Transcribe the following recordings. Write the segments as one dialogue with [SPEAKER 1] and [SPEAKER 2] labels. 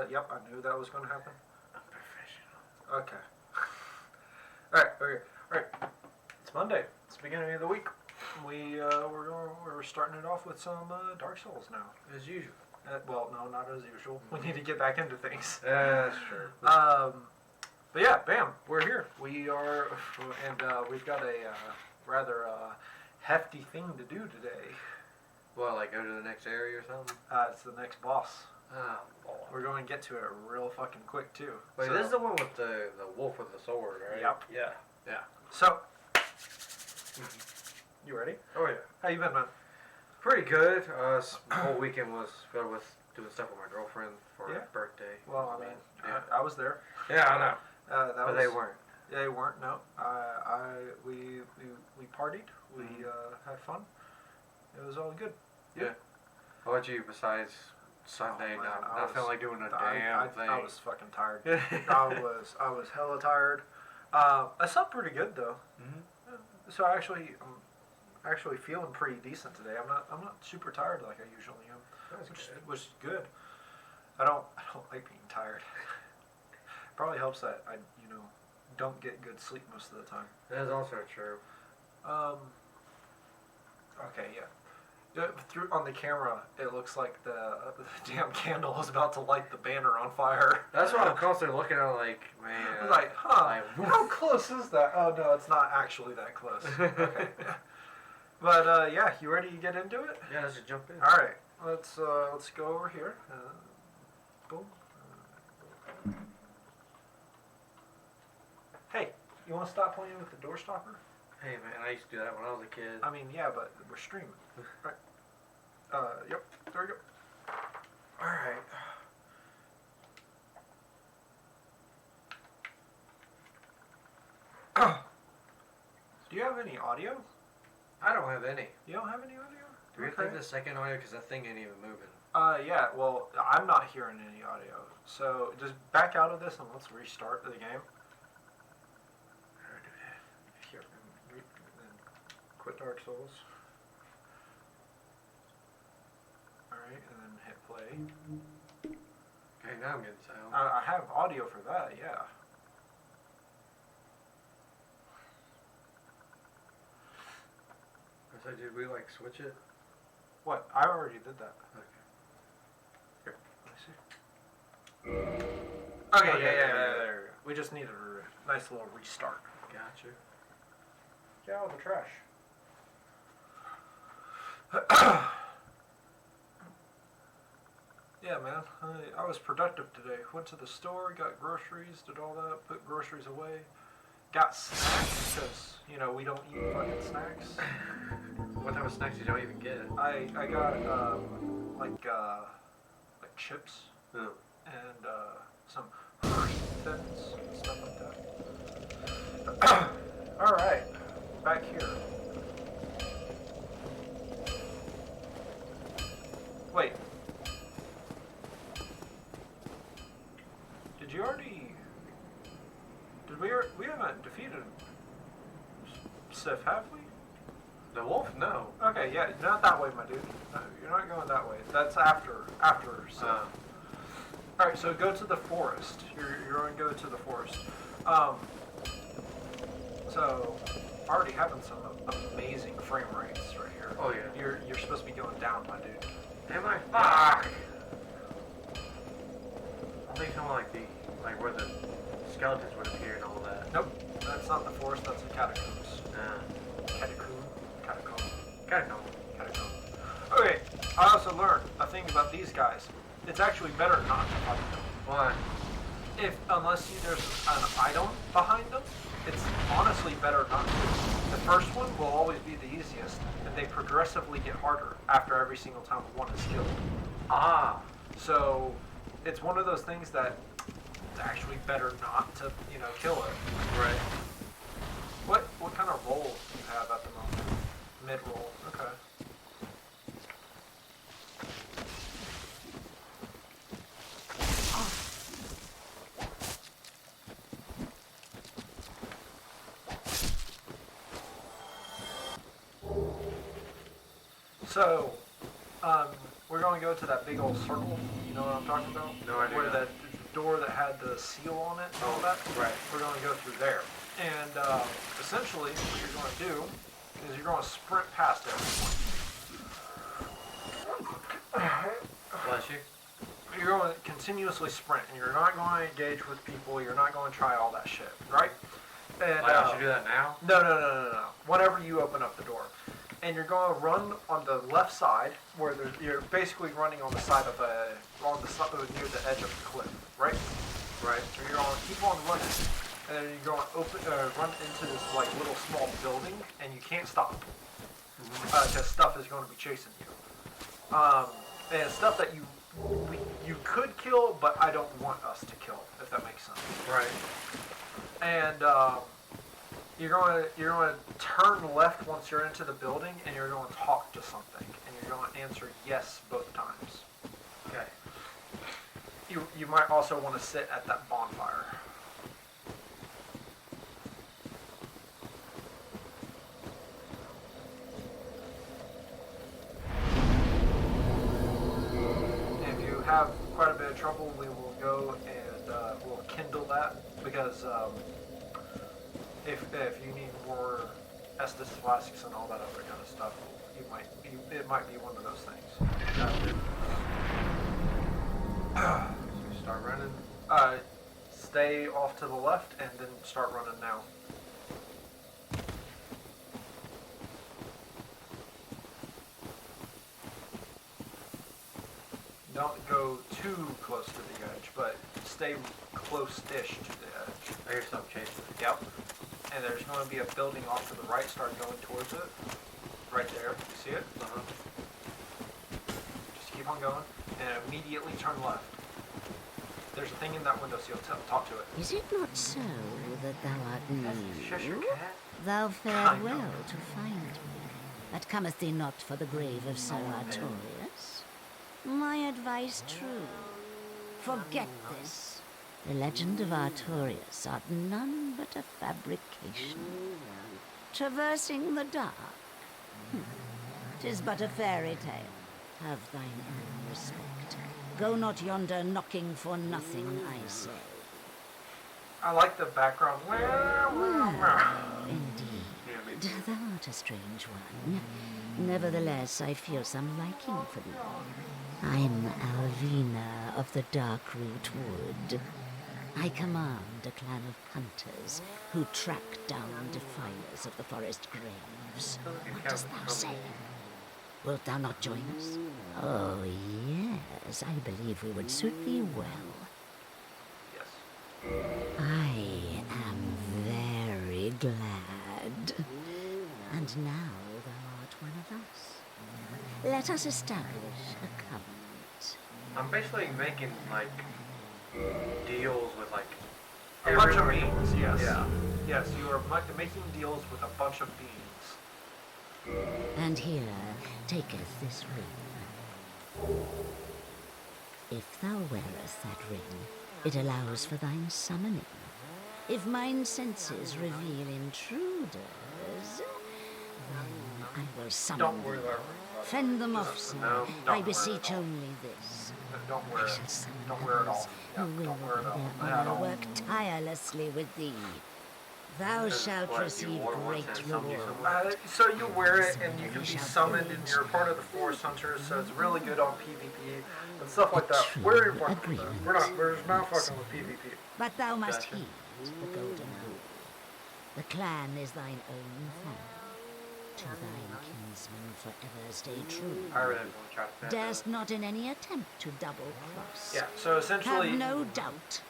[SPEAKER 1] Yep, I knew that was going to happen.
[SPEAKER 2] I'm professional.
[SPEAKER 1] Okay. Alright, okay. Alright. It's Monday. It's the beginning of the week. We're starting it off with some Dark Souls now.
[SPEAKER 2] As usual.
[SPEAKER 1] Well, no, not as usual. We need to get back into things.
[SPEAKER 2] Yeah, that's true.
[SPEAKER 1] But yeah, bam, we're here. We are, and we've got a rather hefty thing to do today.
[SPEAKER 2] Well, like go to the next area or something?
[SPEAKER 1] It's the next boss.
[SPEAKER 2] Oh, boy.
[SPEAKER 1] We're going to get to it real fucking quick, too.
[SPEAKER 2] Wait, this is the one with the wolf with the sword, right?
[SPEAKER 1] Yep.
[SPEAKER 2] Yeah.
[SPEAKER 1] So, you ready?
[SPEAKER 2] Oh, yeah.
[SPEAKER 1] How you been, man?
[SPEAKER 2] Pretty good. The whole weekend was filled with doing stuff with my girlfriend for her birthday.
[SPEAKER 1] Well, I mean, I was there.
[SPEAKER 2] Yeah, I know. But they weren't.
[SPEAKER 1] They weren't. No. We partied. We had fun. It was all good.
[SPEAKER 2] Yeah. How about you? Besides Sunday, not feeling like doing a damn thing.
[SPEAKER 1] I was fucking tired. I was hella tired. I slept pretty good though. Mm-hmm. So I'm actually feeling pretty decent today. I'm not super tired like I usually am. Which is good. I don't like being tired. Probably helps that I don't get good sleep most of the time.
[SPEAKER 2] That is also true.
[SPEAKER 1] Okay, yeah. On the camera, it looks like the damn candle is about to light the banner on fire.
[SPEAKER 2] That's what I'm constantly looking at, like, man.
[SPEAKER 1] I was like, how close is that? Oh, no, it's not actually that close. Okay. But, yeah, you ready to get into it?
[SPEAKER 2] Yeah, let's just jump in.
[SPEAKER 1] All right, let's go over here. Boom. Hey, you want to stop playing with the door stopper?
[SPEAKER 2] Hey, man, I used to do that when I was a kid.
[SPEAKER 1] I mean, yeah, but we're streaming. Right. Yep, there we go. Alright. Do you have any audio?
[SPEAKER 2] I don't have any.
[SPEAKER 1] You don't have any audio?
[SPEAKER 2] Do we take the second audio? Because that thing ain't even moving.
[SPEAKER 1] Yeah, well, I'm not hearing any audio. So just back out of this and let's restart the game. Here, and quit Dark Souls. Alright, and then hit play.
[SPEAKER 2] Okay, now I'm getting sound.
[SPEAKER 1] I have audio for that, yeah.
[SPEAKER 2] So did we, like, switch it?
[SPEAKER 1] What? I already did that.
[SPEAKER 2] Okay.
[SPEAKER 1] Here, let me see. Okay, yeah, there we go. We just needed a nice little restart.
[SPEAKER 2] Gotcha.
[SPEAKER 1] Get out of the trash. Yeah, man. I was productive today. Went to the store, got groceries, did all that, put groceries away. Got snacks, because, we don't eat fucking snacks.
[SPEAKER 2] What type of snacks did you even get?
[SPEAKER 1] I got, like chips.
[SPEAKER 2] Oh.
[SPEAKER 1] And, some thins and stuff like that. Alright. Back here. Wait. Did you already... We haven't defeated Seth, have we?
[SPEAKER 2] The wolf? No.
[SPEAKER 1] Okay, yeah, not that way, my dude. No, you're not going that way. That's after Seth. Alright, so go to the forest. You're going to go to the forest. So, already having some amazing frame rates right here.
[SPEAKER 2] Oh, yeah.
[SPEAKER 1] You're supposed to be going down, my dude.
[SPEAKER 2] Am I? Fuck! I think something like where the skeletons would appear and all that.
[SPEAKER 1] Nope, that's not the forest, that's the catacombs. Catacomb. Okay, I also learned a thing about these guys. It's actually better not to fight them.
[SPEAKER 2] Why?
[SPEAKER 1] Unless there's an item behind them, it's honestly better not to. The first one will always be the easiest, and they progressively get harder after every single time one is killed. So, it's one of those things that it's actually better not to, kill it.
[SPEAKER 2] Right.
[SPEAKER 1] What kind of roll do you have at the moment? Mid-roll, okay. So, we're going to go to that big old circle. You know what I'm talking about?
[SPEAKER 2] No, I do
[SPEAKER 1] Where
[SPEAKER 2] not.
[SPEAKER 1] that door that had the seal on it and all that.
[SPEAKER 2] Right.
[SPEAKER 1] We're going to go through there. And essentially, what you're going to do is you're going to sprint past everyone.
[SPEAKER 2] Bless you.
[SPEAKER 1] You're going to continuously sprint, and you're not going to engage with people. You're not going to try all that shit, right? And
[SPEAKER 2] Why don't you do that now?
[SPEAKER 1] No. Whenever you open up the door, and you're going to run on the left side, where you're basically running on the side of near the edge of the cliff, right?
[SPEAKER 2] Right.
[SPEAKER 1] So you're going to keep on running, and then you're going to run into this like little small building, and you can't stop because stuff is going to be chasing you. And stuff that you could kill, but I don't want us to kill, if that makes sense.
[SPEAKER 2] Right.
[SPEAKER 1] And you're going to turn left once you're into the building, and you're going to talk to something, and you're going to answer yes both times.
[SPEAKER 2] Okay.
[SPEAKER 1] You might also want to sit at that bonfire. If you have quite a bit of trouble, we will go and we'll kindle that, because if you need more Estus plastics and all that other kind of stuff, it might be one of those things.
[SPEAKER 2] So you start running.
[SPEAKER 1] Stay off to the left and then start running now. Don't go too close to the edge, but stay close-ish to the edge.
[SPEAKER 2] I hear something chasing me.
[SPEAKER 1] Yep. And there's going to be a building off to the right. Start going towards it. Right there. You see it?
[SPEAKER 2] Uh-huh.
[SPEAKER 1] Just keep on going and immediately turn left. There's a thing in that window, so you'll talk to it.
[SPEAKER 3] Is it not so that thou art
[SPEAKER 2] Shush your
[SPEAKER 3] new?
[SPEAKER 2] cat.
[SPEAKER 3] Thou fared well to find me, but cometh thee not for the grave of Sir Artorius? My advice true. Forget this. The legend of Artorius art none but a fabrication. Traversing the dark. 'Tis but a fairy tale. Have thine own respect. Go not yonder knocking for nothing, I say.
[SPEAKER 1] I like the background.
[SPEAKER 3] Indeed, thou art a strange one. Nevertheless, I feel some liking for thee. I'm Alvina of the Darkroot Wood. I command a clan of hunters who track down defilers of the forest graves. What dost thou say? Wilt thou not join us? Oh, yes, I believe we would suit thee well.
[SPEAKER 1] Yes.
[SPEAKER 3] I am very glad. And now thou art one of us. Let us establish a covenant.
[SPEAKER 2] I'm basically making like deals with like
[SPEAKER 1] A bunch of
[SPEAKER 2] everyone.
[SPEAKER 1] beans, yes.
[SPEAKER 2] Yeah.
[SPEAKER 1] Yes, you are making deals with a bunch of beans.
[SPEAKER 3] And here taketh this ring. If thou wearest that ring, it allows for thine summoning. If mine senses reveal intruders, then I will summon
[SPEAKER 1] Don't worry
[SPEAKER 3] them.
[SPEAKER 1] about it.
[SPEAKER 3] Fend them off, sir.
[SPEAKER 2] No,
[SPEAKER 1] don't
[SPEAKER 3] I
[SPEAKER 1] worry
[SPEAKER 3] beseech
[SPEAKER 1] at all.
[SPEAKER 3] only this.
[SPEAKER 1] Don't wear
[SPEAKER 3] I
[SPEAKER 1] it.
[SPEAKER 3] shall summon
[SPEAKER 1] Don't wear it all.
[SPEAKER 3] those
[SPEAKER 1] Yeah,
[SPEAKER 3] who will
[SPEAKER 1] don't wear it all.
[SPEAKER 3] their
[SPEAKER 1] At
[SPEAKER 3] honor
[SPEAKER 1] all.
[SPEAKER 3] work tirelessly with thee. Thou
[SPEAKER 2] That's
[SPEAKER 3] shalt
[SPEAKER 2] what you
[SPEAKER 3] receive
[SPEAKER 2] wore once
[SPEAKER 3] great
[SPEAKER 2] and some you
[SPEAKER 3] reward.
[SPEAKER 2] somewhere.
[SPEAKER 1] So you wear it and you can be summoned and you're part of the forest hunters, so it's really good on PvP and stuff like that.
[SPEAKER 3] True
[SPEAKER 1] We're fucking with
[SPEAKER 3] agreement.
[SPEAKER 1] that. We're not fucking with PvP.
[SPEAKER 3] But thou must
[SPEAKER 2] Gotcha.
[SPEAKER 3] heed the golden rule. The clan is thine own family. To thine kinsmen forever stay true.
[SPEAKER 2] I really want to try to fend
[SPEAKER 3] Darest not in any attempt to double cross.
[SPEAKER 1] Yeah, so essentially,
[SPEAKER 3] Have no doubt,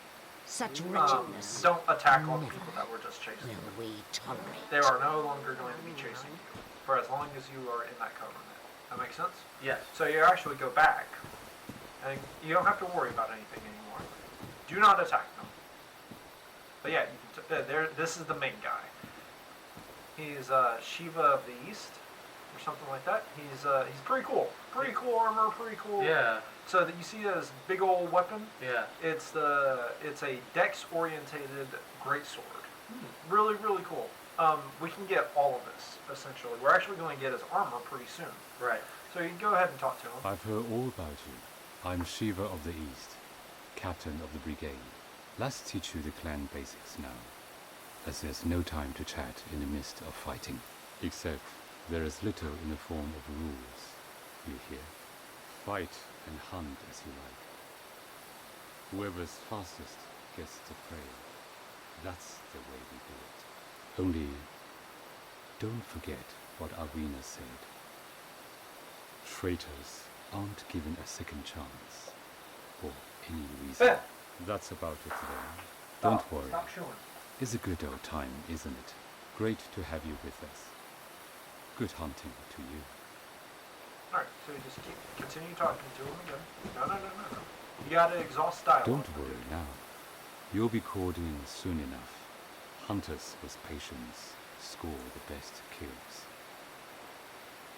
[SPEAKER 3] such wretchedness
[SPEAKER 1] don't attack all the
[SPEAKER 3] never
[SPEAKER 1] people that were just chasing you.
[SPEAKER 3] will we tolerate.
[SPEAKER 1] They are no longer going to be chasing you for as long as you are in that covenant. That makes sense?
[SPEAKER 2] Yes.
[SPEAKER 1] So you actually go back, and you don't have to worry about anything anymore. Do not attack them. But yeah, you can this is the main guy. He's Shiva of the East, or something like that. He's pretty cool. Pretty cool armor, pretty cool.
[SPEAKER 2] Yeah.
[SPEAKER 1] So that you see this big old weapon.
[SPEAKER 2] Yeah.
[SPEAKER 1] It's a dex orientated greatsword. Really, really cool. we can get all of this, essentially. We're actually going to get his armor pretty soon.
[SPEAKER 2] Right.
[SPEAKER 1] So you can go ahead and talk to him.
[SPEAKER 4] I've heard all about you. I'm Shiva of the East, captain of the brigade. Let's teach you the clan basics now, as there's no time to chat in the midst of fighting. Except there is little in the form of rules, you hear? Fight and hunt as you like. Whoever's fastest gets the prey. That's the way we do it. Only, don't forget what Arvina said. Traitors aren't given a second chance, for any reason.
[SPEAKER 1] Seth!
[SPEAKER 4] That's about it then. Don't worry.
[SPEAKER 1] Stop chewing.
[SPEAKER 4] It's a good old time, isn't it? Great to have you with us. Good hunting to you.
[SPEAKER 1] Alright, so you just continue talking to him again. No. You gotta exhaust dialogue.
[SPEAKER 4] Don't worry now. You'll be called in soon enough. Hunters with patience score the best kills.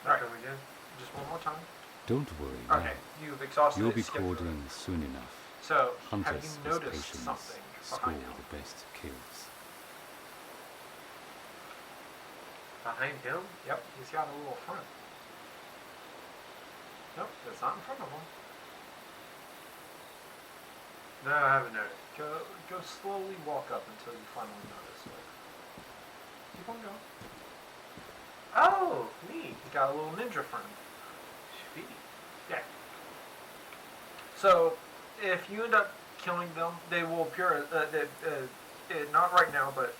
[SPEAKER 1] Alright,
[SPEAKER 2] Come again?
[SPEAKER 1] just one more time.
[SPEAKER 4] Don't worry now.
[SPEAKER 1] Okay, you've exhausted
[SPEAKER 4] You'll
[SPEAKER 1] it,
[SPEAKER 4] be
[SPEAKER 1] skip
[SPEAKER 4] called
[SPEAKER 1] through it.
[SPEAKER 4] in soon enough.
[SPEAKER 1] So,
[SPEAKER 4] Hunters
[SPEAKER 1] have you
[SPEAKER 4] with
[SPEAKER 1] noticed
[SPEAKER 4] patience
[SPEAKER 1] something
[SPEAKER 4] score
[SPEAKER 1] behind him?
[SPEAKER 4] the best kills.
[SPEAKER 2] Behind him?
[SPEAKER 1] Yep, he's got a little front. Nope, that's not in front of him.
[SPEAKER 2] No, I haven't noticed.
[SPEAKER 1] Go slowly walk up until you finally notice it. Keep on going.
[SPEAKER 2] Oh, neat.
[SPEAKER 1] He's got a little ninja friend.
[SPEAKER 2] Sweet.
[SPEAKER 1] Yeah. So, if you end up killing them, they will appear, not right now, but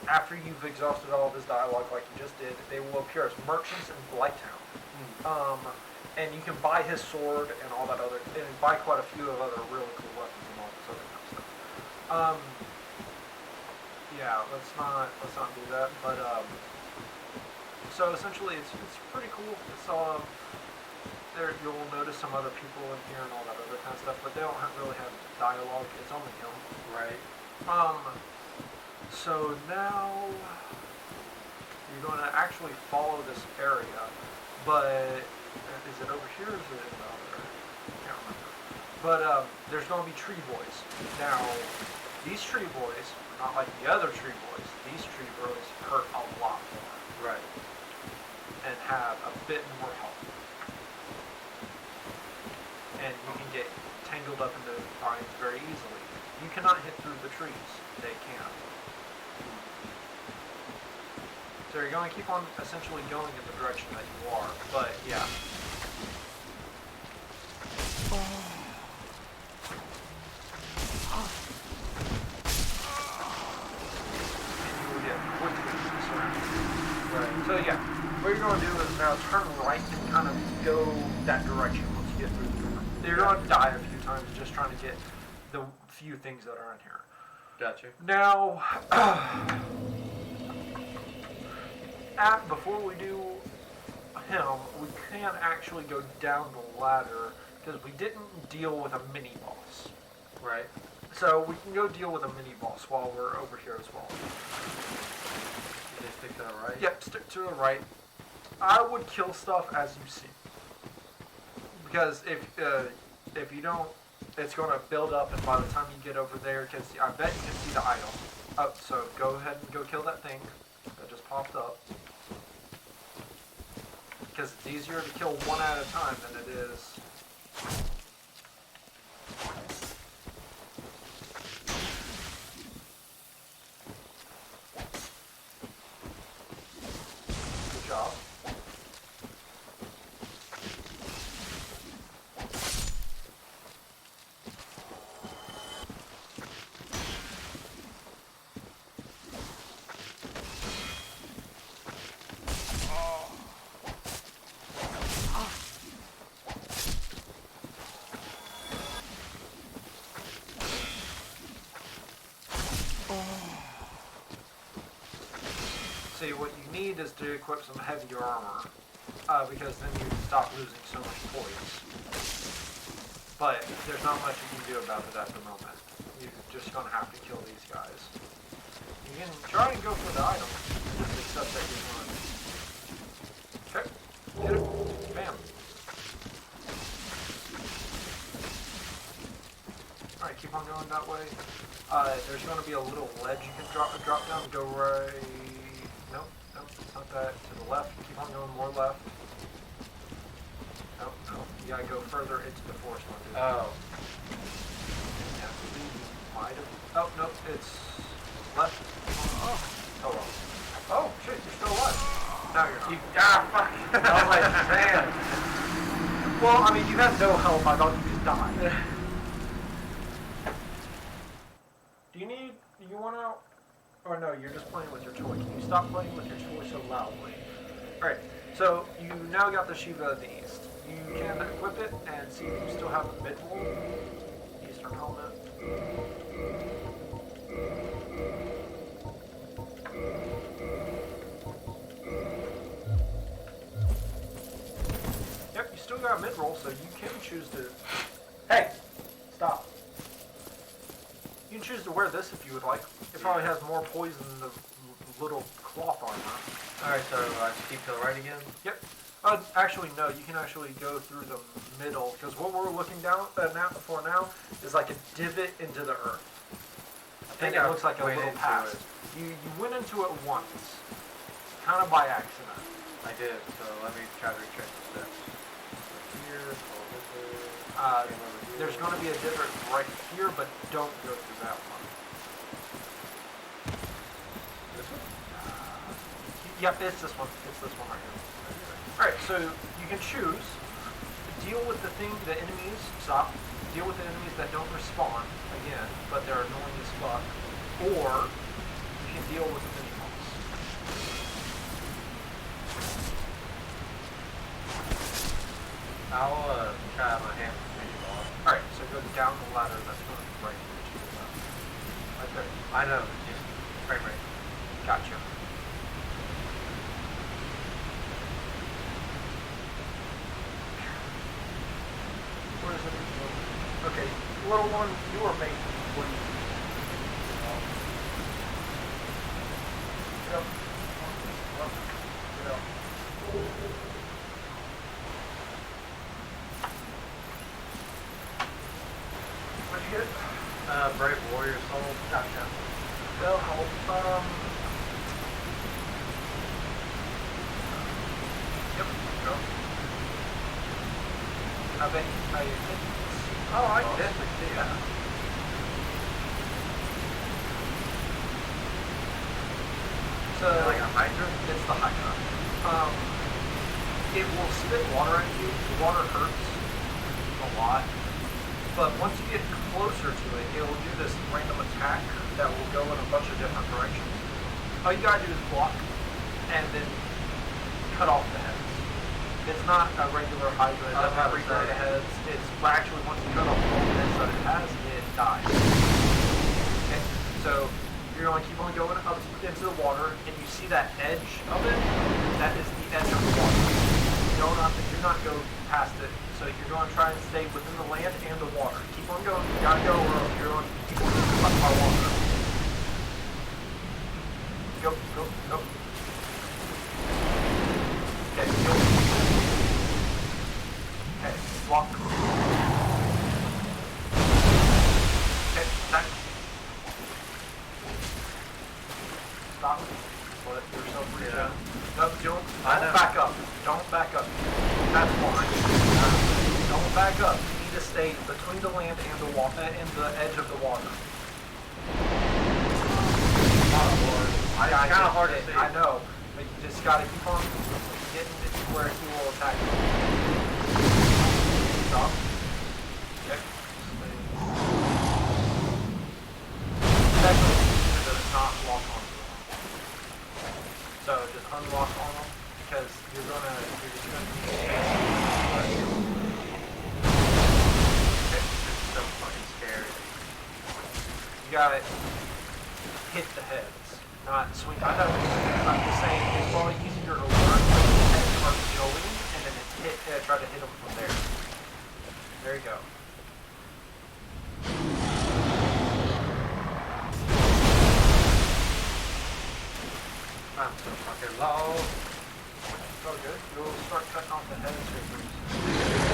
[SPEAKER 1] after you've exhausted all of his dialogue like you just did, they will appear as merchants in Blighttown. And you can buy his sword and all that other, and buy quite a few of other really cool weapons and all this other kind of stuff. Yeah, let's not do that. But so essentially, it's pretty cool. It's there. You'll notice some other people in here and all that other kind of stuff, but they don't really have dialogue. It's only him.
[SPEAKER 2] Right.
[SPEAKER 1] So now you're going to actually follow this area, but is it over here or is it in the other? I can't remember. But there's going to be tree boys. Now, these tree boys are not like the other tree boys. These tree boys hurt a lot more.
[SPEAKER 2] Right.
[SPEAKER 1] And have a bit more health. And you can get tangled up into vines very easily. You cannot hit through the trees. They can. So you're going to keep on essentially going in the direction that you are, but yeah. And you will get quickly surrounded. Right. So yeah, what you're going to do is now turn right and kind of go that direction once you get through the door. You're going to die a few times just trying to get the few things that are in here.
[SPEAKER 2] Gotcha.
[SPEAKER 1] Now, before we do him, we can actually go down the ladder because we didn't deal with a mini boss.
[SPEAKER 2] Right.
[SPEAKER 1] So we can go deal with a mini boss while we're over here as well.
[SPEAKER 2] You just stick to the right?
[SPEAKER 1] Yep, stick to the right. I would kill stuff as you see, because if you don't, it's going to build up, and by the time you get over there, because I bet you can see the item. Oh, so go ahead and go kill that thing that just popped up. Because it's easier to kill one at a time than it is. Good job. See, what you need is to equip some heavier armor, because then you stop losing so much poise. But there's not much you can do about it at the moment. You're just going to have to kill these guys. You can try and go for the item, just accept that you're going. Okay, get it. Bam. Alright, keep on going that way. There's going to be a little ledge you can drop down. Go right. Nope, it's not that. To the left. Keep on going more left. Nope. You gotta go further into the forest one, dude.
[SPEAKER 2] Oh.
[SPEAKER 1] Yeah, might have. Oh, nope, it's left. Oh, well. Oh, shit, you're still alive. Now you're not.
[SPEAKER 2] Fuck. I was like, man.
[SPEAKER 1] Well, I mean, you have no health. I thought you just died. Do you want out? Or no, you're just playing with your toy. Can you stop playing with your toy so loudly? Alright, so you now got the Shiva in the east. You can equip it and see if you still have the mid-roll. Eastern helmet. Yep, you still got a mid-roll, so you can choose to... Hey! Stop. You can choose to wear this if you would like. It probably has more poison than the little cloth armor.
[SPEAKER 2] Alright, so just keep to the right again?
[SPEAKER 1] Yep. Actually, no. You can actually go through the middle, because what we're looking down at before now is like a divot into the earth.
[SPEAKER 2] I think
[SPEAKER 1] it looks like a little path. You went into it once, kind of by accident.
[SPEAKER 2] I did, so let me try to retrace the steps. Here,
[SPEAKER 1] There's going to be a divot right here, but don't go through that one.
[SPEAKER 2] This one?
[SPEAKER 1] Yep, it's this one. It's this one right here. Alright, so you can choose. Deal with the enemies, stop. Deal with the enemies that don't respawn, again, but they're annoying as fuck. Or, you can deal with the mini-boss.
[SPEAKER 2] I'll try my hand with the mini-boss.
[SPEAKER 1] Alright, so go down the ladder that's going to be right here. Right there.
[SPEAKER 2] I know, just frame rate.
[SPEAKER 1] Gotcha. Where is it? Okay, little one, you are made. What do you do? Get up. Get up. What'd you get?
[SPEAKER 2] Brave Warrior Soul.
[SPEAKER 1] Gotcha. They'll help. Yep, go. I bet you can see.
[SPEAKER 2] Oh, I can definitely see that.
[SPEAKER 1] So,
[SPEAKER 2] Like a hydrant?
[SPEAKER 1] it's the Hydra. It will spit water at you. The water hurts a lot. But once you get closer to it, it will do this random attack that will go in a bunch of different directions. All you gotta do is block and then cut off the heads. It's not a regular Hydra. It doesn't have regular heads. It's actually once you cut off all the heads that it has, it dies. Okay? So you're going to keep on going up into the water, and you see that edge of it? That is the edge of the water. Do not go past it. So you're going to try and stay within the land and the water. Keep on going. You gotta go, or you're going to keep on getting sucked by water. Go. Okay, go. Okay, walk. Okay, attack. Stop. Let yourself reach out. No, don't back up. Don't back up. That's why. Don't back up. You need to stay between the land and the water and the edge of the water.
[SPEAKER 2] It's kind of hard to see.
[SPEAKER 1] I know, but you just gotta keep on getting it to where he will attack you. Stop. Okay. Actually, it does not lock on to them. So just unlock on them because you're just gonna need okay, this is so fucking scary. You gotta hit the heads, not swing. I know. I'm just saying it's probably easier to learn when the heads are going and then try to hit them from there. There you go.
[SPEAKER 2] I'm so fucking low.
[SPEAKER 1] So good. You'll start cutting off the heads here pretty soon.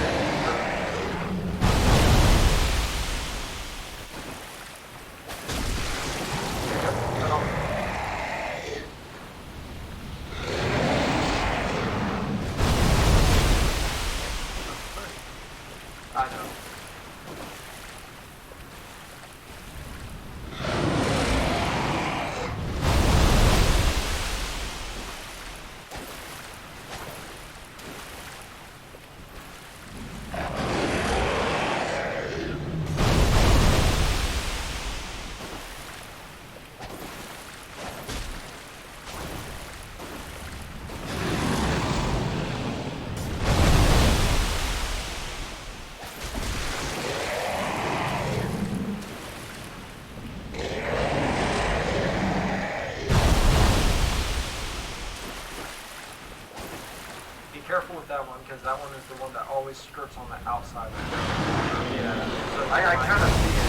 [SPEAKER 1] careful with that one because that one is the one that always skirts on the outside.
[SPEAKER 2] Yeah.
[SPEAKER 1] So
[SPEAKER 2] I kind of see it.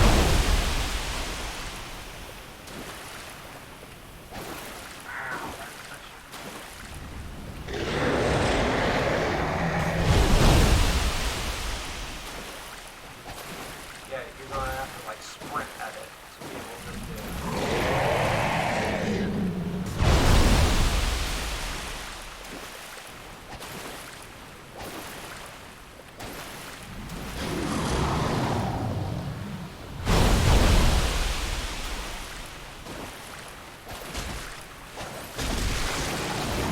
[SPEAKER 1] Yeah, you're gonna have to like sprint at it to be able to do it.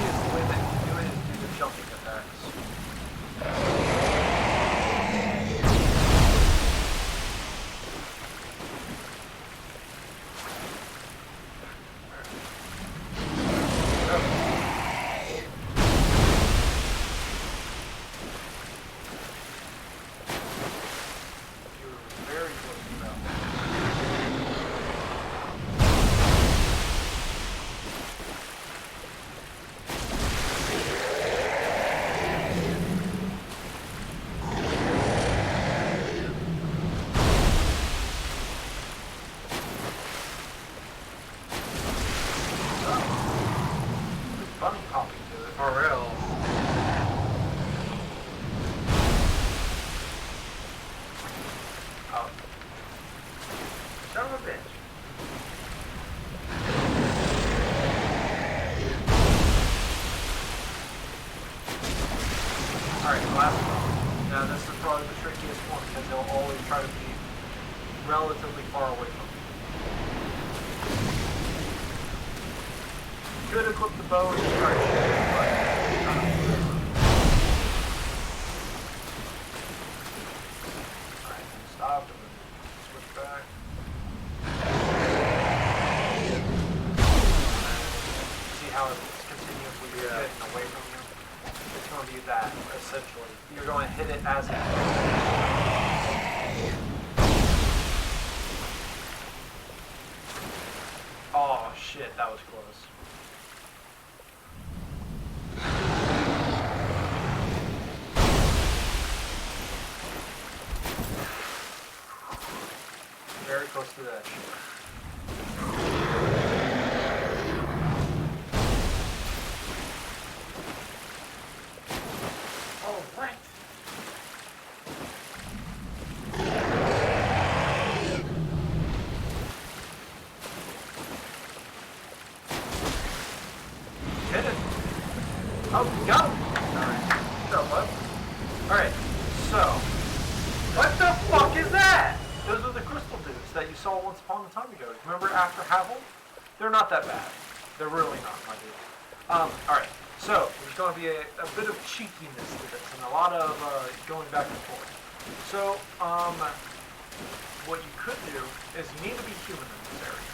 [SPEAKER 1] The way that you do it is do the jumping attacks. You're very close to that. There's bunny popping to it.
[SPEAKER 2] For real.
[SPEAKER 1] Oh,
[SPEAKER 2] Son of a bitch.
[SPEAKER 1] alright, last one. Now this is probably the trickiest one because they'll always try to be relatively far away from you. Could equip the bow and start shooting, but alright, stop and then switch back. See how it's continuously getting away from you? It's going to be that, essentially. You're going to hit it as it Oh shit, that was close. Very close to that shit.
[SPEAKER 2] Oh, what?
[SPEAKER 1] Hit it. Oh, go! Alright. So, what? Alright, so. What the fuck is that? Those are the crystal dudes that you saw once upon a time ago. Remember after Havel? They're not that bad. They're really not, my dude. Alright, so there's going to be a bit of cheekiness to this and a lot of going back and forth. So, what you could do is you need to be human in this area.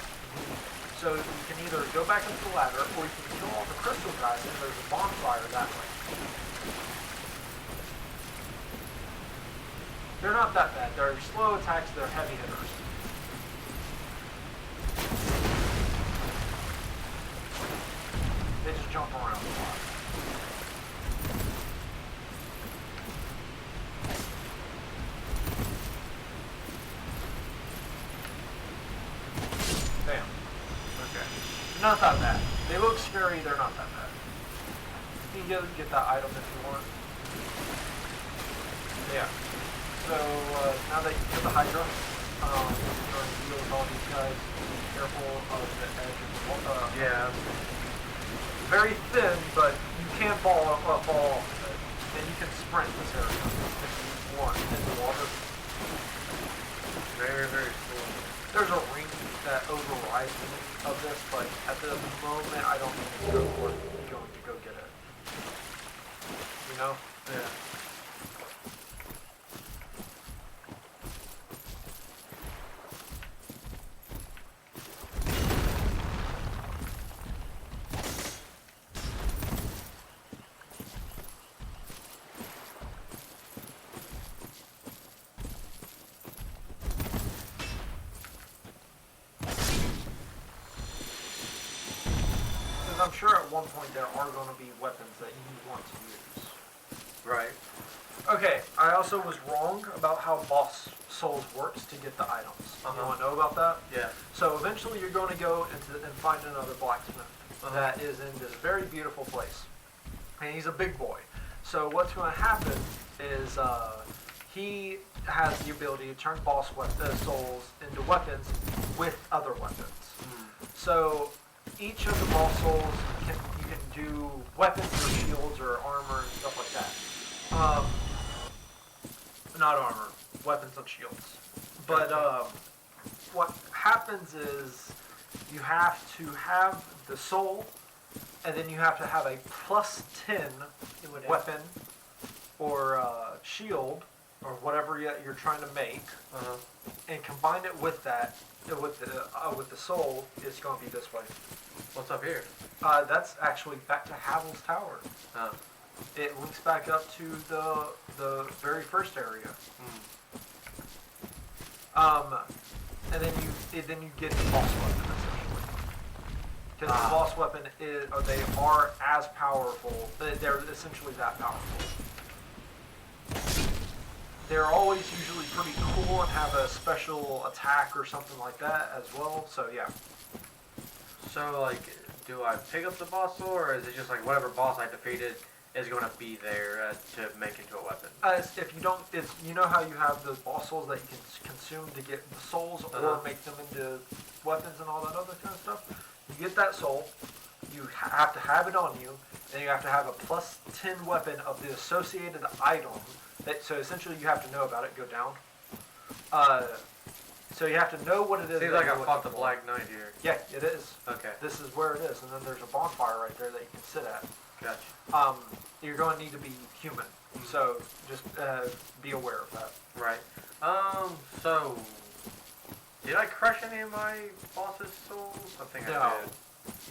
[SPEAKER 1] So you can either go back into the ladder or you can kill all the crystal guys and there's a bonfire that way. They're not that bad. They're slow attacks, they're heavy hitters. They just jump around a lot. Bam. Okay. Not that bad. They look scary, they're not that bad. You can get that item if you want. Yeah. So, now that you get the Hydra, you're going to deal with all these guys. Be careful of the edge of the
[SPEAKER 2] Yeah.
[SPEAKER 1] very thin, but you can fall off it. And you can sprint this area if you want in the water.
[SPEAKER 2] Very, very cool.
[SPEAKER 1] There's a ring that overrides me of this, but at the moment I don't think it's worth going to go get it. You know?
[SPEAKER 2] Yeah.
[SPEAKER 1] I'm sure at one point there are going to be weapons that you want to use.
[SPEAKER 2] Right.
[SPEAKER 1] Okay, I also was wrong about how boss souls works to get the items. You want to know about that?
[SPEAKER 2] Yeah.
[SPEAKER 1] So eventually you're going to go into and find another blacksmith that is in this very beautiful place, and he's a big boy. So what's going to happen is he has the ability to turn boss souls into weapons with other weapons. So each of the boss souls you can do weapons or shields or armor and stuff like that. Not armor, weapons and shields. But what happens is you have to have the soul, and then you have to have a plus 10 weapon or shield or whatever you're trying to make, and combine it with that with the soul. It's going to be this way.
[SPEAKER 2] What's up here?
[SPEAKER 1] That's actually back to Havel's Tower. It links back up to the very first area. And then you get the boss weapon essentially. Because the boss weapon they are as powerful. They're essentially that powerful. They're always usually pretty cool and have a special attack or something like that as well. So yeah.
[SPEAKER 2] So like, do I pick up the boss soul, or is it just like whatever boss I defeated is going to be there to make into a weapon?
[SPEAKER 1] If you don't, you know how you have those boss souls that you can consume to get the souls or make them into weapons and all that other kind of stuff? You get that soul, you have to have it on you, and you have to have a plus 10 weapon of the associated item. So essentially you have to know about it, go down. So you have to know what it is.
[SPEAKER 2] Seems like I fought the Black Knight here.
[SPEAKER 1] Yeah, it is.
[SPEAKER 2] Okay.
[SPEAKER 1] This is where it is, and then there's a bonfire right there that you can sit at.
[SPEAKER 2] Gotcha.
[SPEAKER 1] You're going to need to be human, so just be aware of that.
[SPEAKER 2] Right. So did I crush any of my boss's souls? I think I did.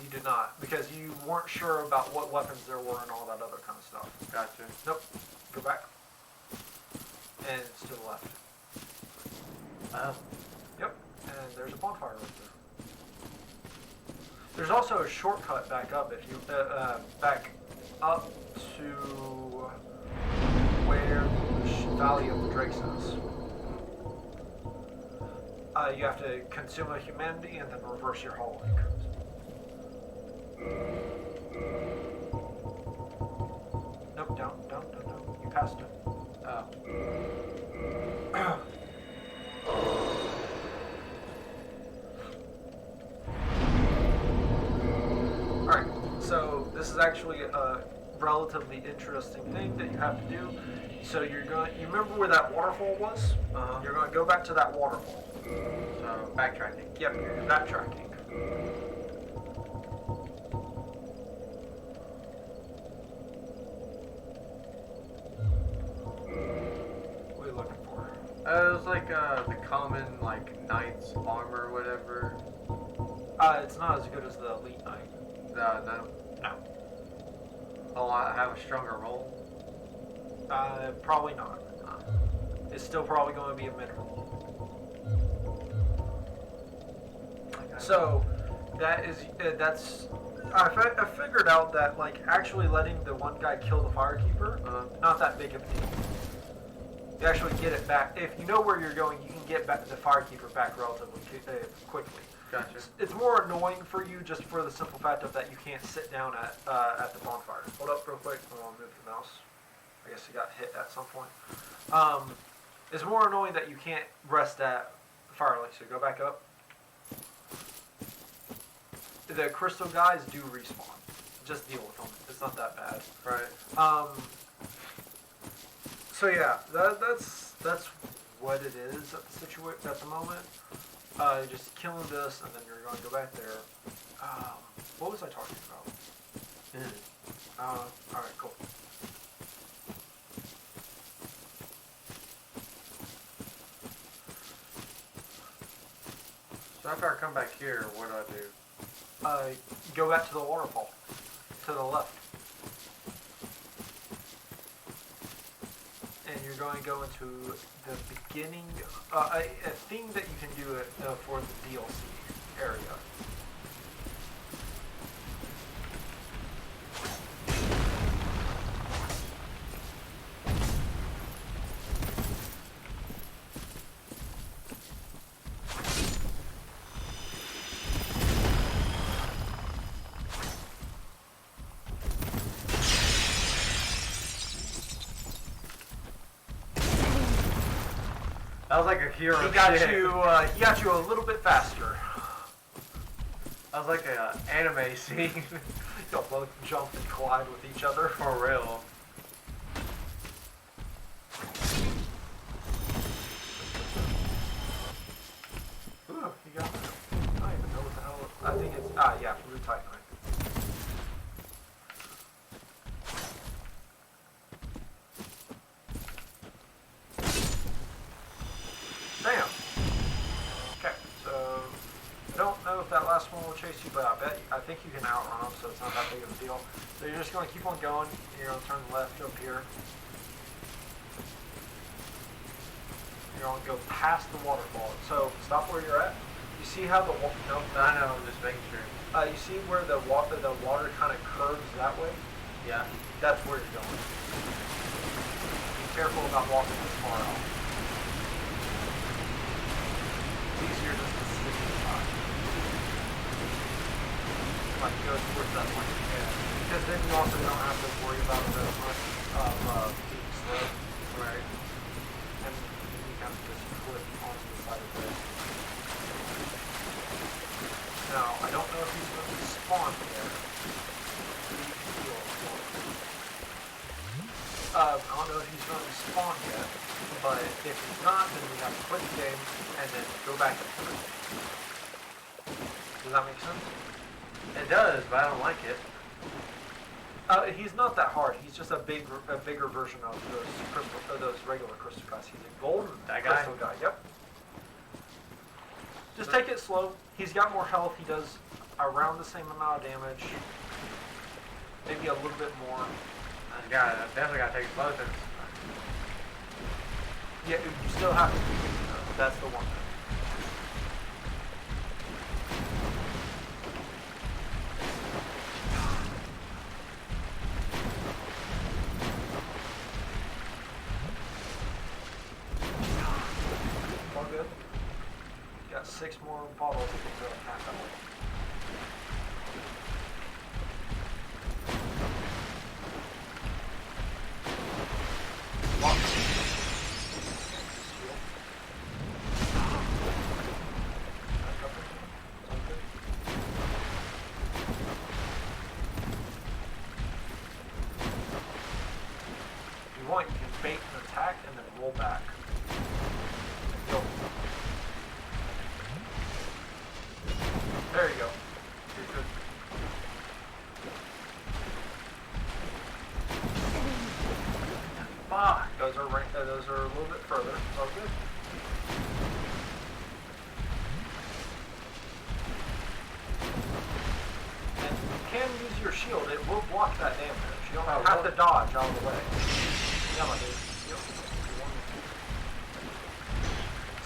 [SPEAKER 1] You did not, because you weren't sure about what weapons there were and all that other kind of stuff.
[SPEAKER 2] Gotcha.
[SPEAKER 1] Nope. Go back. And it's to the left. Yep. And there's a bonfire right there. There's also a shortcut back up if you back up to where the Valley of the Drakes is. You have to consume a humanity and then reverse your hull link. Nope, down. You passed it. Alright, so this is actually a relatively interesting thing that you have to do. So you remember where that waterfall was? You're going to go back to that waterfall.
[SPEAKER 2] So backtracking.
[SPEAKER 1] Yep, you're backtracking. What are you looking for?
[SPEAKER 2] It was like the common knight's armor or whatever.
[SPEAKER 1] It's not as good as the elite knight.
[SPEAKER 2] No.
[SPEAKER 1] No.
[SPEAKER 2] Oh, I have a stronger roll.
[SPEAKER 1] Probably not. It's still probably going to be a mid-roll. So that's I figured out that actually letting the one guy kill the firekeeper, not that big of a deal. You actually get it back. If you know where you're going, you can get back the firekeeper back relatively quickly.
[SPEAKER 2] Gotcha.
[SPEAKER 1] It's more annoying for you just for the simple fact of that you can't sit down at the bonfire. Hold up real quick. I'll move the mouse. I guess you got hit at some point. It's more annoying that you can't rest at the firelight. So go back up. The crystal guys do respawn. Just deal with them. It's not that bad.
[SPEAKER 2] Right.
[SPEAKER 1] So yeah, that's what it is at the moment. Just killing this, and then you're going to go back there. What was I talking about? All right, cool.
[SPEAKER 2] So after I come back here, what do I do?
[SPEAKER 1] Go back to the waterfall, to the left. And you're going to go into the beginning, a thing that you can do for the DLC area.
[SPEAKER 2] That was like a hero.
[SPEAKER 1] He got
[SPEAKER 2] shit.
[SPEAKER 1] you. He got you a little bit faster.
[SPEAKER 2] That was like an anime scene.
[SPEAKER 1] Y'all both jump and collide with each other.
[SPEAKER 2] For real.
[SPEAKER 1] Ooh, you got it. I don't even know what the hell. I think it's yeah, blue titanite. Damn. Okay, so I don't know if that last one will chase you, but I think you can outrun them, so it's not that big of a deal. So you're just gonna keep on going. You're gonna turn left up here. You're gonna go past the waterfall. So stop where you're at. You see how the no,
[SPEAKER 2] I know. I'm just making sure.
[SPEAKER 1] you see where the water kind of curves that way?
[SPEAKER 2] Yeah.
[SPEAKER 1] That's where you're going. Be careful about walking this far out. It's easier just to stick to the side. Like go towards that point. Yeah. Because then you also don't have to worry about it as much of being slow.
[SPEAKER 2] Right.
[SPEAKER 1] And you kind of just flip onto the side of this. Now, I don't know if he's going to spawn here. I don't know if he's going to spawn yet, but if he's not, then we have to quit the game and then go back into it. Does that make sense?
[SPEAKER 2] It does, but I don't like it.
[SPEAKER 1] He's not that hard. He's just a bigger version of those regular crystal guys. He's a golden crystal guy. Yep. Just take it slow. He's got more health. He does around the same amount of damage. Maybe a little bit more.
[SPEAKER 2] I definitely gotta take it slow since.
[SPEAKER 1] Yeah, you still have to. That's the one thing. All good. You got 6 more bottles if you go half that way. If you want, you can bait an attack and then roll back. Go. There you go. You're good. Fuck. Those are a little bit further. It's all good. And you can use your shield. It will block that damage. You don't have to dodge all the way. Yeah, my dude. Yep.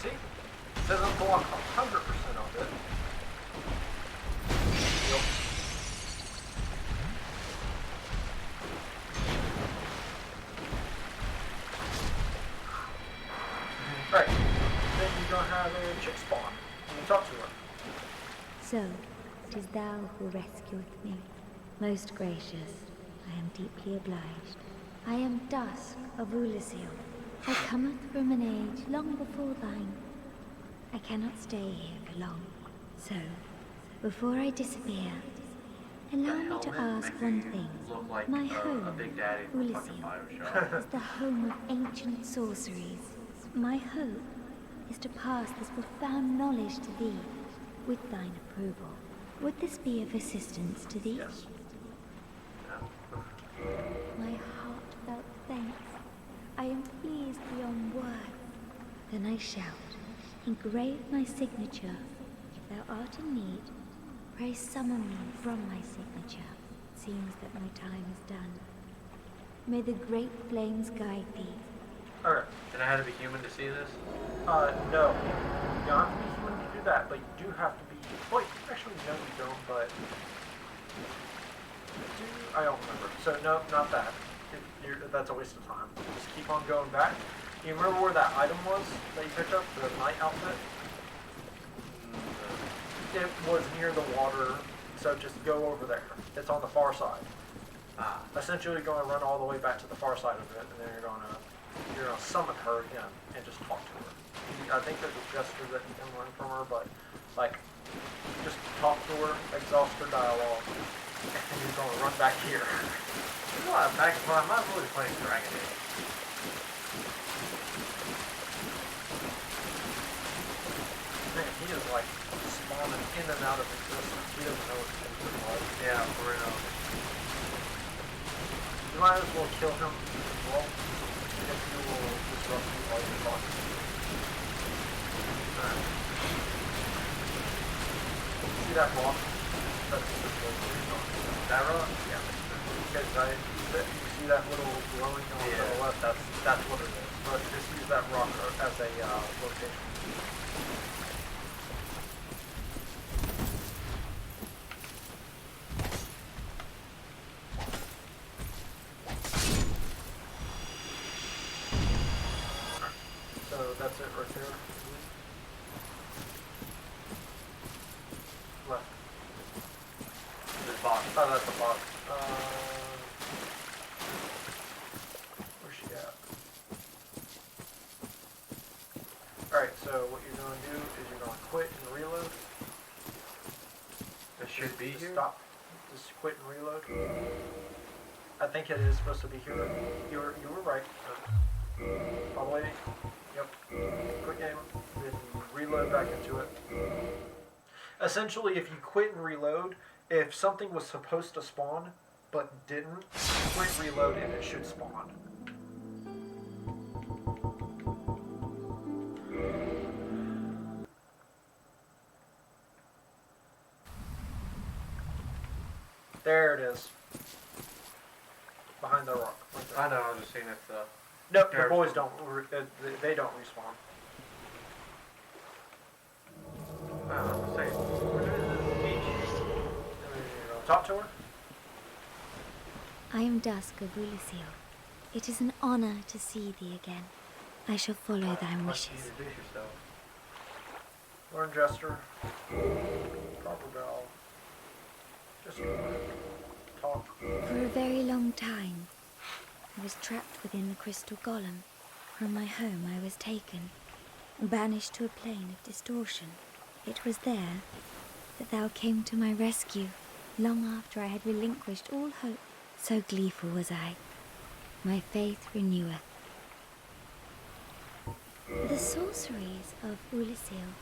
[SPEAKER 1] See? It doesn't block 100% of it. Yep. Right. Then you're going to have a chick spawn. And you talk to her.
[SPEAKER 5] So, it is thou who rescueth me. Most gracious, I am deeply obliged. I am Dusk of Ulasil. I cometh from an age long before thine. I cannot stay here for long. So, before I disappear, allow me to ask one thing.
[SPEAKER 2] Look like
[SPEAKER 5] My
[SPEAKER 2] a
[SPEAKER 5] home,
[SPEAKER 2] Big Daddy from fucking
[SPEAKER 5] Ulasil,
[SPEAKER 2] Bioshock.
[SPEAKER 5] is the home of ancient sorceries. My hope is to pass this profound knowledge to thee, with thine approval. Would this be of assistance to thee?
[SPEAKER 1] Yes.
[SPEAKER 5] My heartfelt thanks. I am pleased beyond words. Then I shout, engrave my signature. If thou art in need, pray summon me from my signature. Seems that my time is done. May the great flames guide thee.
[SPEAKER 1] Alright.
[SPEAKER 2] And I had to be human to see this?
[SPEAKER 1] No. You don't have to be human to do that, but you do have to be... Wait, actually, no, you don't, but... I don't remember. So, no, not that. That's a waste of time. Just keep on going back. You remember where that item was that you picked up? The night outfit? It was near the water, so just go over there. It's on the far side. Essentially, you're going to run all the way back to the far side of it, and then you're going to you're gonna summon her in and just talk to her. I think there's a gesture that you can learn from her, but like just talk to her, exhaust her dialogue, and you're gonna run back here.
[SPEAKER 2] There's a lot of back and forth. I might as well be playing Dragon Age.
[SPEAKER 1] Man, he is like spawning in and out of existence. He doesn't know what things are like.
[SPEAKER 2] Yeah, for real.
[SPEAKER 1] You might as well kill him as well, if you will disrupt me while you're talking. See that rock? That's the
[SPEAKER 2] That rock?
[SPEAKER 1] Yeah. Because you see that little glowing on the left? That's what it is. But just use that rock as a location. So that's it right there. Left.
[SPEAKER 2] This box.
[SPEAKER 1] Oh, that's the box. Where's she at? Alright, so what you're going to do is you're going to quit and reload.
[SPEAKER 2] It should be here?
[SPEAKER 1] Stop. Just quit and reload. I think it is supposed to be here. You were right. All the way. Yep. Quit game. Then reload back into it. Essentially, if you quit and reload, if something was supposed to spawn but didn't, quit reload and it should spawn. There it is. Behind the rock. Right there.
[SPEAKER 2] I know, I was just seeing if the...
[SPEAKER 1] No, the
[SPEAKER 2] There's-
[SPEAKER 1] boys don't. They don't respawn.
[SPEAKER 2] I was saying, where is this beach?
[SPEAKER 1] Talk to her.
[SPEAKER 5] I am Dusk of Ulysses. It is an honor to see thee again. I shall follow thy
[SPEAKER 2] Let's
[SPEAKER 5] wishes.
[SPEAKER 2] introduce yourself.
[SPEAKER 1] Learn gesture. Proper bell. Just talk.
[SPEAKER 5] For a very long time, I was trapped within the crystal golem. From my home I was taken, banished to a plane of distortion. It was there that thou came to my rescue, long after I had relinquished all hope. So gleeful was I. My faith reneweth. The sorceries of Ulysses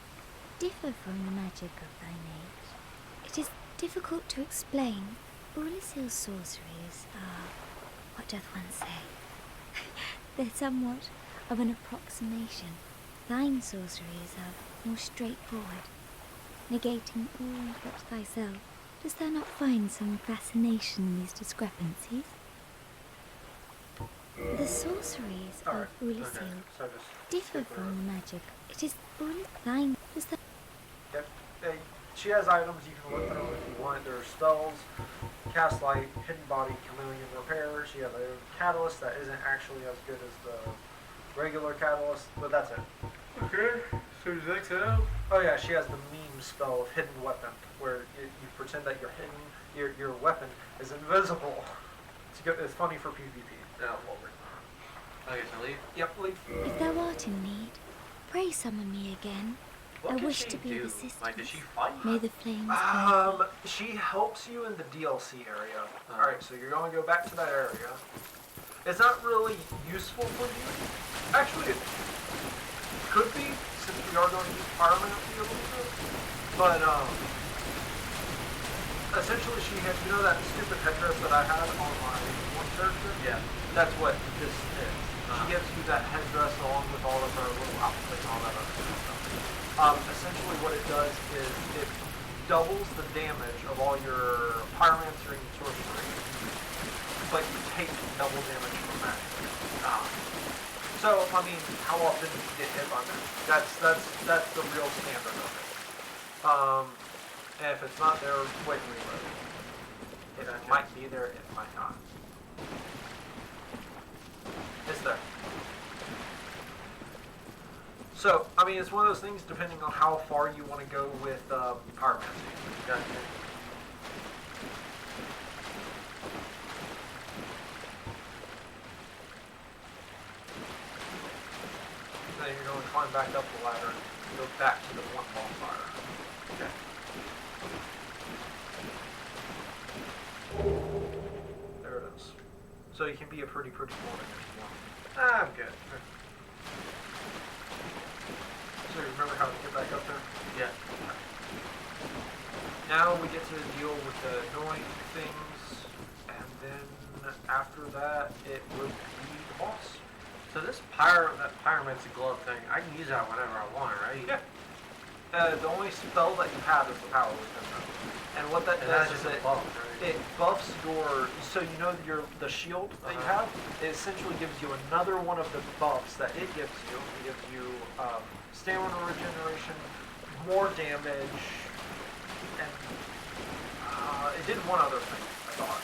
[SPEAKER 5] differ from the magic of thine age. It is difficult to explain. Ulysses' sorceries are, what doth one say? They're somewhat of an approximation. Thine sorceries are more straightforward, negating all but thyself. Dost thou not find some fascination in these discrepancies? The sorceries
[SPEAKER 1] Alright,
[SPEAKER 5] of Ulysses
[SPEAKER 1] okay. So just
[SPEAKER 5] differ
[SPEAKER 1] skip
[SPEAKER 5] from
[SPEAKER 1] her.
[SPEAKER 5] the magic. It is Ulysses thine. Does that
[SPEAKER 1] Yep. Hey, she has items you can look through if you want. There are spells, cast light, hidden body, chameleon repair. She has a catalyst that isn't actually as good as the regular catalyst, but that's it.
[SPEAKER 2] Okay, so does that set out?
[SPEAKER 1] Oh yeah, she has the meme spell of hidden weapon, where you pretend that you're hidden, your weapon is invisible. It's good. It's funny for PvP.
[SPEAKER 2] No, Lord. Okay, so leave.
[SPEAKER 1] Yep, leave.
[SPEAKER 5] if thou art in need, pray summon me again.
[SPEAKER 2] What
[SPEAKER 5] I
[SPEAKER 2] does
[SPEAKER 5] wish
[SPEAKER 2] she
[SPEAKER 5] to be
[SPEAKER 2] do?
[SPEAKER 5] of assistance.
[SPEAKER 2] Like, does she fight?
[SPEAKER 5] May the flames burn.
[SPEAKER 1] She helps you in the DLC area.
[SPEAKER 2] Oh.
[SPEAKER 1] Alright, so you're going to go back to that area. It's not really useful for you. Actually, it could be, since we are going to use pyromancy a little bit. But, essentially she had, you know that stupid headdress that I had on my one character?
[SPEAKER 2] Yeah.
[SPEAKER 1] That's what this is. She gives you that headdress along with all of her little outfit and all that other kind of stuff. Essentially what it does is it doubles the damage of all your pyromancy and sorcery, but you take double damage from that. So, I mean, how often do you get hit by that? That's the real standard of it. And if it's not there, wait and reload. It might be there, it might not. It's there. So, I mean, it's one of those things depending on how far you want to go with pyromancy.
[SPEAKER 2] Gotcha.
[SPEAKER 1] then you're going to climb back up the ladder and go back to the one bonfire.
[SPEAKER 2] Okay.
[SPEAKER 1] There it is. So you can be a pretty morning if you want.
[SPEAKER 2] I'm good.
[SPEAKER 1] So you remember how to get back up there?
[SPEAKER 2] Yeah.
[SPEAKER 1] Now we get to deal with the annoying things, and then after that, it would be the boss.
[SPEAKER 2] So this that pyromancy glove thing, I can use that whenever I want, right?
[SPEAKER 1] Yeah. The only spell that you have is the power within them. And what that
[SPEAKER 2] And
[SPEAKER 1] does
[SPEAKER 2] that's
[SPEAKER 1] is
[SPEAKER 2] just a buff, right?
[SPEAKER 1] it buffs so you know the shield that you have, it essentially gives you another one of the buffs that it gives you. It gives you stamina regeneration, more damage, and it did one other thing, I thought.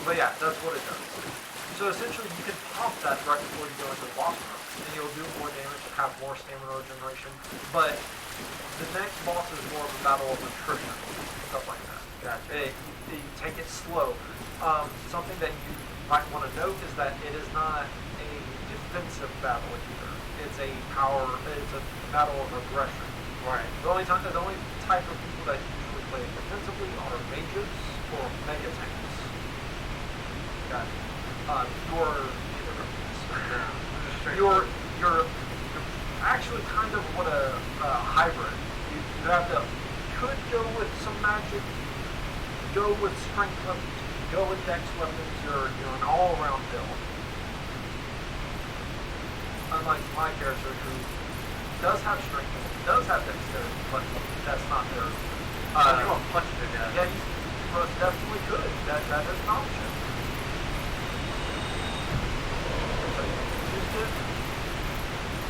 [SPEAKER 1] But yeah, that's what it does. So essentially you can pop that right before you go into the boss room, and you'll do more damage and have more stamina regeneration. But the next boss is more of a battle of attrition, stuff like that.
[SPEAKER 2] Gotcha.
[SPEAKER 1] You take it slow. Something that you might want to note is that it is not a defensive battle either. It's a battle of aggression.
[SPEAKER 2] Right.
[SPEAKER 1] The only type of people that usually play it defensively are mages or mega tanks. Gotcha. You're neither of these. You're actually kind of what a hybrid. You could go with some magic, go with strength weapons, go with dex weapons. You're an all-around build. Unlike my character, who does have strength, does have dexterity, but that's not their.
[SPEAKER 2] You want to punch it to death.
[SPEAKER 1] Yeah, you most definitely could. That is an option. So you used it.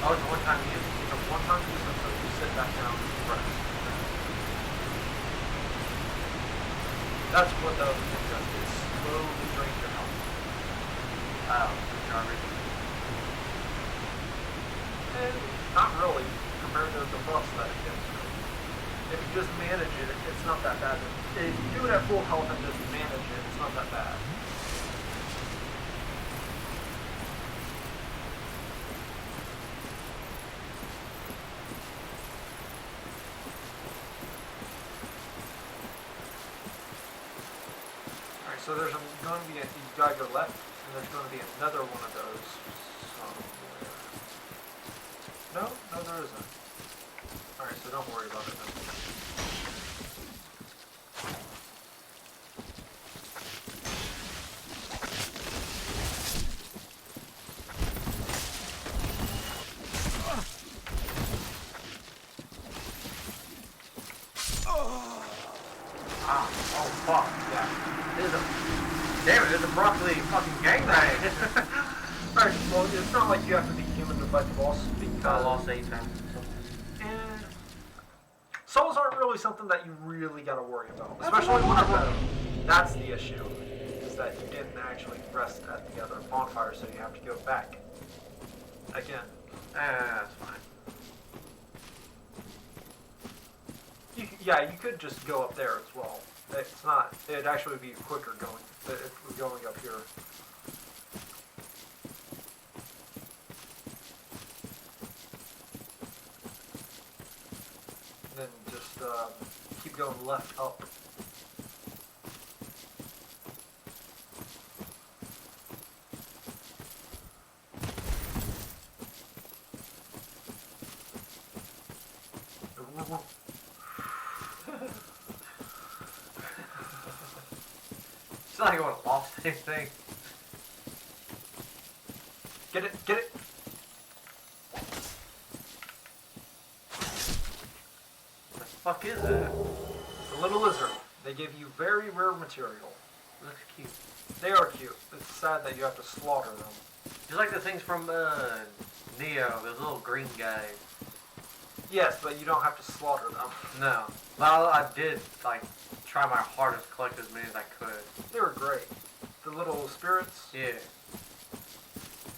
[SPEAKER 2] Oh, it's a one-time use.
[SPEAKER 1] It's a one-time use until you sit back down and rest. That's what the other thing does. It slowly drains your health.
[SPEAKER 2] Wow, garbage.
[SPEAKER 1] And not really, compared to the buffs that it gives you. If you just manage it, it's not that bad. If you do it at full health and just manage it, it's not that bad. Alright, so there's going to be you gotta go left, and there's going to be another one of those somewhere. No, there isn't. Alright, so don't worry about it then.
[SPEAKER 2] Oh fuck, yeah. Damn it, there's a broccoli fucking gangbang.
[SPEAKER 1] Alright, well, it's not like you have to be human to fight the boss, because
[SPEAKER 2] I lost 8 times.
[SPEAKER 1] and souls aren't really something that you really gotta worry about. Especially whenever that's the issue, is that you didn't actually rest at the other bonfire, so you have to go back. Again.
[SPEAKER 2] That's fine.
[SPEAKER 1] You could just go up there as well. It's not, it'd actually be quicker going, if we're going up here. Then just keep going left up.
[SPEAKER 2] It's not like I would have lost anything.
[SPEAKER 1] Get it, get it!
[SPEAKER 2] What the fuck is that?
[SPEAKER 1] It's a little lizard. They give you very rare material.
[SPEAKER 2] Looks cute.
[SPEAKER 1] They are cute. It's sad that you have to slaughter them.
[SPEAKER 2] Just like the things from Neo, those little green guys.
[SPEAKER 1] Yes, but you don't have to slaughter them.
[SPEAKER 2] No. Well, I did, like, try my hardest to collect as many as I could.
[SPEAKER 1] They were great. The little spirits.
[SPEAKER 2] Yeah.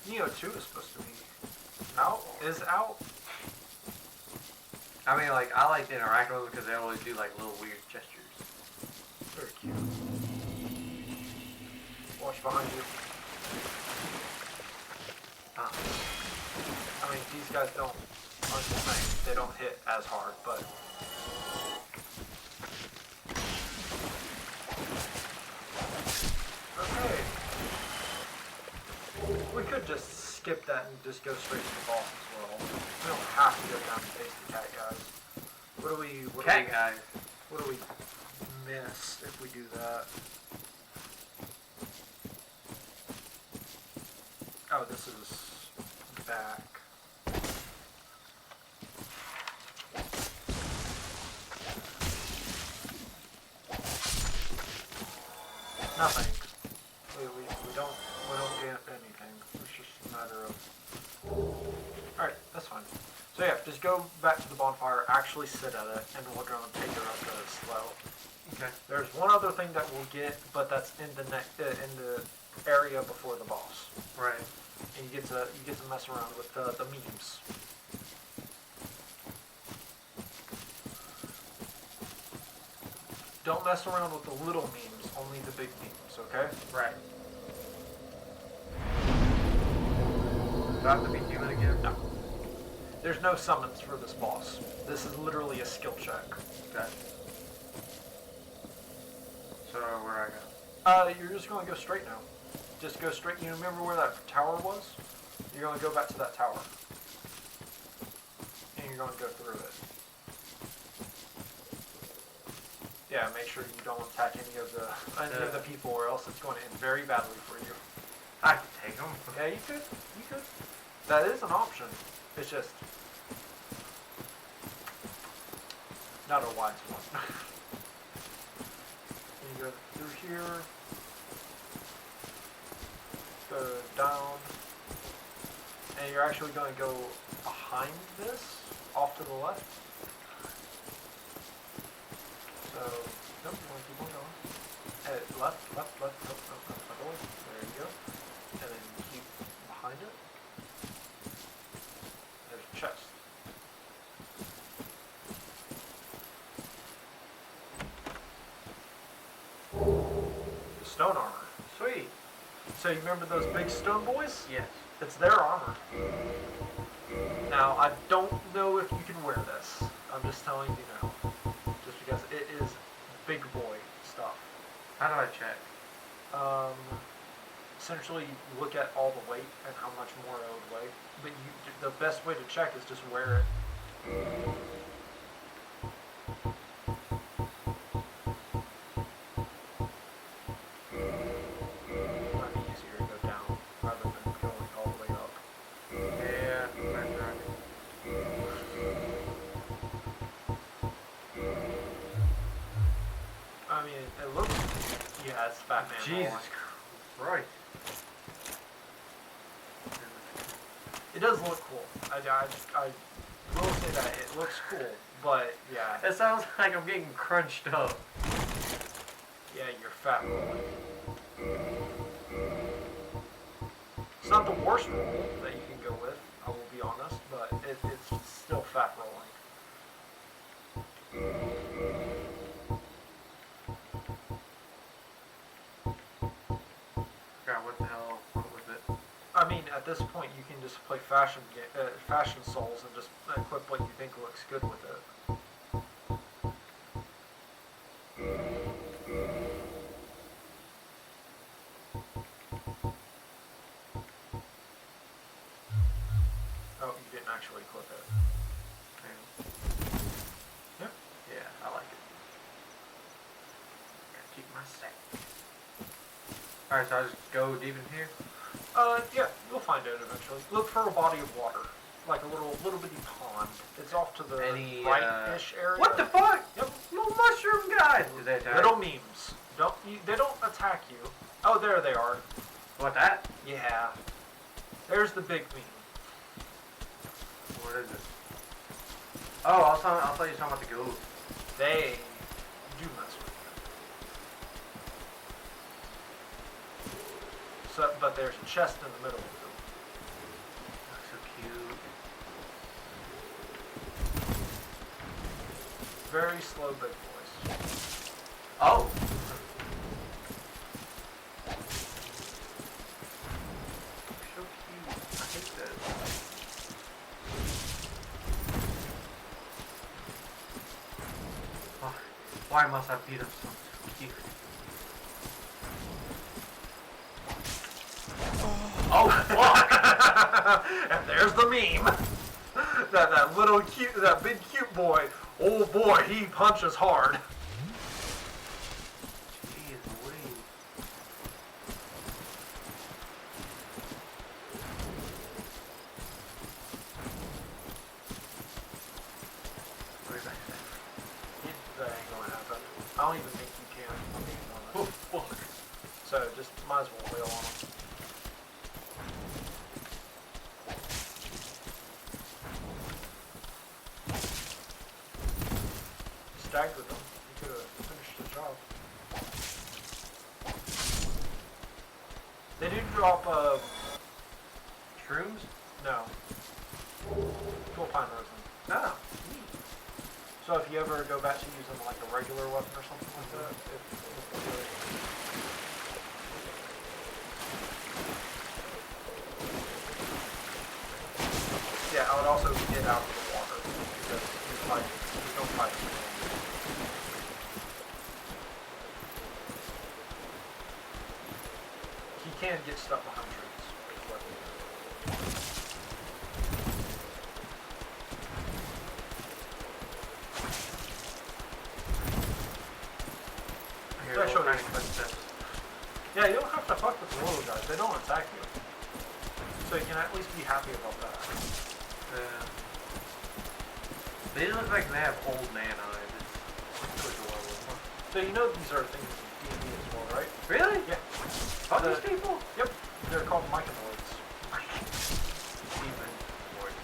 [SPEAKER 1] Neo 2 is supposed to be out. Is out.
[SPEAKER 2] I mean, like, I like to interact with them because they always do, like, little weird gestures.
[SPEAKER 1] Very cute. Watch behind you. I mean, these guys don't, aren't the same. They don't hit as hard, but... Okay. We could just skip that and just go straight to the boss as well. We don't have to go down and face the cat guys. What do we... What do we miss if we do that? Oh, this is back. Nothing. We don't get anything. It's just a matter of... Alright, that's fine. So yeah, just go back to the bonfire, actually sit at it, and we're going to take her up the slow.
[SPEAKER 2] Okay.
[SPEAKER 1] There's one other thing that we'll get, but that's in the in the area before the boss.
[SPEAKER 2] Right.
[SPEAKER 1] And you get to mess around with the memes. Don't mess around with the little memes, only the big memes, okay?
[SPEAKER 2] Right. Do I have to beat human again?
[SPEAKER 1] No. There's no summons for this boss. This is literally a skill check.
[SPEAKER 2] Okay. So where I go?
[SPEAKER 1] You're just going to go straight now. Just go straight. You remember where that tower was? You're going to go back to that tower. And you're going to go through it. Yeah, make sure you don't attack any of the people, or else it's going to end very badly for you.
[SPEAKER 2] I can take them.
[SPEAKER 1] Yeah, you could. You could. That is an option. It's just not a wise one. You go through here, go down, and you're actually going to go behind this, off to the left. So, nope, you want to keep on going. Left, left, left, left, left, left, left, left. There you go. And then keep behind it. There's a chest. The stone armor. Sweet. So you remember those big stone boys?
[SPEAKER 2] Yes.
[SPEAKER 1] It's their armor. Now, I don't know if you can wear this. I'm just telling you now. Just because it is big boy stuff.
[SPEAKER 2] How do I check?
[SPEAKER 1] Essentially, you look at all the weight and how much more it would weigh. But the best way to check is just wear it. Might be easier to go down rather than going all the way up.
[SPEAKER 2] Yeah, that's right.
[SPEAKER 1] I mean, it looks... Yeah, it's Batman.
[SPEAKER 2] Jesus Christ.
[SPEAKER 1] It does look cool. I will say that it looks cool, but yeah.
[SPEAKER 2] It sounds like I'm getting crunched up.
[SPEAKER 1] Yeah, you're fat rolling. It's not the worst roll that you can go with, I will be honest, but it's still fat rolling.
[SPEAKER 2] God, what the hell? What was it?
[SPEAKER 1] I mean, at this point, you can just play Fashion Souls and just equip what you think looks good with it. Oh, you didn't actually equip it. Yeah.
[SPEAKER 2] Yeah, I like it. Gotta keep my set. Alright, so I just go deep in here?
[SPEAKER 1] Yeah, you'll find it eventually. Look for a body of water, like a little bitty pond. It's off to the right-ish area.
[SPEAKER 2] What the fuck?
[SPEAKER 1] Yep.
[SPEAKER 2] Little mushroom guys! Do they attack?
[SPEAKER 1] Little memes. They don't attack you. Oh, there they are.
[SPEAKER 2] What, that?
[SPEAKER 1] Yeah. There's the big meme.
[SPEAKER 2] What is it? Oh, I thought you were talking about the ghost.
[SPEAKER 1] They do mess with you. So, but there's a chest in the middle of them.
[SPEAKER 2] That's so cute.
[SPEAKER 1] Very slow big boys.
[SPEAKER 2] Oh! So cute. I hate this. Why must I beat him so cute? Oh fuck!
[SPEAKER 1] And there's the meme. That little cute, that big cute boy. Oh boy, he punches hard.
[SPEAKER 2] Jeez Louise.
[SPEAKER 1] That ain't gonna happen. I don't even think you can. I'm being
[SPEAKER 2] Oh
[SPEAKER 1] honest.
[SPEAKER 2] fuck.
[SPEAKER 1] So just might as well wail on him. Staggered them. You could have finished the job. They do drop
[SPEAKER 2] Shrooms?
[SPEAKER 1] no. Full pine resin.
[SPEAKER 2] No.
[SPEAKER 1] So if you ever go back to using like a regular weapon or something like that, yeah, I would also get out of the water because you don't fight. He can get stuck behind trees.
[SPEAKER 2] Actually, tiny footsteps.
[SPEAKER 1] Yeah, you don't have to fuck with the little guys. They don't attack you. So you can at least be happy about that.
[SPEAKER 2] Yeah. They look like they have old man eyes. It's so adorable.
[SPEAKER 1] So you know these are things in D&D as well, right?
[SPEAKER 2] Really?
[SPEAKER 1] Yeah.
[SPEAKER 2] Fuck these people?
[SPEAKER 1] Yep. They're called myconoids.
[SPEAKER 2] Demon lord.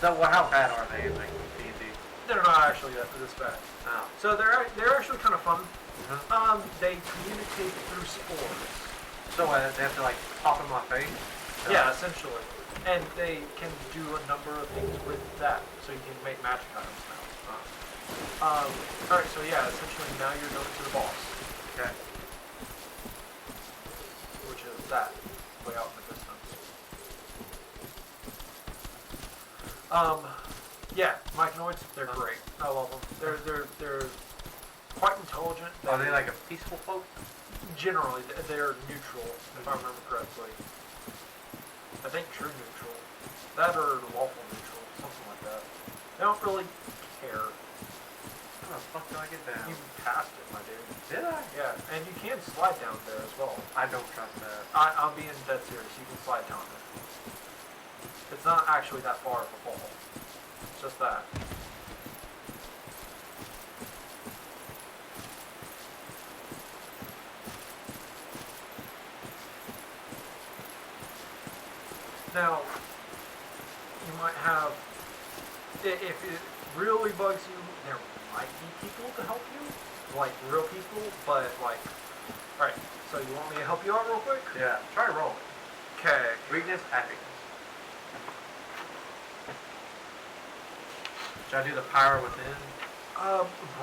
[SPEAKER 2] So how bad are they in like D&D?
[SPEAKER 1] They're not actually this bad.
[SPEAKER 2] Oh.
[SPEAKER 1] So they're actually kind of fun.
[SPEAKER 2] Uh-huh.
[SPEAKER 1] They communicate through spores.
[SPEAKER 2] So they have to like pop in my face?
[SPEAKER 1] Yeah, essentially. And they can do a number of things with that. So you can make magic items now. Alright, so yeah, essentially now you're going to the boss.
[SPEAKER 2] Okay.
[SPEAKER 1] Which is that, way out in the distance. Yeah, myconoids, they're great. I love them. They're quite intelligent.
[SPEAKER 2] Are they like a peaceful folk?
[SPEAKER 1] Generally, they're neutral, if I remember correctly. I think true neutral. That or lawful neutral, something like that. They don't really care.
[SPEAKER 2] How the fuck do I get down?
[SPEAKER 1] You passed it, my dude.
[SPEAKER 2] Did I?
[SPEAKER 1] Yeah, and you can slide down there as well.
[SPEAKER 2] I don't trust that.
[SPEAKER 1] I'm being dead serious. You can slide down there. It's not actually that far of a fall. It's just that. Now, you might have, if it really bugs you, there might be people to help you, like real people, but like, alright, so you want me to help you out real quick?
[SPEAKER 2] Yeah. Try rolling.
[SPEAKER 1] Okay.
[SPEAKER 2] Weakness, happiness. Should I do the power within?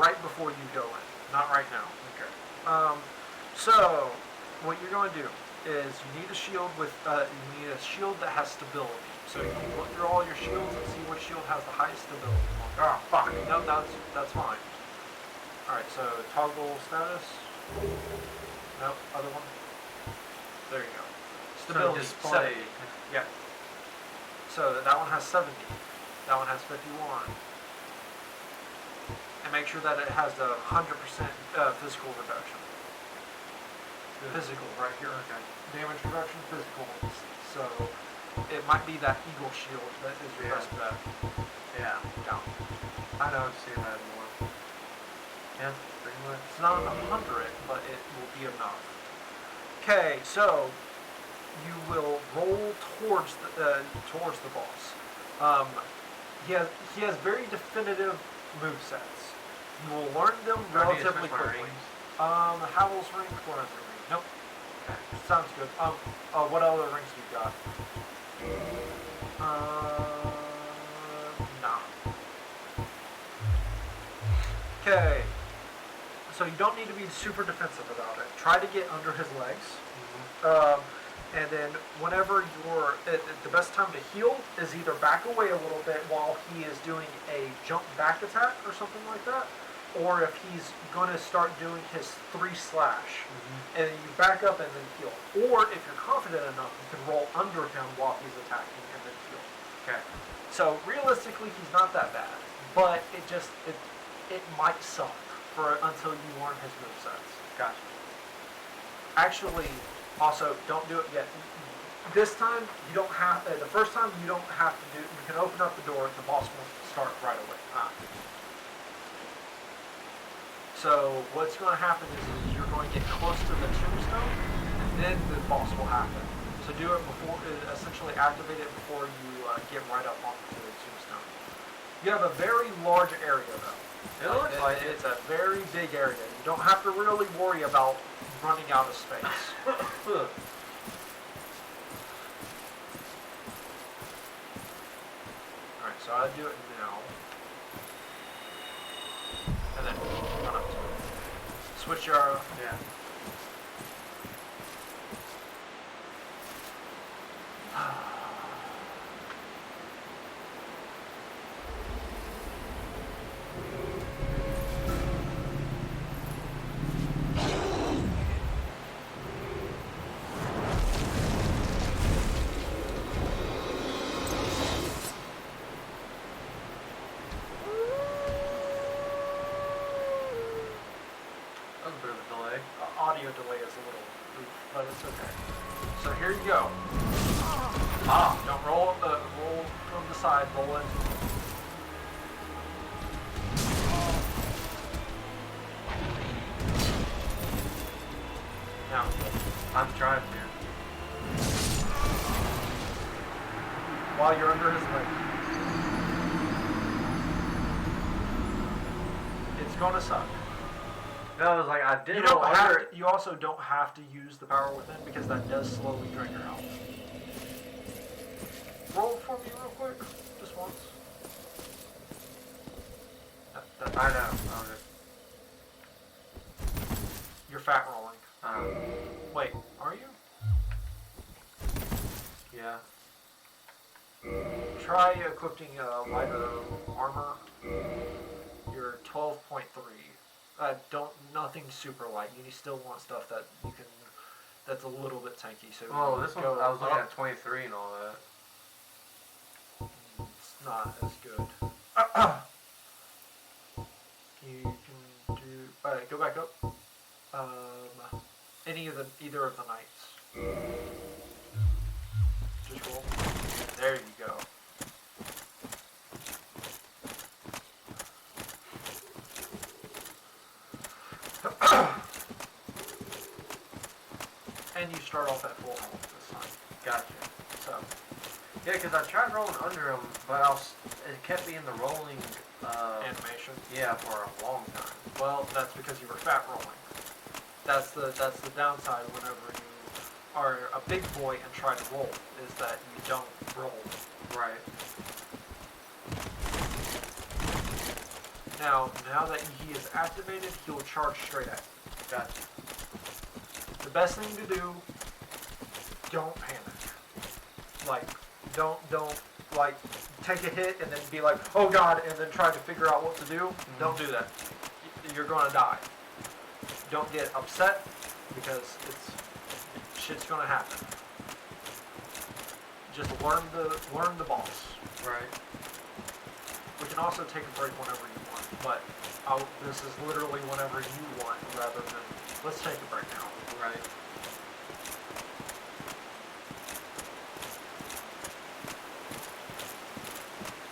[SPEAKER 1] Right before you go in, not right now.
[SPEAKER 2] Okay.
[SPEAKER 1] So, what you're going to do is you need a shield with, you need a shield that has stability. So you can look through all your shields and see which shield has the highest stability.
[SPEAKER 2] Oh, fuck.
[SPEAKER 1] No, that's fine. Alright, so toggle status. Nope, other one. There you go. Stability,
[SPEAKER 2] display.
[SPEAKER 1] 70. Yeah. So that one has 70. That one has 51. And make sure that it has a 100% physical reduction. Physical right here.
[SPEAKER 2] Okay.
[SPEAKER 1] Damage reduction, physical. So it might be that eagle shield that is your best bet.
[SPEAKER 2] Yeah.
[SPEAKER 1] Yeah.
[SPEAKER 2] I know, see that more. Yeah, pretty much.
[SPEAKER 1] It's not 100, but it will be enough. Okay, so you will roll towards the boss. He has very definitive movesets. You will learn them
[SPEAKER 2] Do I need to
[SPEAKER 1] relatively
[SPEAKER 2] switch my
[SPEAKER 1] quickly.
[SPEAKER 2] rings?
[SPEAKER 1] Howl's ring, Cloran's ring. Nope. Okay, sounds good. What other rings do you got? Nah. Okay. So you don't need to be super defensive about it. Try to get under his legs. And then whenever the best time to heal is either back away a little bit while he is doing a jump back attack or something like that, or if he's going to start doing his 3 slash, and then you back up and then heal. Or if you're confident enough, you can roll under him while he's attacking and then heal.
[SPEAKER 2] Okay.
[SPEAKER 1] So realistically, he's not that bad, but it might suck until you learn his movesets.
[SPEAKER 2] Gotcha.
[SPEAKER 1] Actually, also don't do it yet. This time you don't have. The first time you don't have to do. You can open up the door. The boss won't start right away. So what's going to happen is you're going to get close to the tombstone, and then the boss will happen. So do it before, essentially activate it before you get right up onto the tombstone. You have a very large area though.
[SPEAKER 2] It looks like
[SPEAKER 1] it's a very big area. You don't have to really worry about running out of space. Alright, so I do it now. And then run up to it. Switch your arrow.
[SPEAKER 2] Yeah.
[SPEAKER 1] Audio delay is a little weak, but it's okay. So here you go. Don't roll from the side, roll it. Now,
[SPEAKER 2] I'm trying to.
[SPEAKER 1] while you're under his leg. It's gonna suck.
[SPEAKER 2] No, I was like, I did
[SPEAKER 1] You
[SPEAKER 2] roll
[SPEAKER 1] don't have
[SPEAKER 2] under.
[SPEAKER 1] to, you also don't have to use the power within because that does slowly drain your health. Roll for me real quick, just once.
[SPEAKER 2] I know.
[SPEAKER 1] You're fat rolling. Wait, are you?
[SPEAKER 2] Yeah.
[SPEAKER 1] Try equipping lighter armor. You're 12.3. Nothing super light. You still want stuff that you can. That's a little bit tanky. So
[SPEAKER 2] Oh, this one
[SPEAKER 1] go
[SPEAKER 2] I was looking
[SPEAKER 1] up.
[SPEAKER 2] at 23 and all that.
[SPEAKER 1] It's not as good. You can do. Go back up. Either of the knights. Just roll. There you go. And you start off at full health this time.
[SPEAKER 2] Gotcha.
[SPEAKER 1] So,
[SPEAKER 2] Yeah, because I tried rolling under him, but it kept me in the rolling.
[SPEAKER 1] animation.
[SPEAKER 2] Yeah, for a long time.
[SPEAKER 1] Well, that's because you were fat rolling. That's the downside whenever you are a big boy and try to roll, is that you don't roll.
[SPEAKER 2] Right.
[SPEAKER 1] Now that he is activated, he'll charge straight at you.
[SPEAKER 2] Gotcha.
[SPEAKER 1] The best thing to do, don't panic. Like, don't like take a hit and then be like, oh god, and then try to figure out what to do.
[SPEAKER 2] Mm-hmm.
[SPEAKER 1] Don't do that. You're gonna die. Don't get upset because shit's gonna happen. Just learn the boss.
[SPEAKER 2] Right.
[SPEAKER 1] We can also take a break whenever you want, but this is literally whenever you want rather than let's take a break now.
[SPEAKER 2] Right.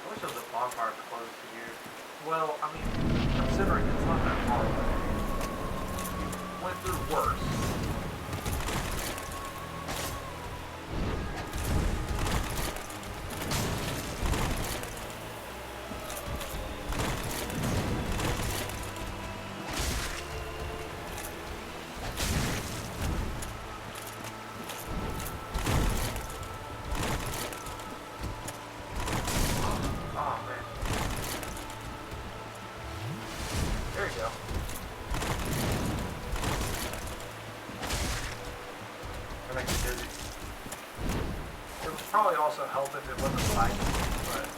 [SPEAKER 2] I wish there was a bonfire close to here.
[SPEAKER 1] Well, I mean, considering it's not that far away, you went through worse.
[SPEAKER 2] Oh, man.
[SPEAKER 1] There you go.
[SPEAKER 2] That makes me dizzy.
[SPEAKER 1] It would probably also help if it wasn't lagging, but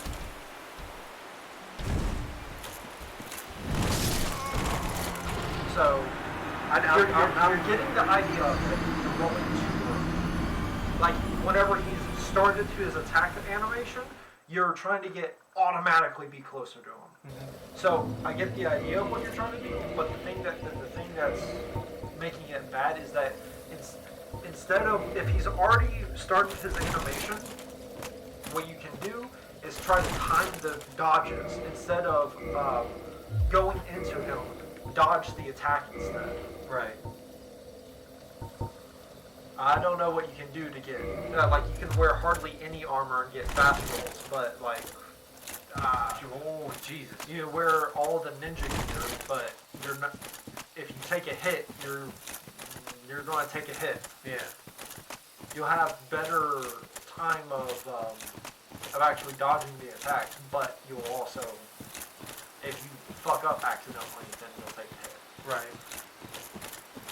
[SPEAKER 1] I'm getting the idea of it. You're rolling too early. Like, whenever he's started to his attack animation, you're trying to get automatically be closer to him. So I get the idea of what you're trying to do, but the thing that's making it bad is that instead of, if he's already started his animation, what you can do is try to time the dodges instead of going into him. Dodge the attack instead.
[SPEAKER 2] Right.
[SPEAKER 1] I don't know what you can do to get like you can wear hardly any armor and get fast rolls, but like
[SPEAKER 2] Oh Jesus!
[SPEAKER 1] you wear all the ninja gear, but you're not. If you take a hit, you're going to take a hit.
[SPEAKER 2] Yeah.
[SPEAKER 1] You'll have better time of actually dodging the attacks, but you'll also, if you fuck up accidentally, then you'll take a hit.
[SPEAKER 2] Right.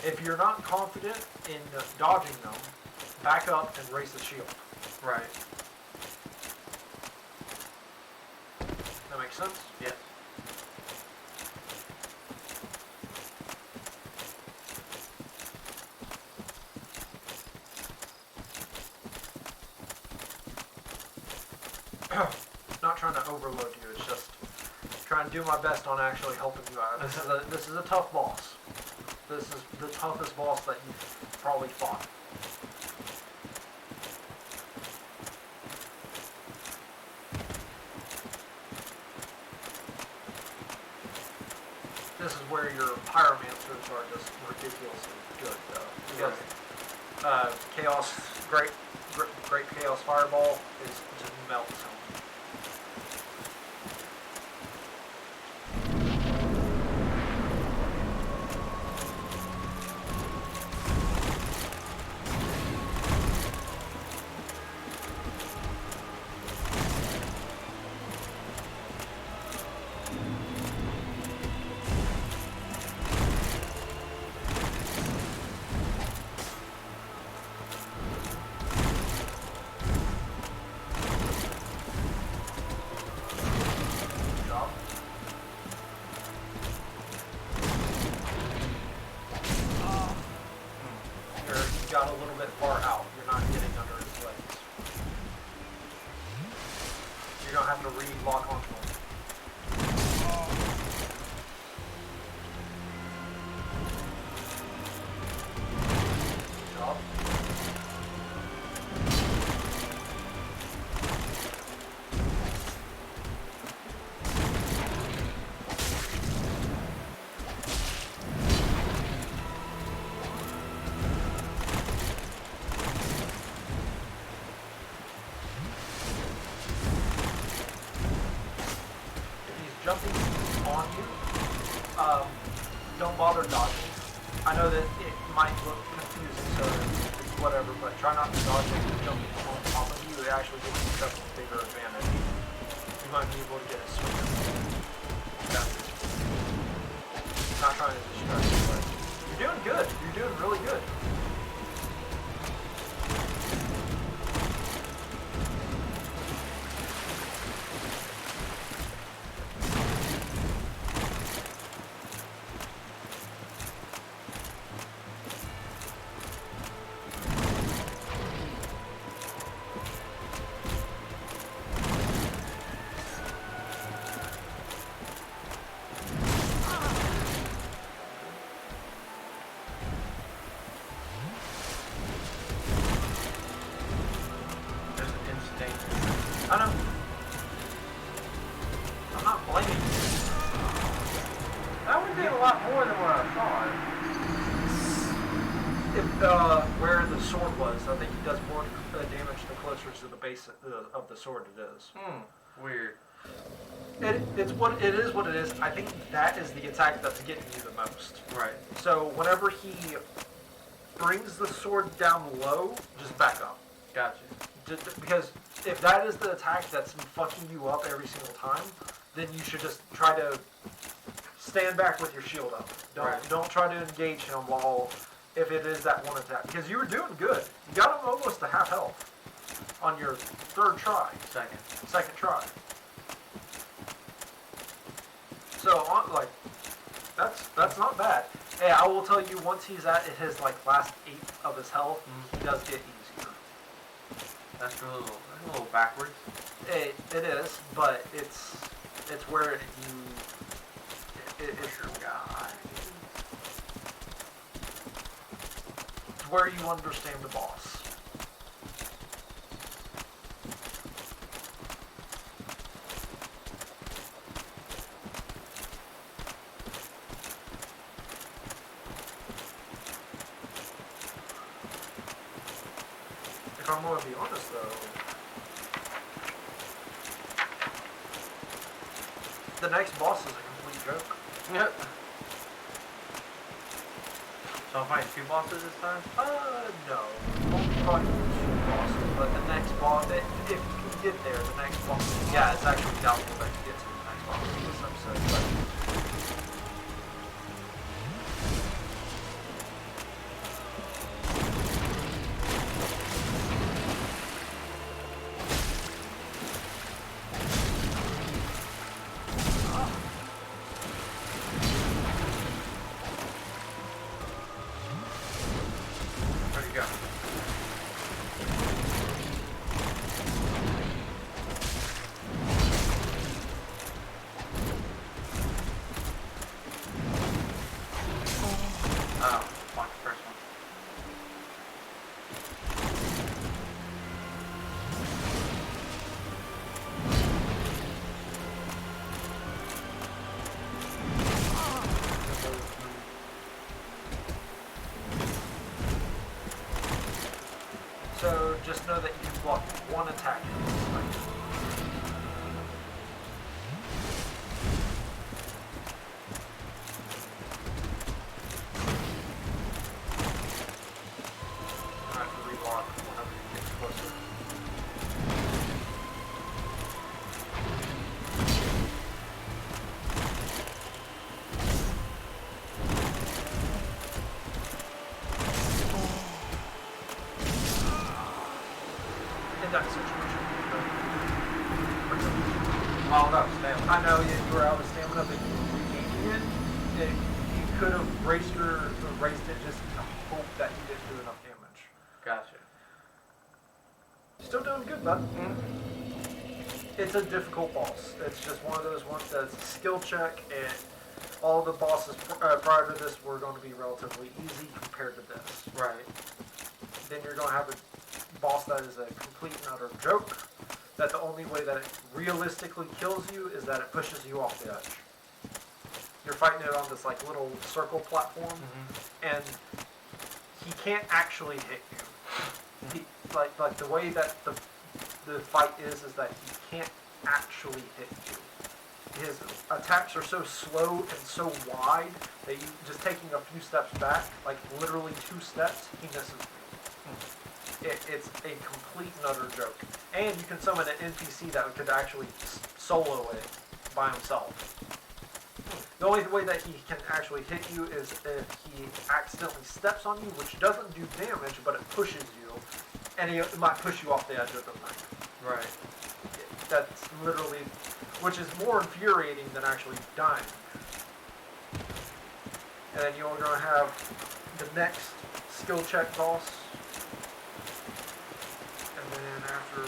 [SPEAKER 1] If you're not confident in dodging them, back up and raise the shield.
[SPEAKER 2] Right.
[SPEAKER 1] That makes sense?
[SPEAKER 2] Yes.
[SPEAKER 1] Not trying to overload you, it's just trying to do my best on actually helping you out. This is a tough boss. This is the toughest boss that you've probably fought. This is where your pyromancers are just ridiculously good, though. Because chaos, great chaos fireball is just melts him. Got a little bit far out. You're not getting under his legs. You're gonna have to re-lock onto him. Job. Jumping on you, don't bother dodging. I know that it might look confusing, so it's whatever, but try not to dodge it. Jumping on top of you, it actually gives you such a bigger advantage. You might be able to get a swing. Not trying to distract you, but you're doing good. You're doing really good. I know. I'm not blaming you.
[SPEAKER 2] That would be a lot more than what I thought.
[SPEAKER 1] If, where the sword was, I think he does more damage the closer to the base of the sword it is.
[SPEAKER 2] Weird.
[SPEAKER 1] It is what it is. I think that is the attack that's getting you the most.
[SPEAKER 2] Right.
[SPEAKER 1] So whenever he brings the sword down low, just back up.
[SPEAKER 2] Gotcha.
[SPEAKER 1] Because if that is the attack that's fucking you up every single time, then you should just try to stand back with your shield up. Don't try to engage him while, if it is that one attack. Because you were doing good. You got him almost to half health on your third try. Second try. So, that's not bad. Hey, I will tell you, once he's at his like last 8th of his health, he does get easier.
[SPEAKER 2] That's a little backwards.
[SPEAKER 1] It is, but it's where it's your guy. It's where you understand the boss. If I'm going to be honest, though, the next boss is a complete joke.
[SPEAKER 2] Yep. So I'm fighting 2 bosses this time?
[SPEAKER 1] No. Only probably 2 bosses, but the next boss, if you can get there, the next boss, yeah, it's actually doubtful that you get to the next boss in this episode, but...
[SPEAKER 2] Where'd he go? Oh, fuck the first one.
[SPEAKER 1] So just know that you can block one attack in this fight. I have to reblock whenever you get closer. In that situation,
[SPEAKER 2] Oh, no, stamina.
[SPEAKER 1] I know you were out of stamina, but you regained it. You could have raised it just to hope that you didn't do enough damage.
[SPEAKER 2] Gotcha.
[SPEAKER 1] Still doing good, bud. It's a difficult boss. It's just one of those ones that's a skill check, and all the bosses prior to this were going to be relatively easy compared to this.
[SPEAKER 2] Right.
[SPEAKER 1] Then you're going to have a boss that is a complete and utter joke, that the only way that it realistically kills you is that it pushes you off the edge. You're fighting it on this like little circle platform, and he can't actually hit you. He, like the way that the fight is that he can't actually hit you. His attacks are so slow and so wide that you just taking a few steps back, like literally 2 steps, he misses you. It's a complete and utter joke. And you can summon an NPC that could actually solo it by himself. The only way that he can actually hit you is if he accidentally steps on you, which doesn't do damage, but it pushes you, and it might push you off the edge of the thing.
[SPEAKER 2] Right.
[SPEAKER 1] That's literally, which is more infuriating than actually dying. And then you're going to have the next skill check boss. And then after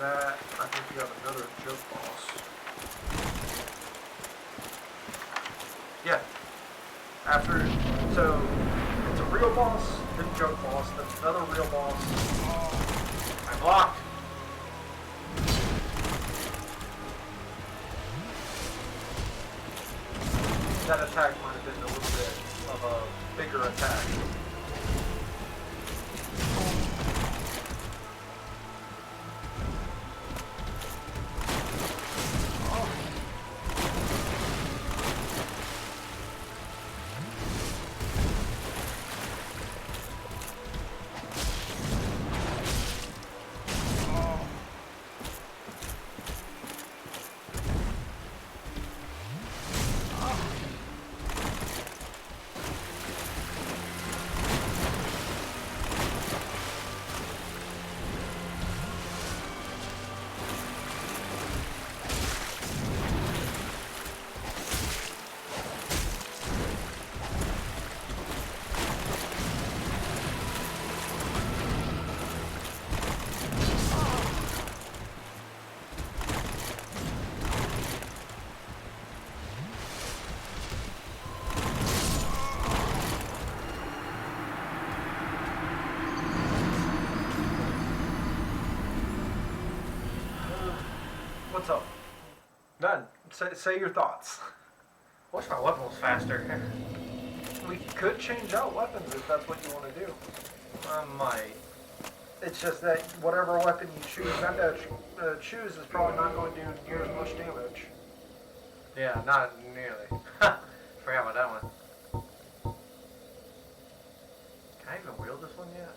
[SPEAKER 1] that, I think you have another joke boss. Yeah. After, so it's a real boss, then joke boss, then another real boss. I blocked. That attack might have been a little bit of a bigger attack. What's up? None. Say your thoughts.
[SPEAKER 2] Wish my weapon was faster.
[SPEAKER 1] We could change out weapons if that's what you want to do.
[SPEAKER 2] I might.
[SPEAKER 1] It's just that whatever weapon you choose is probably not going to do near as much damage.
[SPEAKER 2] Yeah, not nearly. Forgot about that one. Can I even wield this one yet?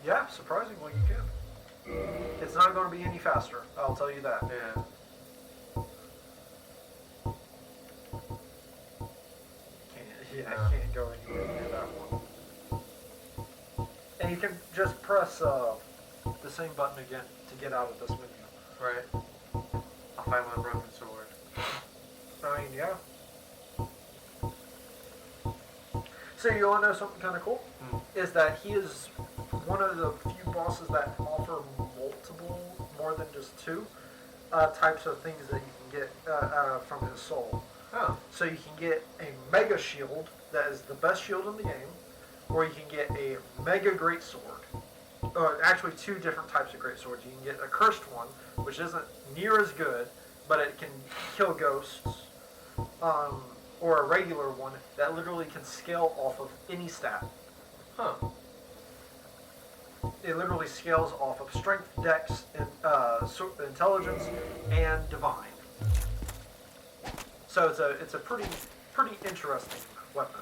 [SPEAKER 1] Yeah, surprisingly you can. It's not going to be any faster, I'll tell you that.
[SPEAKER 2] Yeah.
[SPEAKER 1] I can't go anywhere near that one. And you can just press the same button again to get out of this menu.
[SPEAKER 2] Right. I'll fight with a broken sword.
[SPEAKER 1] I mean, yeah. So you want to know something kind of cool? Is that he is one of the few bosses that offer more than just two types of things that you can get from his soul.
[SPEAKER 2] Oh.
[SPEAKER 1] So you can get a mega shield that is the best shield in the game, or you can get a mega great sword. Actually, two different types of great swords. You can get a cursed one, which isn't near as good, but it can kill ghosts, or a regular one that literally can scale off of any stat.
[SPEAKER 2] Huh.
[SPEAKER 1] It literally scales off of strength, dex, and intelligence, and divine. So it's a pretty interesting weapon.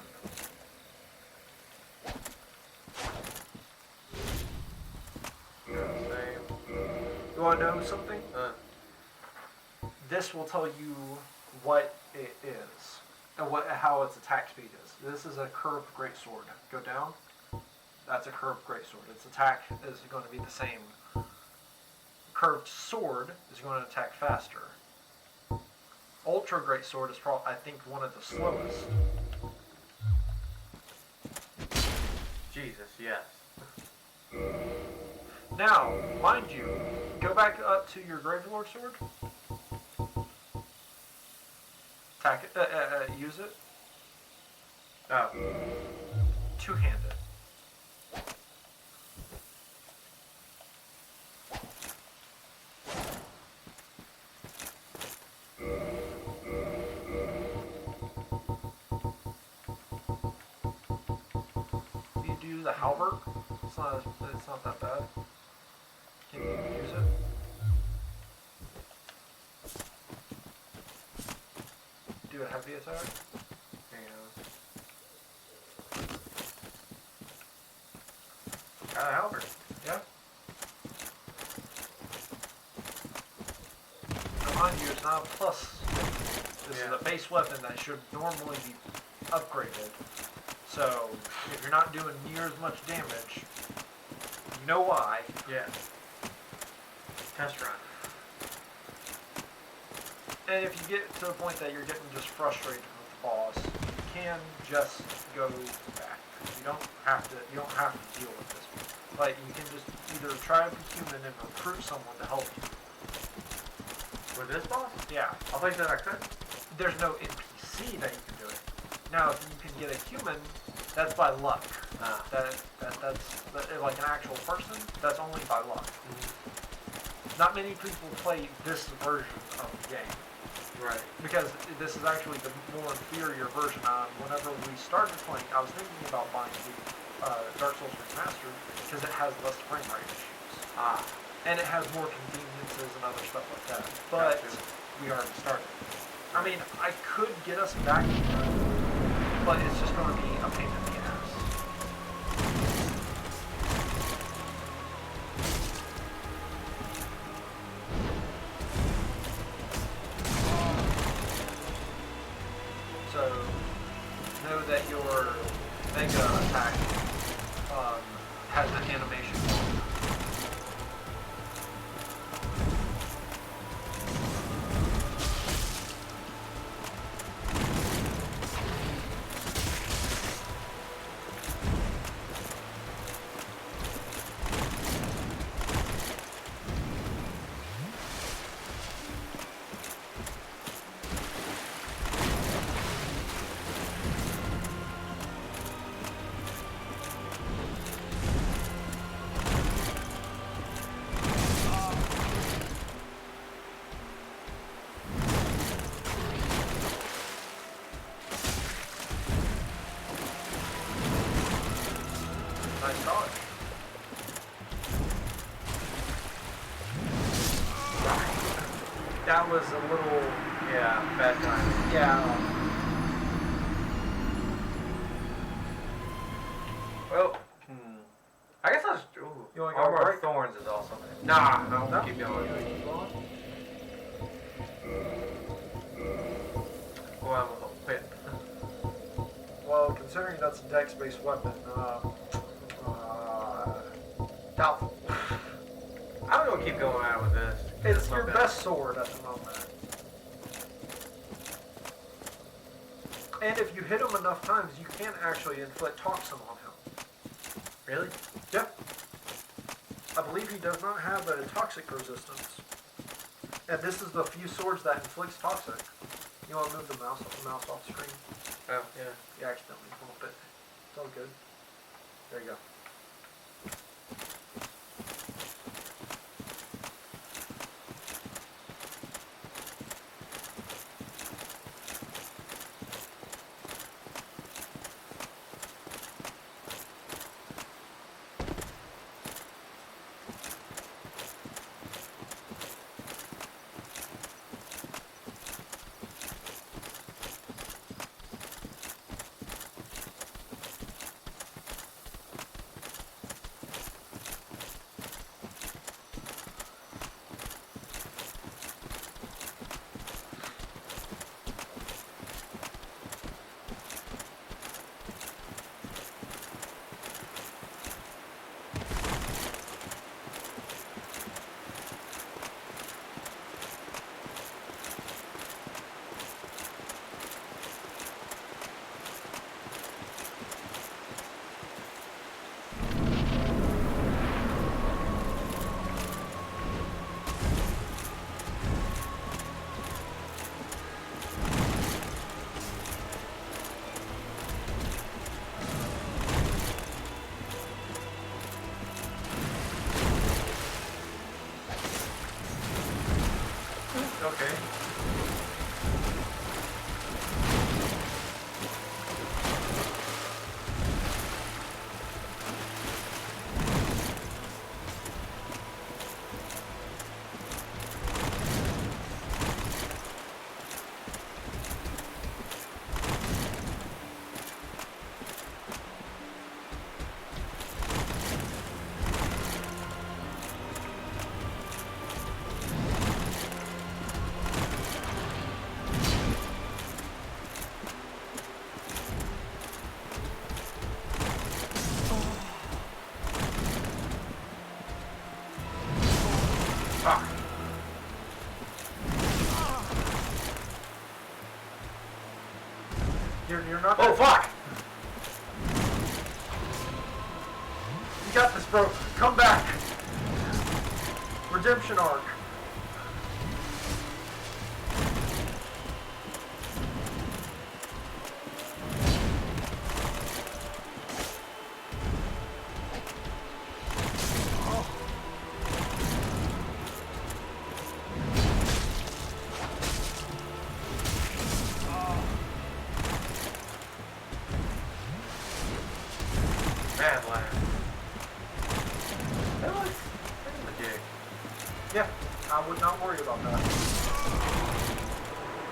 [SPEAKER 2] Same.
[SPEAKER 1] You want to know something? This will tell you what it is and how its attack speed is. This is a curved greatsword. Go down. That's a curved greatsword. Its attack is going to be the same. Curved sword is going to attack faster. Ultra greatsword is probably, I think, one of the slowest.
[SPEAKER 2] Jesus, yes.
[SPEAKER 1] Now, mind you, go back up to your Gravelord sword. Attack it. Use it.
[SPEAKER 2] Oh.
[SPEAKER 1] Two-handed. You do the halberd. It's not that bad. Can you use it? Do a heavy attack.
[SPEAKER 2] Got a halberd.
[SPEAKER 1] Yeah. Now mind you, it's not a plus. This is a base weapon that should normally be upgraded. So if you're not doing near as much damage, you know why.
[SPEAKER 2] Yeah. Test run.
[SPEAKER 1] And if you get to the point that you're getting just frustrated with the boss, you can just go back. You don't have to deal with this one. Like, you can just either try to be human and recruit someone to help you.
[SPEAKER 2] With this boss?
[SPEAKER 1] Yeah.
[SPEAKER 2] I thought you said I could.
[SPEAKER 1] There's no NPC that you can do it. Now, if you can get a human, that's by luck. That's like an actual person. That's only by luck. Not many people play this version of the game.
[SPEAKER 2] Right.
[SPEAKER 1] Because this is actually the more inferior version. Whenever we started playing, I was thinking about buying the Dark Souls Remastered because it has less frame rate issues. And it has more conveniences and other stuff like that. But we already started. I mean, I could get us back, but it's just going to be a pain in the ass. So, know that your mega attack has an animation. That was a little,
[SPEAKER 2] Yeah, bad timing.
[SPEAKER 1] yeah.
[SPEAKER 2] Well, I guess I'll just. Ooh,
[SPEAKER 1] You wanna go
[SPEAKER 2] Armor of
[SPEAKER 1] break?
[SPEAKER 2] Thorns is awesome. Nah, I won't
[SPEAKER 1] No?
[SPEAKER 2] keep going. Go on with a whip.
[SPEAKER 1] Well, considering that's a dex-based weapon, doubtful.
[SPEAKER 2] I'm gonna keep going out with this.
[SPEAKER 1] It's
[SPEAKER 2] not
[SPEAKER 1] your
[SPEAKER 2] bad.
[SPEAKER 1] best sword at the moment. And if you hit him enough times, you can actually inflict toxin on him.
[SPEAKER 2] Really?
[SPEAKER 1] Yep. I believe he does not have a toxic resistance. And this is the few swords that inflicts toxic. You want to move the mouse off screen?
[SPEAKER 2] Oh, yeah.
[SPEAKER 1] You accidentally bump it. It's all good. There you go.
[SPEAKER 2] Okay. Fuck.
[SPEAKER 1] You're not.
[SPEAKER 2] Oh, fuck!
[SPEAKER 1] You got this, bro. Come back. Redemption arc.
[SPEAKER 2] Badland. That looks legit.
[SPEAKER 1] Yeah, I would not worry about that. I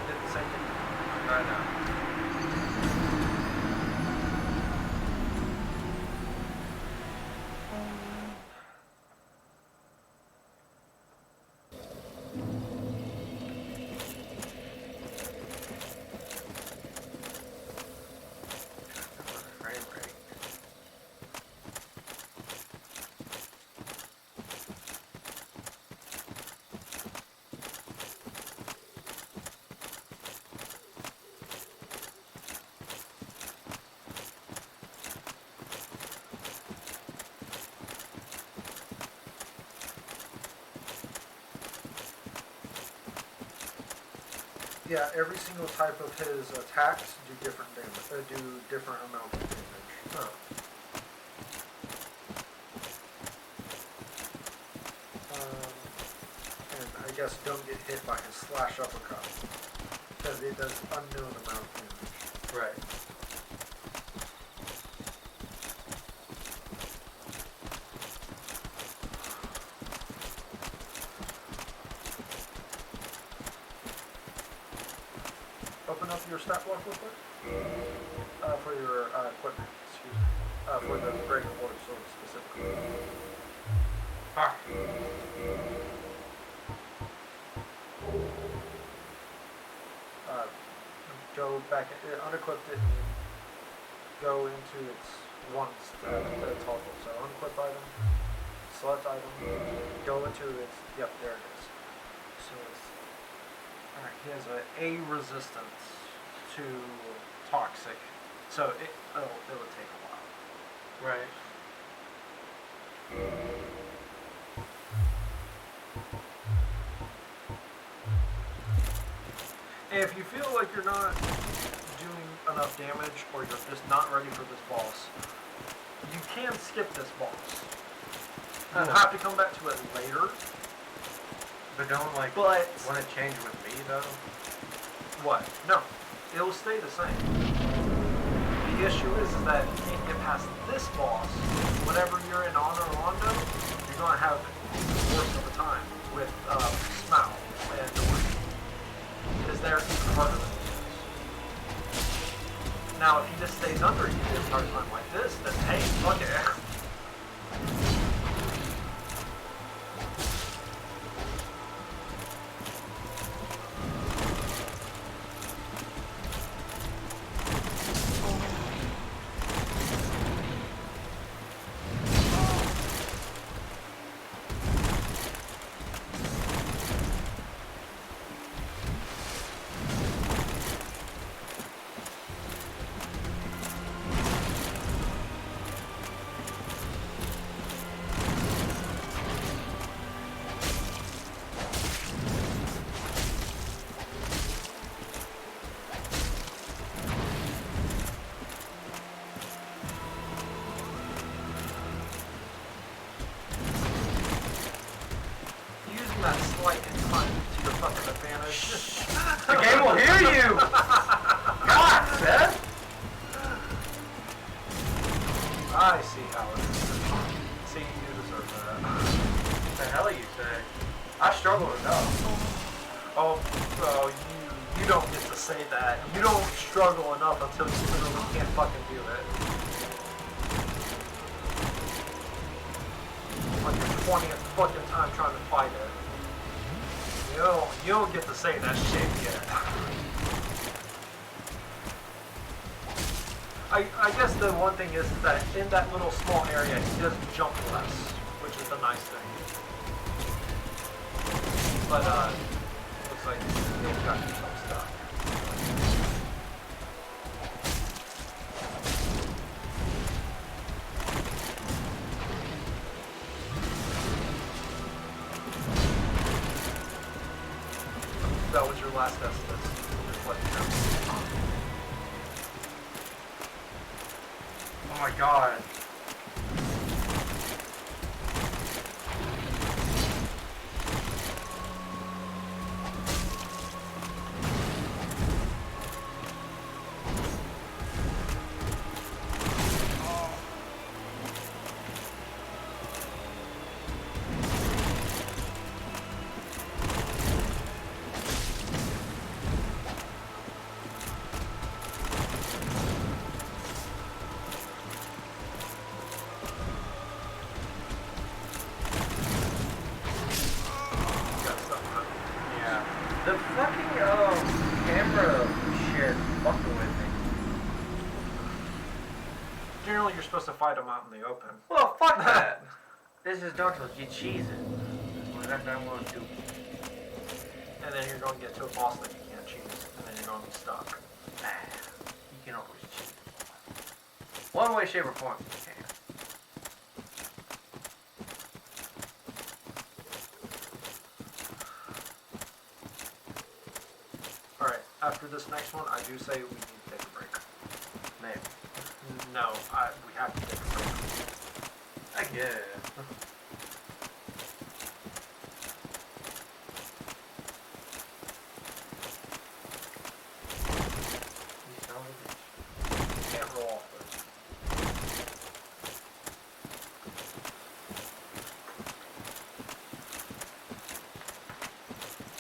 [SPEAKER 1] did the same thing.
[SPEAKER 2] I know. Frame rate.
[SPEAKER 1] Yeah, every single type of his attacks do different damage. Do different amounts of damage.
[SPEAKER 2] Huh.
[SPEAKER 1] And I guess don't get hit by his slash uppercut because it does unknown amount of damage.
[SPEAKER 2] Right.
[SPEAKER 1] your stat block real quick? For your equipment, excuse me. For the Great Quarter Sword specifically.
[SPEAKER 2] Ah.
[SPEAKER 1] Go back, unequip it, and go into its one toggle. So unequip item, select item, go into its, yep, there it is. So it's, alright, he has a resistance to toxic. So it'll take a while.
[SPEAKER 2] Right.
[SPEAKER 1] And if you feel like you're not doing enough damage or you're just not ready for this boss, you can skip this boss. You'll have to come back to it later.
[SPEAKER 2] But don't like
[SPEAKER 1] But
[SPEAKER 2] want to change with me though?
[SPEAKER 1] what? No, it'll stay the same. The issue is that you can't get past this boss. Whenever you're in Honor Rondo, you're going to have worse of a time with Smough and Dory. Because they're even harder than this. Now, if he just stays under you the entire time like this, then hey, fuck it. That slight incline to your fucking advantage.
[SPEAKER 2] The game will hear you! God, Seth!
[SPEAKER 1] I see how it is. See, you deserve that.
[SPEAKER 2] What the hell you say? I struggle enough.
[SPEAKER 1] Oh, you don't get to say that. You don't struggle enough until you literally can't fucking do it. Like your 20th fucking time trying to fight it. You don't get to say that shit yet. I guess the one thing is that in that little small area, he does jump less, which is the nice thing. But, looks like he's got himself stuck. That was your last estimate. Just let you know.
[SPEAKER 2] Oh my god. The fucking camera shit fucking with me.
[SPEAKER 1] Generally, you're supposed to fight them out in the open.
[SPEAKER 2] Well, fuck that. This is Dark Souls. You cheese it. That's what I'm going to do.
[SPEAKER 1] And then you're going to get to a boss that you can't choose, and then you're going to be stuck.
[SPEAKER 2] Nah, you can always cheat. One way, shape, or form, you can.
[SPEAKER 1] Alright, after this next one, I do say we need to take a break.
[SPEAKER 2] Maybe.
[SPEAKER 1] No, we have to take a break.
[SPEAKER 2] I guess. You son of a bitch.
[SPEAKER 1] Can't roll off this.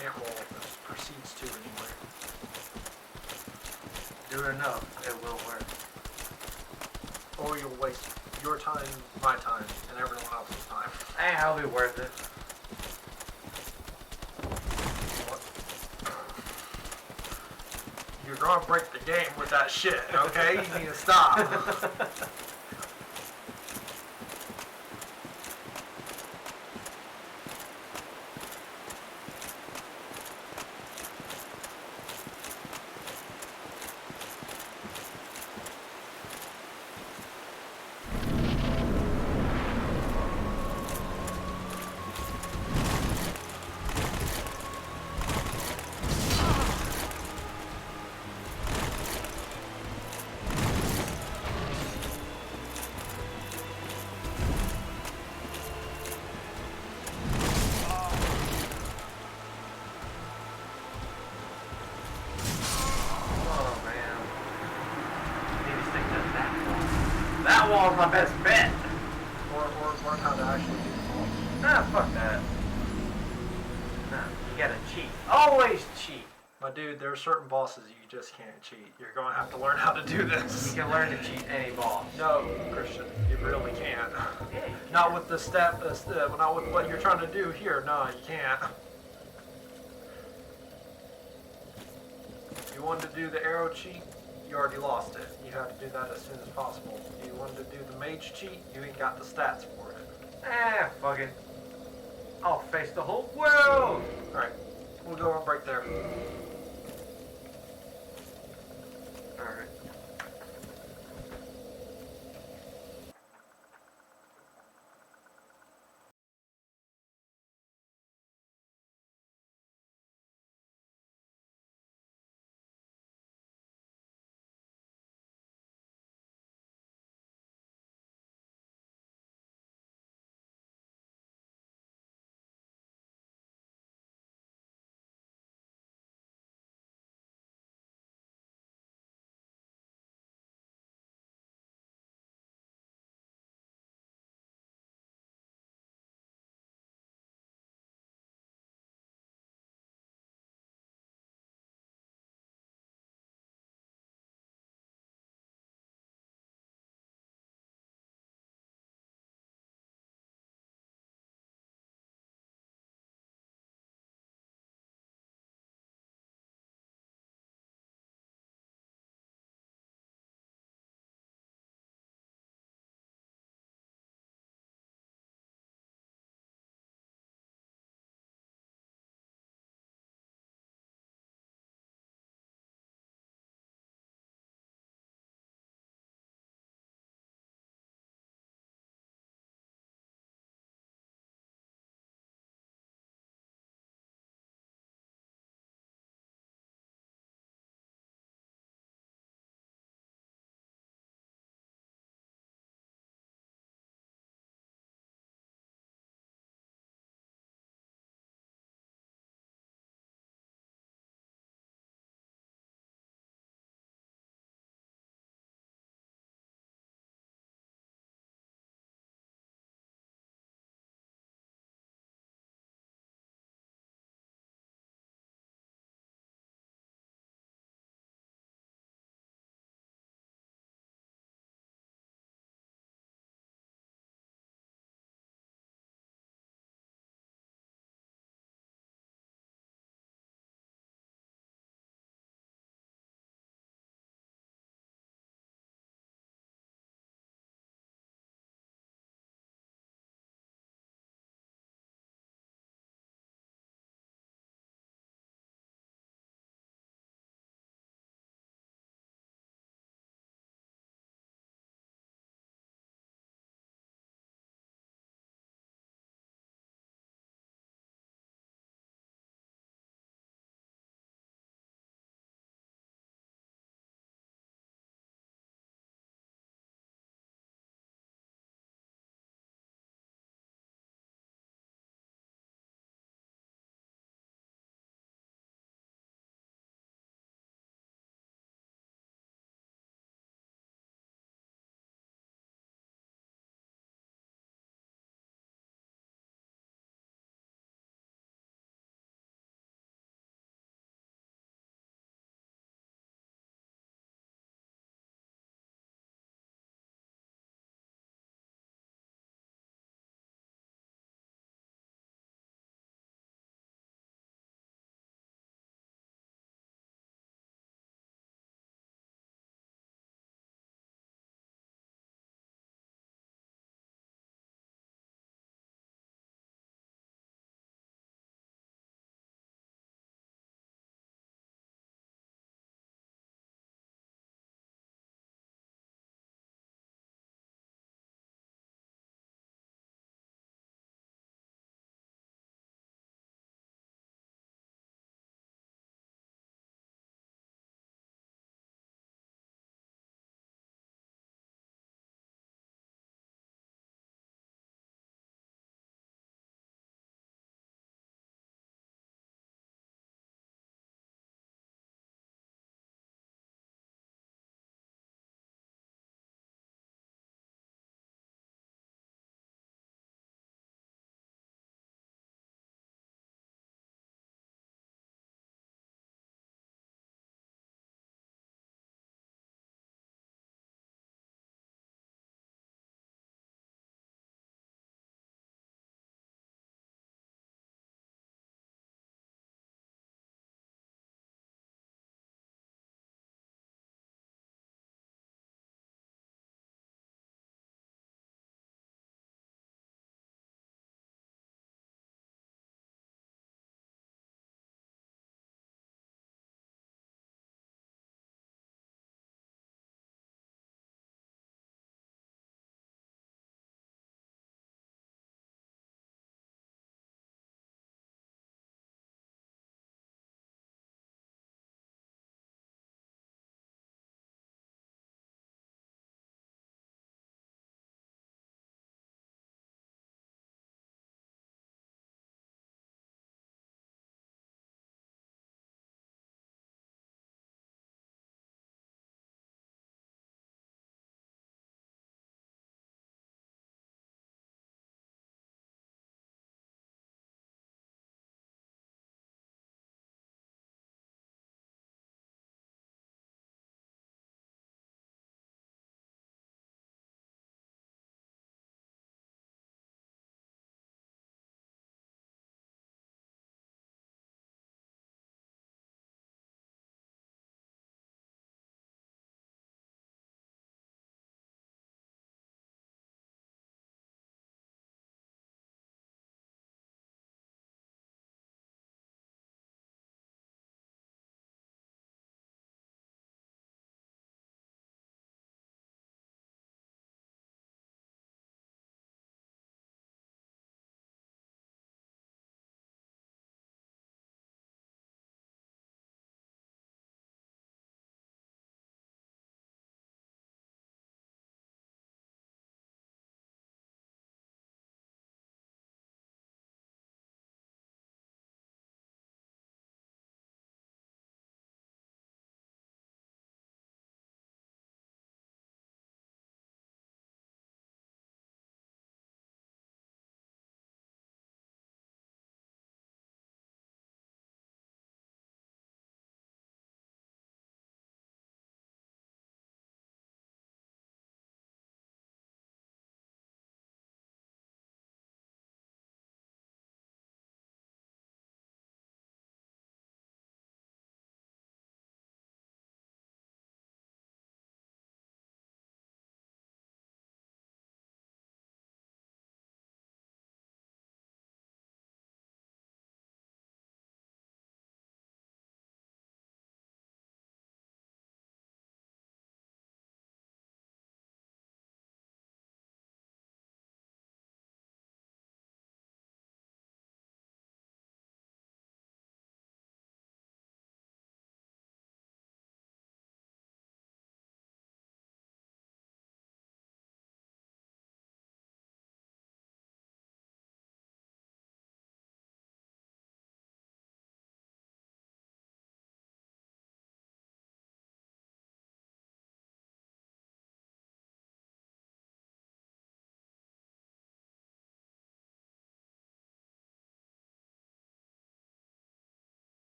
[SPEAKER 1] Can't roll off this. Proceeds to anyway.
[SPEAKER 2] do it enough, it will work.
[SPEAKER 1] Or you'll waste your time, my time, and everyone else's time.
[SPEAKER 2] It'll be worth it.
[SPEAKER 1] What? You're gonna break the game with that shit, okay? You need to stop.
[SPEAKER 2] Oh man. Need to stick to that wall. That wall's my best bet.
[SPEAKER 1] Or learn how to actually do the ball.
[SPEAKER 2] Nah, fuck that. Nah, you gotta cheat. Always cheat.
[SPEAKER 1] My dude, there are certain bosses you just can't cheat. You're gonna have to learn how to do
[SPEAKER 2] You
[SPEAKER 1] this.
[SPEAKER 2] can learn to cheat any boss.
[SPEAKER 1] No, Christian, you really can't.
[SPEAKER 2] Yeah, you
[SPEAKER 1] Not with the step, not with what you're trying to do here. No, you can't. You wanted to do the arrow cheat, you already lost it. You have to do that as soon as possible. You wanted to do the mage cheat, you ain't got the stats for it.
[SPEAKER 2] fuck it. I'll face the whole world.
[SPEAKER 1] Alright, we'll go on break there.
[SPEAKER 2] Alright.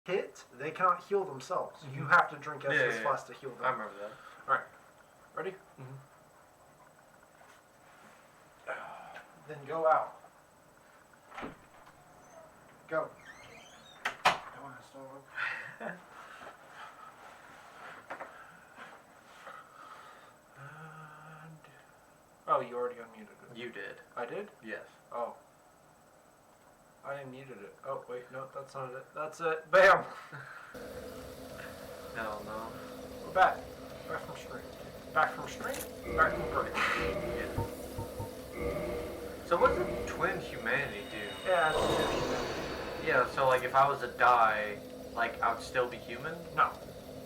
[SPEAKER 1] hit, they cannot heal themselves. You have to drink Estus Flask to heal them.
[SPEAKER 2] I remember that.
[SPEAKER 1] Alright. Ready? Then go out. Go. Oh, you already unmuted it.
[SPEAKER 2] You did.
[SPEAKER 1] I did?
[SPEAKER 2] Yes.
[SPEAKER 1] Oh. I unmuted it. Oh, wait, no, that's not it. That's it. Bam!
[SPEAKER 2] Hell no.
[SPEAKER 1] We're back. Back from stream. Back from stream? Back from break.
[SPEAKER 2] Yeah. So what does twin humanity do?
[SPEAKER 1] Yeah, it's humanity.
[SPEAKER 2] Yeah, so like if I was to die, like I would still be human?
[SPEAKER 1] No.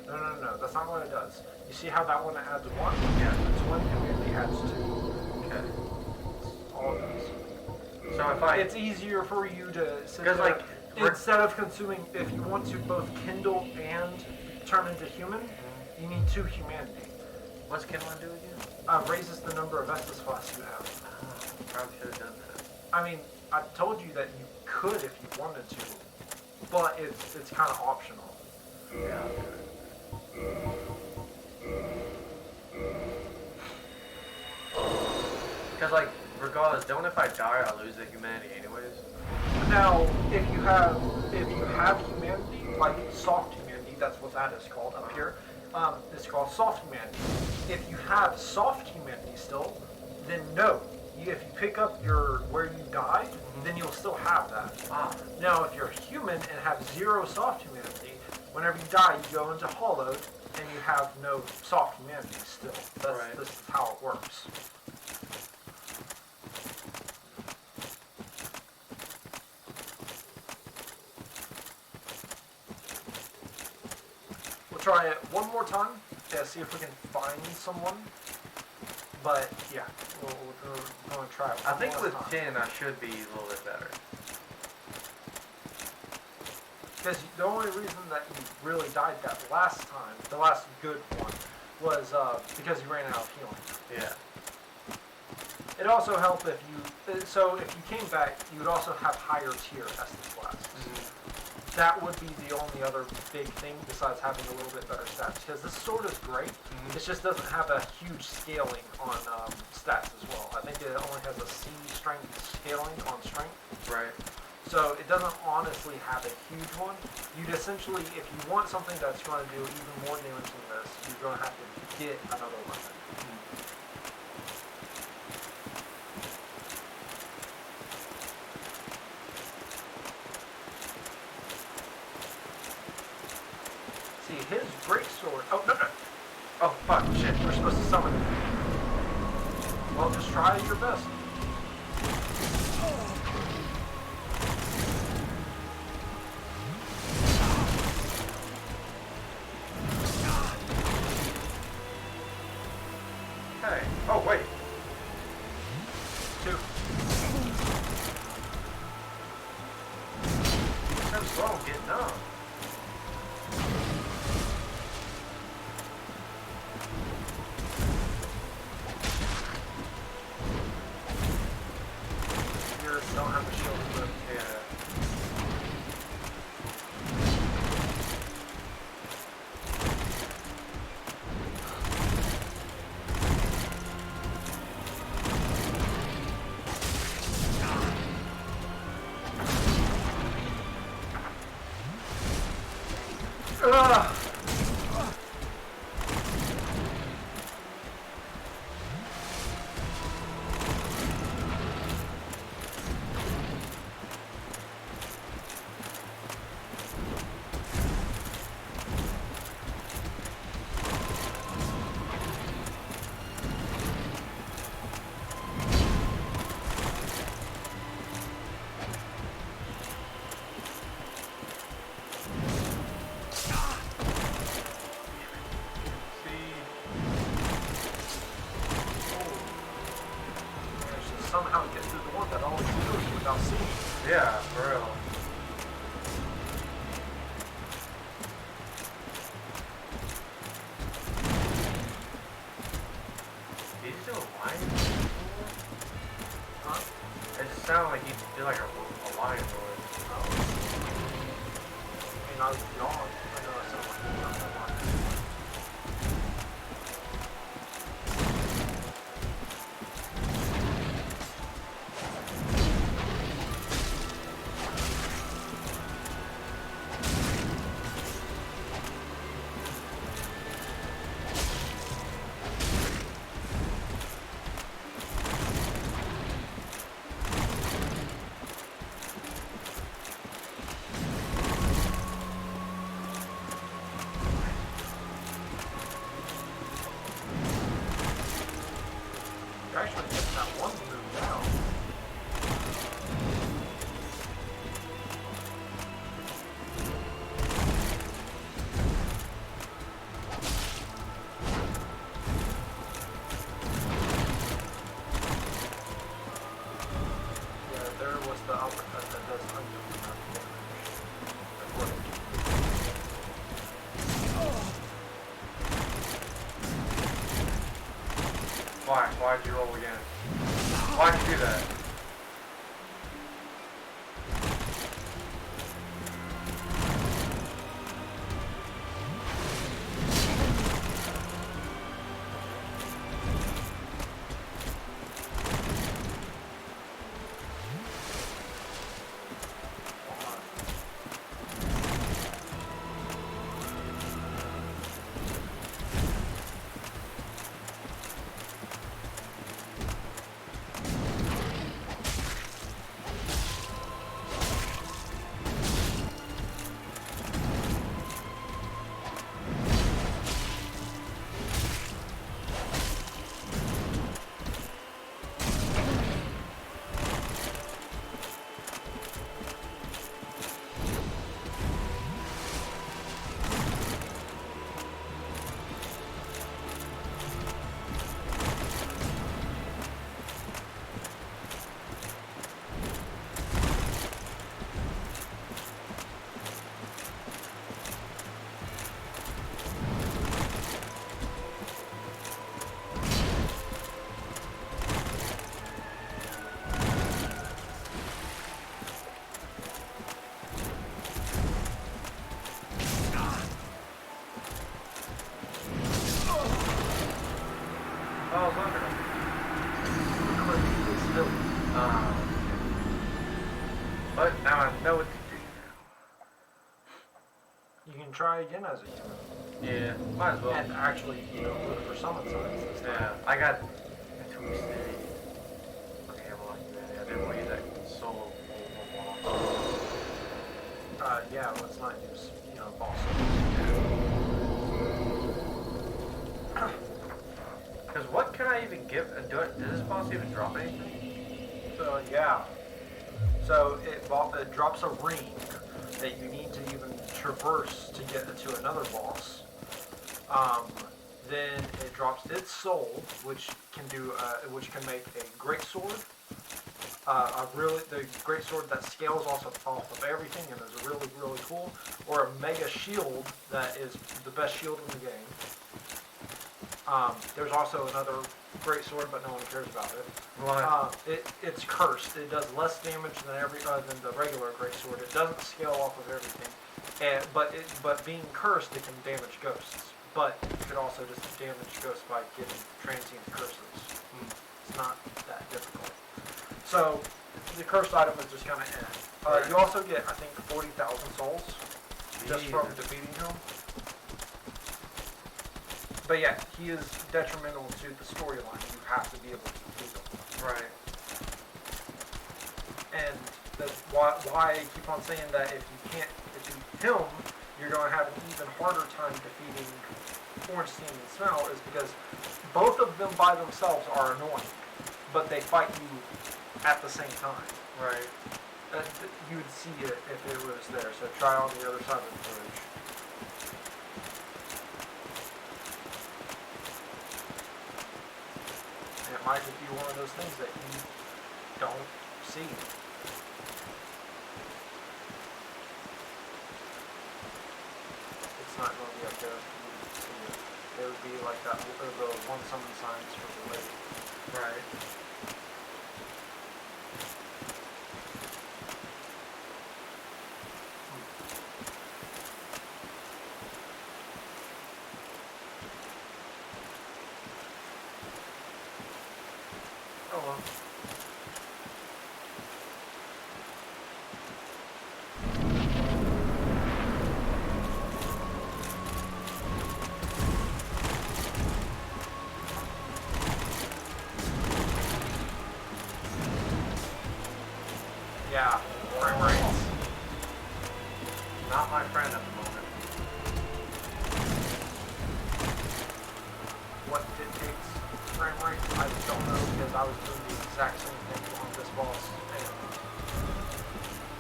[SPEAKER 1] No. That's not what it does. You see how that one adds 1?
[SPEAKER 2] Yeah.
[SPEAKER 1] This one immediately adds 2.
[SPEAKER 2] Okay.
[SPEAKER 1] That's all it does.
[SPEAKER 2] So if I...
[SPEAKER 1] It's easier for you to...
[SPEAKER 2] Because like...
[SPEAKER 1] Instead of consuming... If you want to both kindle and turn into human, you need 2 humanity.
[SPEAKER 2] What's kindling do again?
[SPEAKER 1] Raises the number of Estus Flasks you have.
[SPEAKER 2] Probably should have done that.
[SPEAKER 1] I mean, I told you that you could if you wanted to, but it's kind of optional.
[SPEAKER 2] Yeah. Because like, regardless, don't if I die, I lose the humanity anyways?
[SPEAKER 1] Now, if you have humanity, like soft humanity, that's what that is called up here. It's called soft humanity. If you have soft humanity still, then no. If you pick up where you died, then you'll still have that. Now, if you're human and have 0 soft humanity, whenever you die, you go into hollowed, and you have no soft humanity still. This is how it works. We'll try it one more time. Yeah, see if we can find someone. But yeah, we're going to try it.
[SPEAKER 2] I think with 10, I should be a little bit better.
[SPEAKER 1] Because the only reason that you really died that last time, the last good one, was because you ran out of healing.
[SPEAKER 2] Yeah.
[SPEAKER 1] It also helped if you, so if you came back, you would also have higher tier Estus Flasks. That would be the only other big thing besides having a little bit better stats. Because this sword is great, it just doesn't have a huge scaling on stats as well. I think it only has a C strength scaling on strength.
[SPEAKER 2] Right.
[SPEAKER 1] So it doesn't honestly have a huge one. You'd essentially, if you want something that's going to do even more damage than this, you're going to have to get another weapon. See, his great sword. Oh, no. Oh, fuck, shit. We're supposed to summon him. Well, just try your best.
[SPEAKER 2] Hey. Oh, wait.
[SPEAKER 1] 2.
[SPEAKER 2] So slow getting up.
[SPEAKER 1] Don't have a shield equipped.
[SPEAKER 2] Yeah.
[SPEAKER 1] Ugh. I was yawn. I know I sound like a yawn. You're actually getting that one move down. Yeah, there was the uppercut that does undo damage. That worked.
[SPEAKER 2] Why? Why'd you roll again? Why'd you do that? Oh, I was wondering. But now I know what to
[SPEAKER 1] You can try again as a human.
[SPEAKER 2] do. Yeah, might as well.
[SPEAKER 1] And actually, look for summon signs this time.
[SPEAKER 2] Yeah, I got a twisted. Okay, well, I didn't want to use that solo.
[SPEAKER 1] Yeah, let's not use, boss.
[SPEAKER 2] Because what can I even give? Does this boss even drop anything?
[SPEAKER 1] So, yeah. So, it drops a ring that you need to even traverse to get to another boss. Then it drops its soul, which can make a great sword. The great sword that scales off of everything and is really, really cool, or a mega shield that is the best shield in the game. There's also another great sword, but no one cares about it.
[SPEAKER 2] Why?
[SPEAKER 1] It's cursed. It does less damage than than the regular great sword. It doesn't scale off of everything, but being cursed, it can damage ghosts. But you could also just damage ghosts by getting transient curses. It's not that difficult. So, the cursed item is just kind of
[SPEAKER 2] Right.
[SPEAKER 1] You also get, I think, 40,000 souls just from defeating him. But yeah, he is detrimental to the storyline. You have to be able to defeat him.
[SPEAKER 2] Right.
[SPEAKER 1] And that's why I keep on saying that if you can't defeat him, you're going to have an even harder time defeating Ornstein and Smell, is because both of them by themselves are annoying, but they fight you at the same time.
[SPEAKER 2] Right.
[SPEAKER 1] You would see it if it was there. So try on the other side of the bridge. And it might just be one of those things that you don't see. It's not going to be up there. You would see it. It would be like that, the one summon signs for the lake.
[SPEAKER 2] Right. not my friend at the moment.
[SPEAKER 1] What dictates frame rate? I don't know because I was doing the exact same thing on this boss and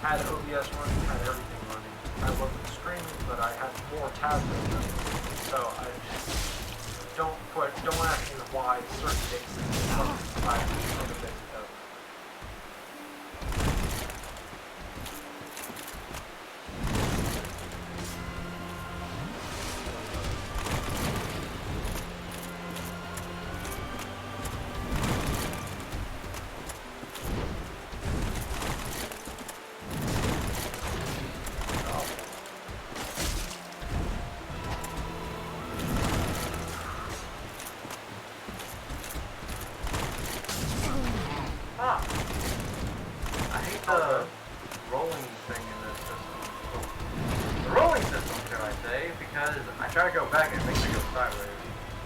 [SPEAKER 1] had OBS running, had everything running. I wasn't streaming, but I had more tabs open. So I just don't ask me why certain dates I other days ago.
[SPEAKER 2] I hate the rolling thing in this system. The rolling system, should I say, because I try to go back and it makes me go sideways.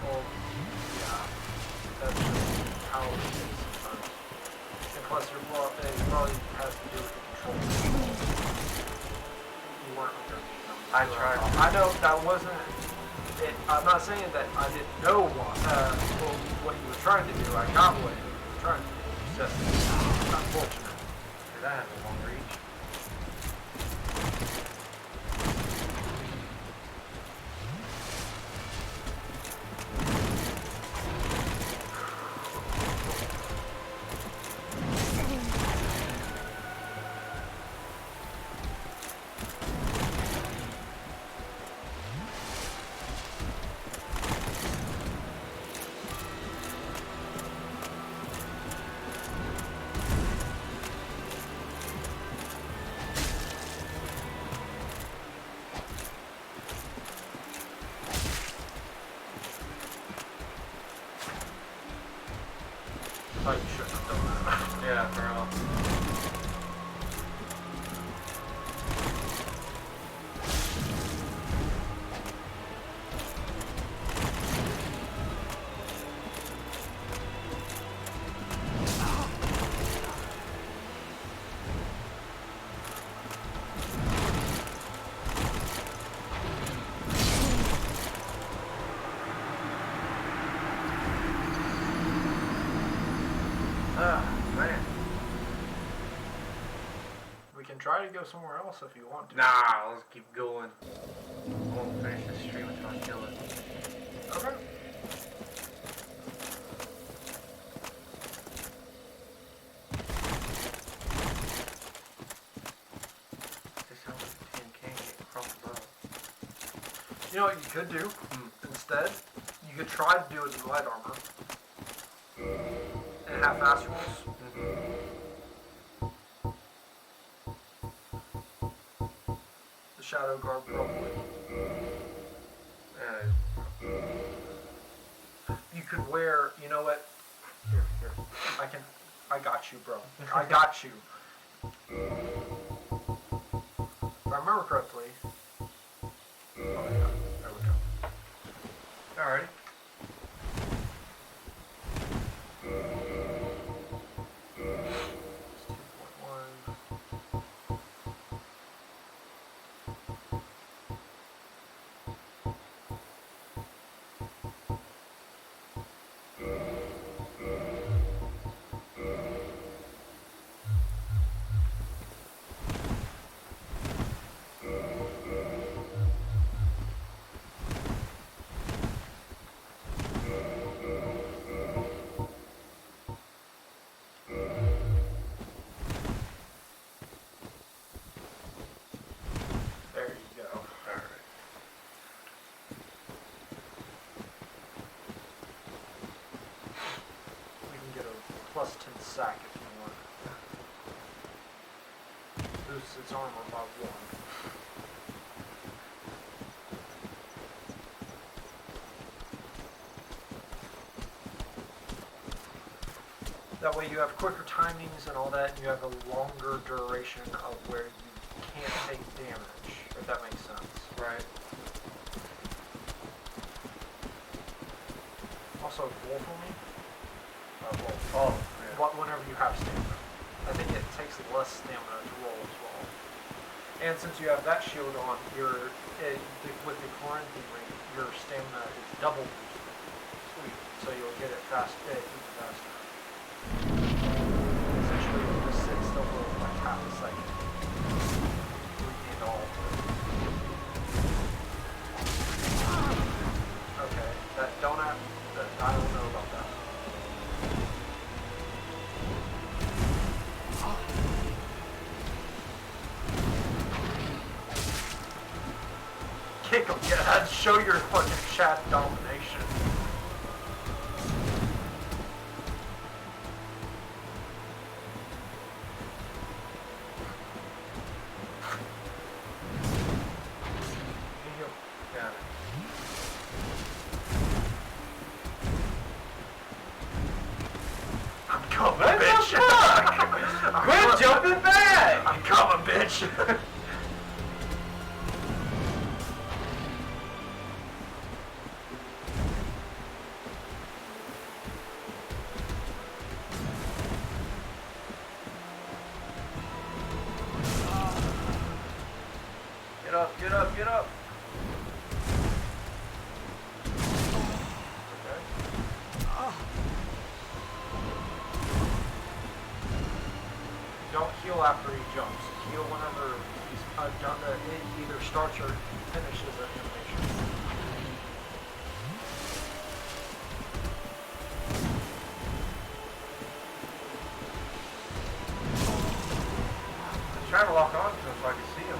[SPEAKER 1] Well, yeah, that's just how it is sometimes. And plus, it probably has to do with the control. You weren't under.
[SPEAKER 2] I tried.
[SPEAKER 1] I know that wasn't. I'm not saying that I didn't know what he was trying to do. I got what he was trying to do. It's just unfortunate.
[SPEAKER 2] Dude, that has a long reach.
[SPEAKER 1] I thought you shouldn't have done that.
[SPEAKER 2] Yeah, for real. Man.
[SPEAKER 1] We can try to go somewhere else if you want to.
[SPEAKER 2] Nah, let's keep going. I won't finish this stream until I kill it.
[SPEAKER 1] Okay.
[SPEAKER 2] This sounds like a tin can get across the bow.
[SPEAKER 1] You know what you could do? Instead, you could try to do it in light armor. And have fast rolls. The Shadow Guard probably. You could wear, you know what? Here. I got you, bro. I got you. If I remember correctly. Oh yeah, there we go.
[SPEAKER 2] Alrighty.
[SPEAKER 1] There you go.
[SPEAKER 2] Alright.
[SPEAKER 1] We can get a plus 10 sack if you want. Boosts its armor by 1. That way you have quicker timings and all that, and you have a longer duration of where you can't take damage, if that makes sense.
[SPEAKER 2] Right.
[SPEAKER 1] Also, roll for me. Wolf.
[SPEAKER 2] Oh, yeah.
[SPEAKER 1] Whenever you have stamina. I think it takes less stamina to roll as well. And since you have that shield on, with the quarantine ring, your stamina is double boosted. Sweet. So you'll get it even faster. Essentially, you'll just sit still for like half a second. Regain all. Okay, I don't know about that. Kick him, yeah, show your fucking chat domination. Got it. I'm coming, bitch!
[SPEAKER 2] Quit jumping back!
[SPEAKER 1] I'm coming, bitch!
[SPEAKER 2] Get up, get up, get up!
[SPEAKER 1] Okay. Don't heal after he jumps. Heal whenever he's done the, it either starts or finishes an animation.
[SPEAKER 2] I'm trying to lock on to him so I can see him.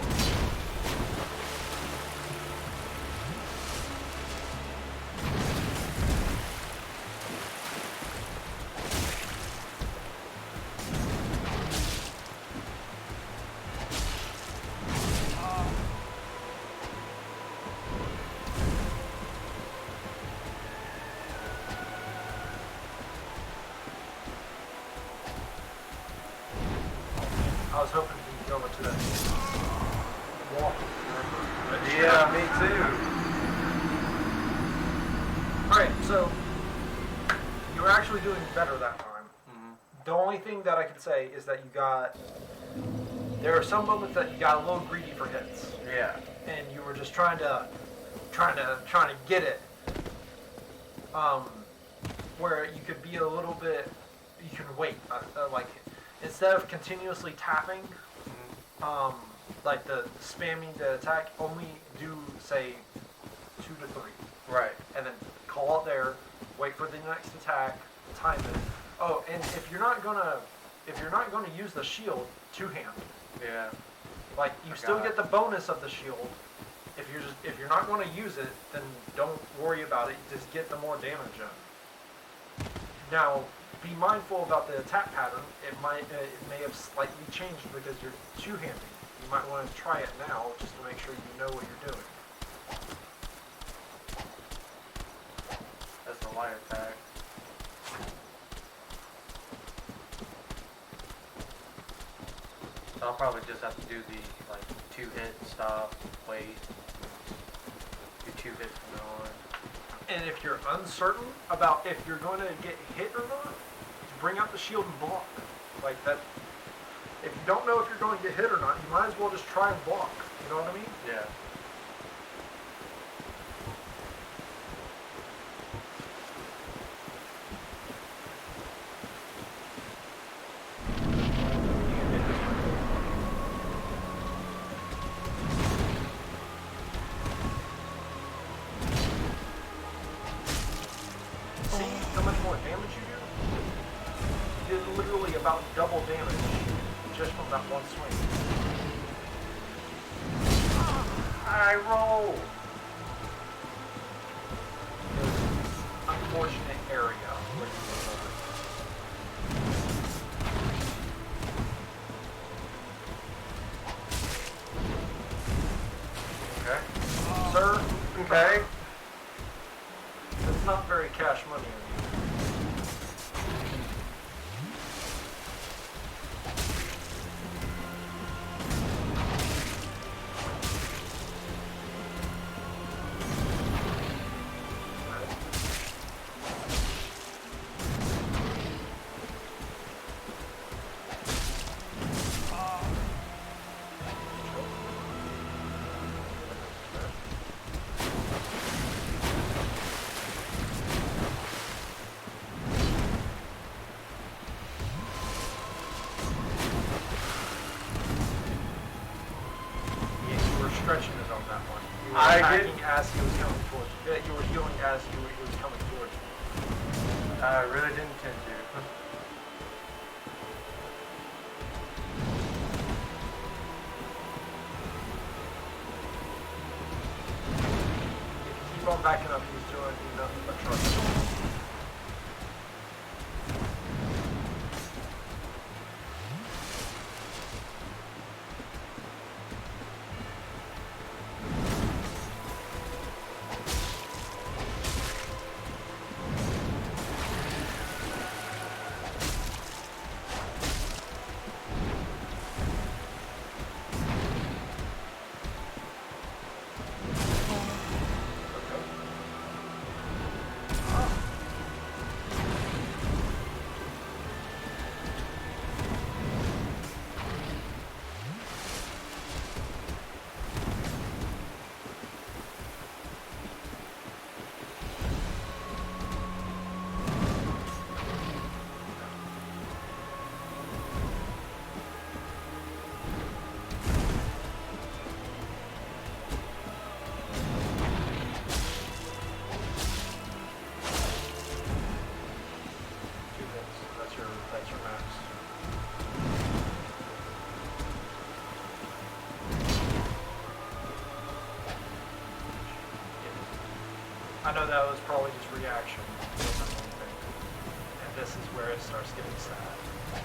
[SPEAKER 1] I was hoping to go into that wall.
[SPEAKER 2] Yeah, me too.
[SPEAKER 1] Alright, so you were actually doing better that time.
[SPEAKER 2] Mm-hmm.
[SPEAKER 1] The only thing that I can say is that there are some moments that you got a little greedy for hits.
[SPEAKER 2] Yeah.
[SPEAKER 1] And you were just trying to get it. Where you could be a little bit, you can wait, like instead of continuously tapping, like the spamming the attack, only do say 2 to 3.
[SPEAKER 2] Right.
[SPEAKER 1] And then call it there, wait for the next attack, time it. Oh, and if you're not gonna use the shield, 2-hand.
[SPEAKER 2] Yeah.
[SPEAKER 1] Like you still get the bonus of the shield. If you're not gonna use it, then don't worry about it. Just get the more damage in. Now, be mindful about the attack pattern. It may have slightly changed because you're 2-handing. You might want to try it now just to make sure you know what you're doing.
[SPEAKER 2] That's the light attack. So I'll probably just have to do the 2-hit, stop, wait. Do 2 hits from now on.
[SPEAKER 1] And if you're uncertain about if you're going to get hit or not, just bring out the shield and block. Like that. If you don't know if you're going to get hit or not, you might as well just try and block. You know what I mean?
[SPEAKER 2] Yeah.
[SPEAKER 1] See how much more damage you do? You did literally about double damage just from that one swing.
[SPEAKER 2] I roll!
[SPEAKER 1] Unfortunate area where you were over.
[SPEAKER 2] Okay.
[SPEAKER 1] Sir,
[SPEAKER 2] Okay.
[SPEAKER 1] that's not very cash money of you. stretching it on that one. You were
[SPEAKER 2] I
[SPEAKER 1] attacking
[SPEAKER 2] did-
[SPEAKER 1] as he was coming towards you. You were healing as he was coming towards you.
[SPEAKER 2] I really didn't intend to.
[SPEAKER 1] If you keep on backing up, he's doing nothing but trust. That's your max. I know that was probably just reaction more than anything. And this is where it starts getting sad.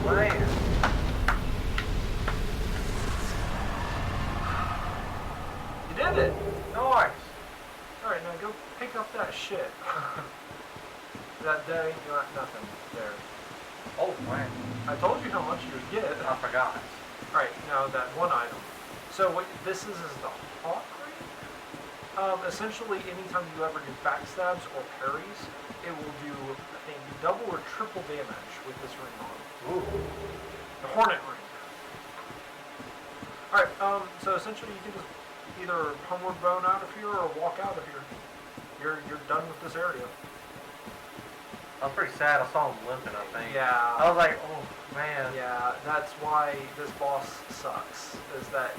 [SPEAKER 2] Man.
[SPEAKER 1] You did it!
[SPEAKER 2] Nice.
[SPEAKER 1] Alright, now go pick up that shit. That day, you got nothing there.
[SPEAKER 2] Oh man.
[SPEAKER 1] I told you how much you would get.
[SPEAKER 2] I forgot.
[SPEAKER 1] Alright, now that one item. So what this is the hawk ring. Essentially, anytime you ever do backstabs or parries, it will do, I think, double or triple damage with this ring on.
[SPEAKER 2] Ooh.
[SPEAKER 1] The Hornet ring. Alright, so essentially you can just either homeward bone out of here or walk out of here. You're done with this area.
[SPEAKER 2] I was pretty sad. I saw him limping, I think.
[SPEAKER 1] Yeah.
[SPEAKER 2] I was like, oh man.
[SPEAKER 1] Yeah, that's why this boss sucks. Is that,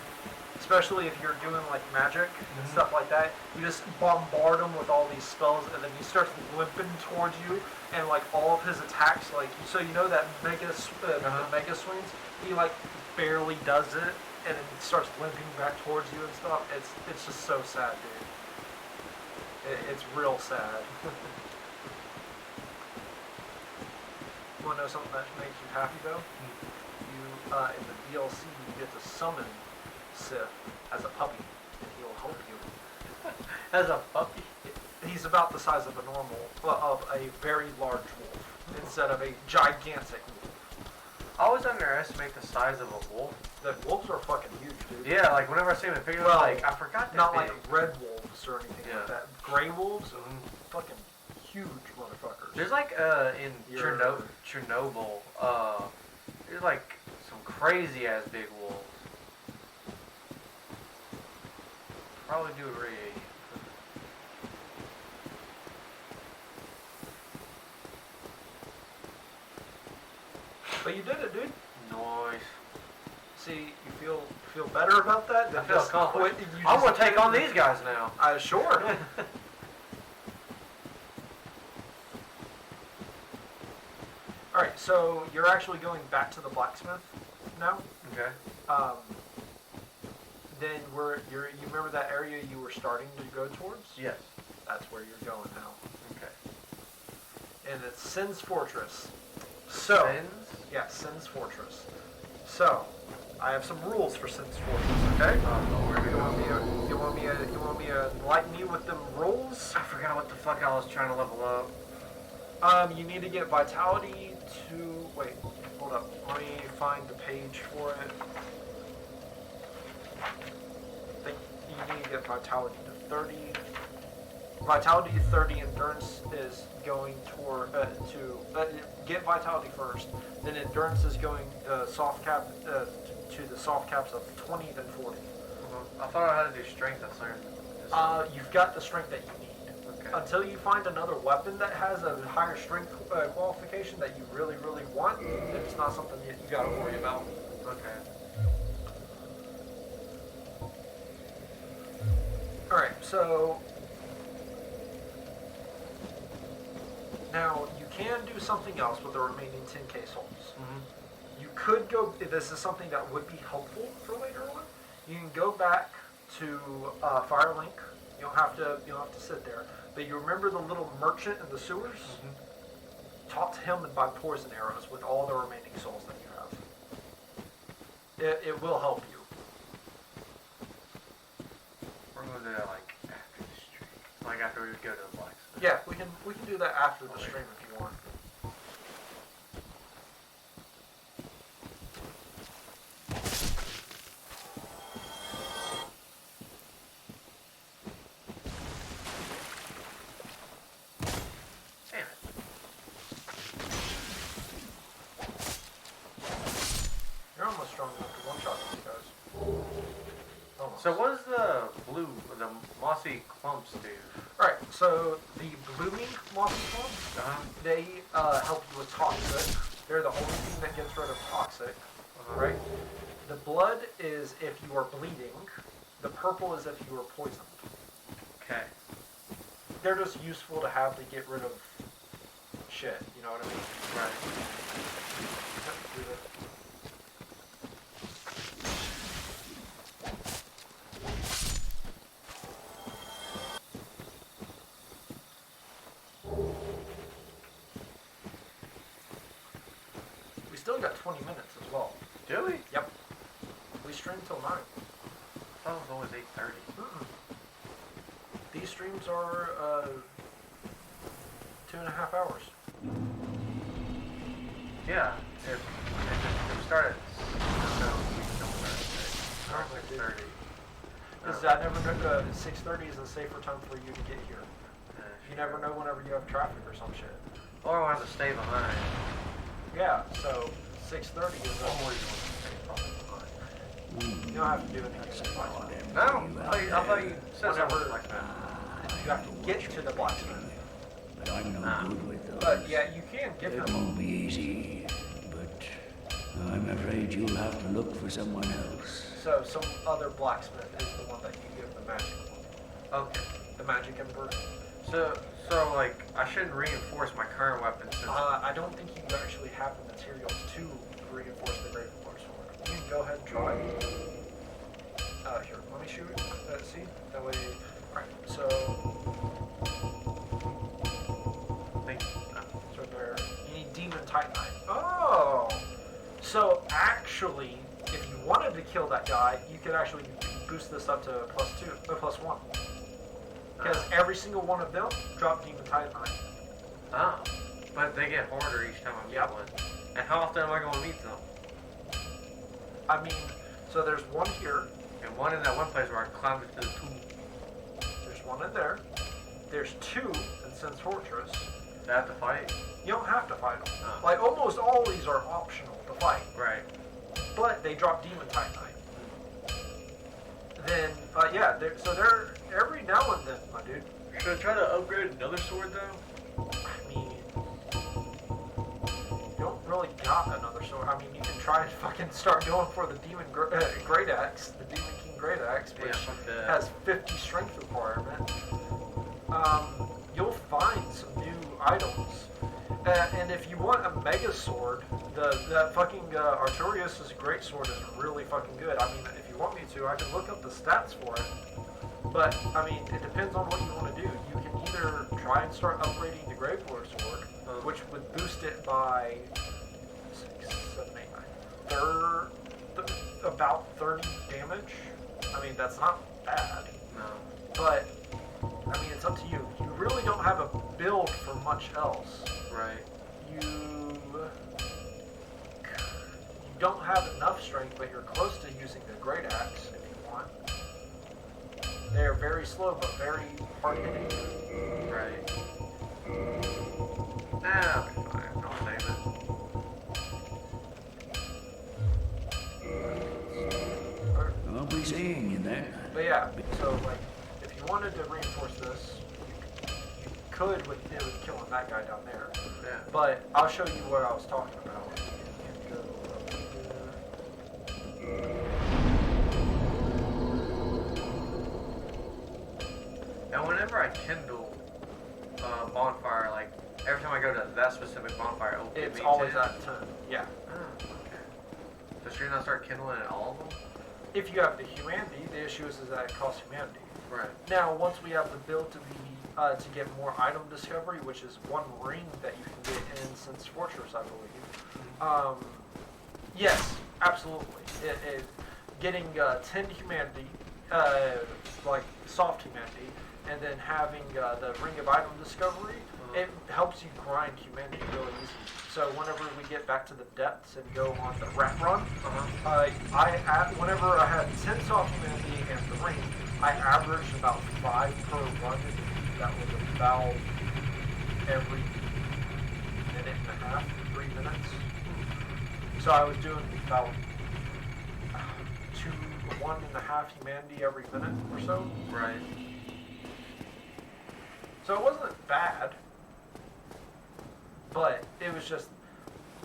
[SPEAKER 1] especially if you're doing like magic and stuff like that, you just bombard him with all these spells, and then he starts limping towards you, and like all of his attacks, like so you know that mega swings, he like barely does it, and then he starts limping back towards you and stuff. It's just so sad, dude. It's real sad. You want to know something that makes you happy though? You in the DLC you get to summon Seth as a puppy, and he'll help you.
[SPEAKER 2] As a puppy.
[SPEAKER 1] He's about the size of a of a very large wolf instead of a gigantic wolf.
[SPEAKER 2] I always underestimate the size of a wolf.
[SPEAKER 1] The wolves are fucking huge, dude.
[SPEAKER 2] Yeah, like whenever I see them in figures,
[SPEAKER 1] Well,
[SPEAKER 2] like I forgot that
[SPEAKER 1] Not
[SPEAKER 2] big.
[SPEAKER 1] like red wolves or anything
[SPEAKER 2] Yeah.
[SPEAKER 1] like that. Gray wolves, fucking huge motherfuckers.
[SPEAKER 2] There's like in Chernobyl, there's like some crazy ass big wolves. Probably do a raid.
[SPEAKER 1] But you did it, dude.
[SPEAKER 2] Nice.
[SPEAKER 1] See, you feel better about that?
[SPEAKER 2] I
[SPEAKER 1] than
[SPEAKER 2] feel
[SPEAKER 1] just
[SPEAKER 2] accomplished.
[SPEAKER 1] quit- you
[SPEAKER 2] I'm
[SPEAKER 1] just
[SPEAKER 2] gonna take
[SPEAKER 1] quit
[SPEAKER 2] on
[SPEAKER 1] the-
[SPEAKER 2] these guys now.
[SPEAKER 1] Sure. Alright, so you're actually going back to the blacksmith now.
[SPEAKER 2] Okay.
[SPEAKER 1] Then you remember that area you were starting to go towards?
[SPEAKER 2] Yes.
[SPEAKER 1] That's where you're going now.
[SPEAKER 2] Okay.
[SPEAKER 1] And it's Sin's Fortress. So,
[SPEAKER 2] Sins?
[SPEAKER 1] yeah, Sin's Fortress. So, I have some rules for Sin's Fortress, okay? You want me to enlighten you with them rules?
[SPEAKER 2] I forgot what the fuck I was trying to level up.
[SPEAKER 1] You need to get vitality to, wait, hold up, let me find the page for it. I think you need to get vitality to 30. Vitality 30, endurance is going toward, get vitality first, then endurance is going soft cap, to the soft caps of 20, then 40.
[SPEAKER 2] I thought I had to do strength at certain.
[SPEAKER 1] You've got the strength that you need.
[SPEAKER 2] Okay.
[SPEAKER 1] until you find another weapon that has a higher strength qualification that you really, really want, then it's not something that you gotta worry about.
[SPEAKER 2] Okay.
[SPEAKER 1] Alright, so now you can do something else with the remaining 10k souls. You could go, this is something that would be helpful for later on. You can go back to Firelink. You don't have to sit there. But you remember the little merchant in the sewers? Talk to him and buy poison arrows with all the remaining souls that you have. It will help you.
[SPEAKER 2] We're gonna do that like after the stream. Like after we go to the blacksmith.
[SPEAKER 1] Yeah, we can do that after the stream if you want. You're almost strong enough to one-shot these guys. Almost.
[SPEAKER 2] So what does the mossy clumps do?
[SPEAKER 1] Alright, so the blooming mossy clumps, they help you with toxic. They're the only thing that gets rid of toxic, right? The blood is if you are bleeding. The purple is if you are poisoned.
[SPEAKER 2] Okay.
[SPEAKER 1] They're just useful to have to get rid of shit, you know what I mean?
[SPEAKER 2] Right.
[SPEAKER 1] Yep, do that. We still got 20 minutes as well.
[SPEAKER 2] Do we?
[SPEAKER 1] Yep. We stream till 9.
[SPEAKER 2] Oh, it's always 8:30.
[SPEAKER 1] These streams are 2.5 hours.
[SPEAKER 2] Yeah. If we start at 6:30.
[SPEAKER 1] Because I never know, 6:30 is a safer time for you to get here. You never know whenever you have traffic or some shit.
[SPEAKER 2] Or we'll have to stay behind.
[SPEAKER 1] Yeah, so 6:30 is
[SPEAKER 2] Always
[SPEAKER 1] always. You don't have to do anything like that.
[SPEAKER 2] No, I thought you said
[SPEAKER 1] Whenever-
[SPEAKER 2] something like that.
[SPEAKER 1] You have to get to the blacksmith.
[SPEAKER 6] But I'm no good with those.
[SPEAKER 1] But yeah, you can give
[SPEAKER 6] It
[SPEAKER 1] him.
[SPEAKER 6] won't be easy, but I'm afraid you'll have to look for someone else.
[SPEAKER 1] So some other blacksmith is the one that you give the magic one.
[SPEAKER 2] Okay.
[SPEAKER 1] The magic ember.
[SPEAKER 2] So like I shouldn't reinforce my current weapon since
[SPEAKER 1] I don't think you actually have the materials to reinforce the Great War Sword. You can go ahead and try. Here, let me shoot. See? That way. Alright, so. It's right there. You need Demon Titanite. Oh! So actually, if you wanted to kill that guy, you could actually boost this up to +1. Because every single one of them drop Demon Titanite.
[SPEAKER 2] Oh. But they get harder each time I meet one. And how often am I going to meet them?
[SPEAKER 1] I mean, so there's one here.
[SPEAKER 2] And one in that one place where I climbed into the tomb.
[SPEAKER 1] There's one in there. There's 2 in Sen's Fortress.
[SPEAKER 2] Do I have to fight?
[SPEAKER 1] You don't have to fight them.
[SPEAKER 2] Oh.
[SPEAKER 1] Like, almost all these are optional to fight.
[SPEAKER 2] Right.
[SPEAKER 1] But they drop Demon Titanite. Then, yeah, they're every now and then, my dude.
[SPEAKER 2] Should I try to upgrade another sword though?
[SPEAKER 1] I mean, you don't really got another sword. I mean, you can try and fucking start going for the Demon Great Axe, the Demon King Great Axe, which has 50 strength requirement. You'll find some new items. And if you want a mega sword, that fucking Artorias' great sword is really fucking good. I mean, if you want me to, I can look up the stats for it. But, I mean, it depends on what you want to do. You can either try and start upgrading the Grave Lord sword, which would boost it by 6, 7, 8, 9, about 30 damage. I mean, that's not bad.
[SPEAKER 2] No.
[SPEAKER 1] But, I mean, it's up to you. You really don't have a build for much else.
[SPEAKER 2] Right.
[SPEAKER 1] You don't have enough strength, but you're close to using the Great Axe if you want. They're very slow, but very hard hitting.
[SPEAKER 2] Right. Nah, I'll be fine. I'll save it.
[SPEAKER 6] I'll be seeing you there.
[SPEAKER 1] But yeah, so like, if you wanted to reinforce this, you could with killing that guy down there.
[SPEAKER 2] Yeah.
[SPEAKER 1] But I'll show you what I was talking about.
[SPEAKER 2] And whenever I kindle bonfire, like every time I go to that specific bonfire, it'll give
[SPEAKER 1] It's
[SPEAKER 2] me
[SPEAKER 1] always
[SPEAKER 2] 10.
[SPEAKER 1] at 10. Yeah.
[SPEAKER 2] Oh, okay. So should you not start kindling at all of them?
[SPEAKER 1] If you have the humanity, the issue is that it costs humanity.
[SPEAKER 2] Right.
[SPEAKER 1] Now, once we have the build to get more item discovery, which is one ring that you can get in Sin's Fortress, I believe. Yes, absolutely. Getting 10 humanity, like soft humanity, and then having the ring of item discovery, it helps you grind humanity really easy. So whenever we get back to the depths and go on the rat run, whenever I had 10 soft humanity and the ring, I averaged about 5 per run. That was about every minute and a half, 3 minutes. So I was doing about 1.5 humanity every minute or so.
[SPEAKER 2] Right.
[SPEAKER 1] So it wasn't bad, but it was just,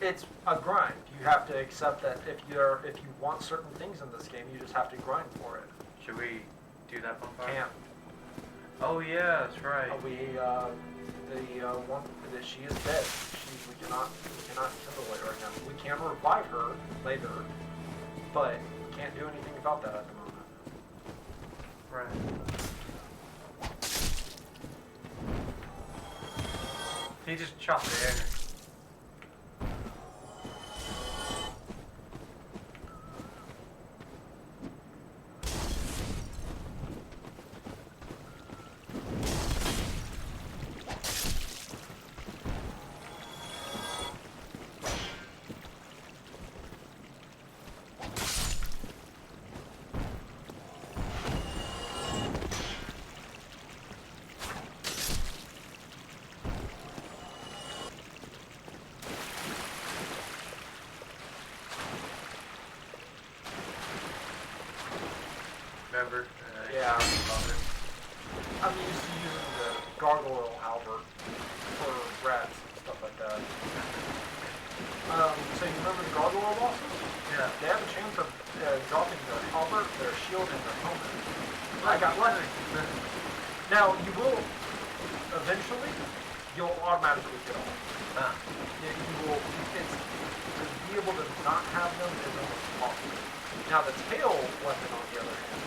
[SPEAKER 1] it's a grind. You have to accept that if you want certain things in this game, you just have to grind for it.
[SPEAKER 2] Should we do that bonfire?
[SPEAKER 1] Can't.
[SPEAKER 2] Oh yeah, that's right.
[SPEAKER 1] One that she is dead. We cannot kindle it right now. We can revive her later, but we can't do anything about that at the moment.
[SPEAKER 2] Right. He just chopped the air. Remember?
[SPEAKER 1] Yeah. I'm used to using the gargoyle halberd for rats and stuff like that. So you remember the gargoyle bosses?
[SPEAKER 2] Yeah.
[SPEAKER 1] They have a chance of dropping their halberd, their shield, and their helmet. I got lucky. Now you will eventually, you'll automatically get off. You will. To be able to not have them is almost impossible. Now the tail weapon, on the other hand,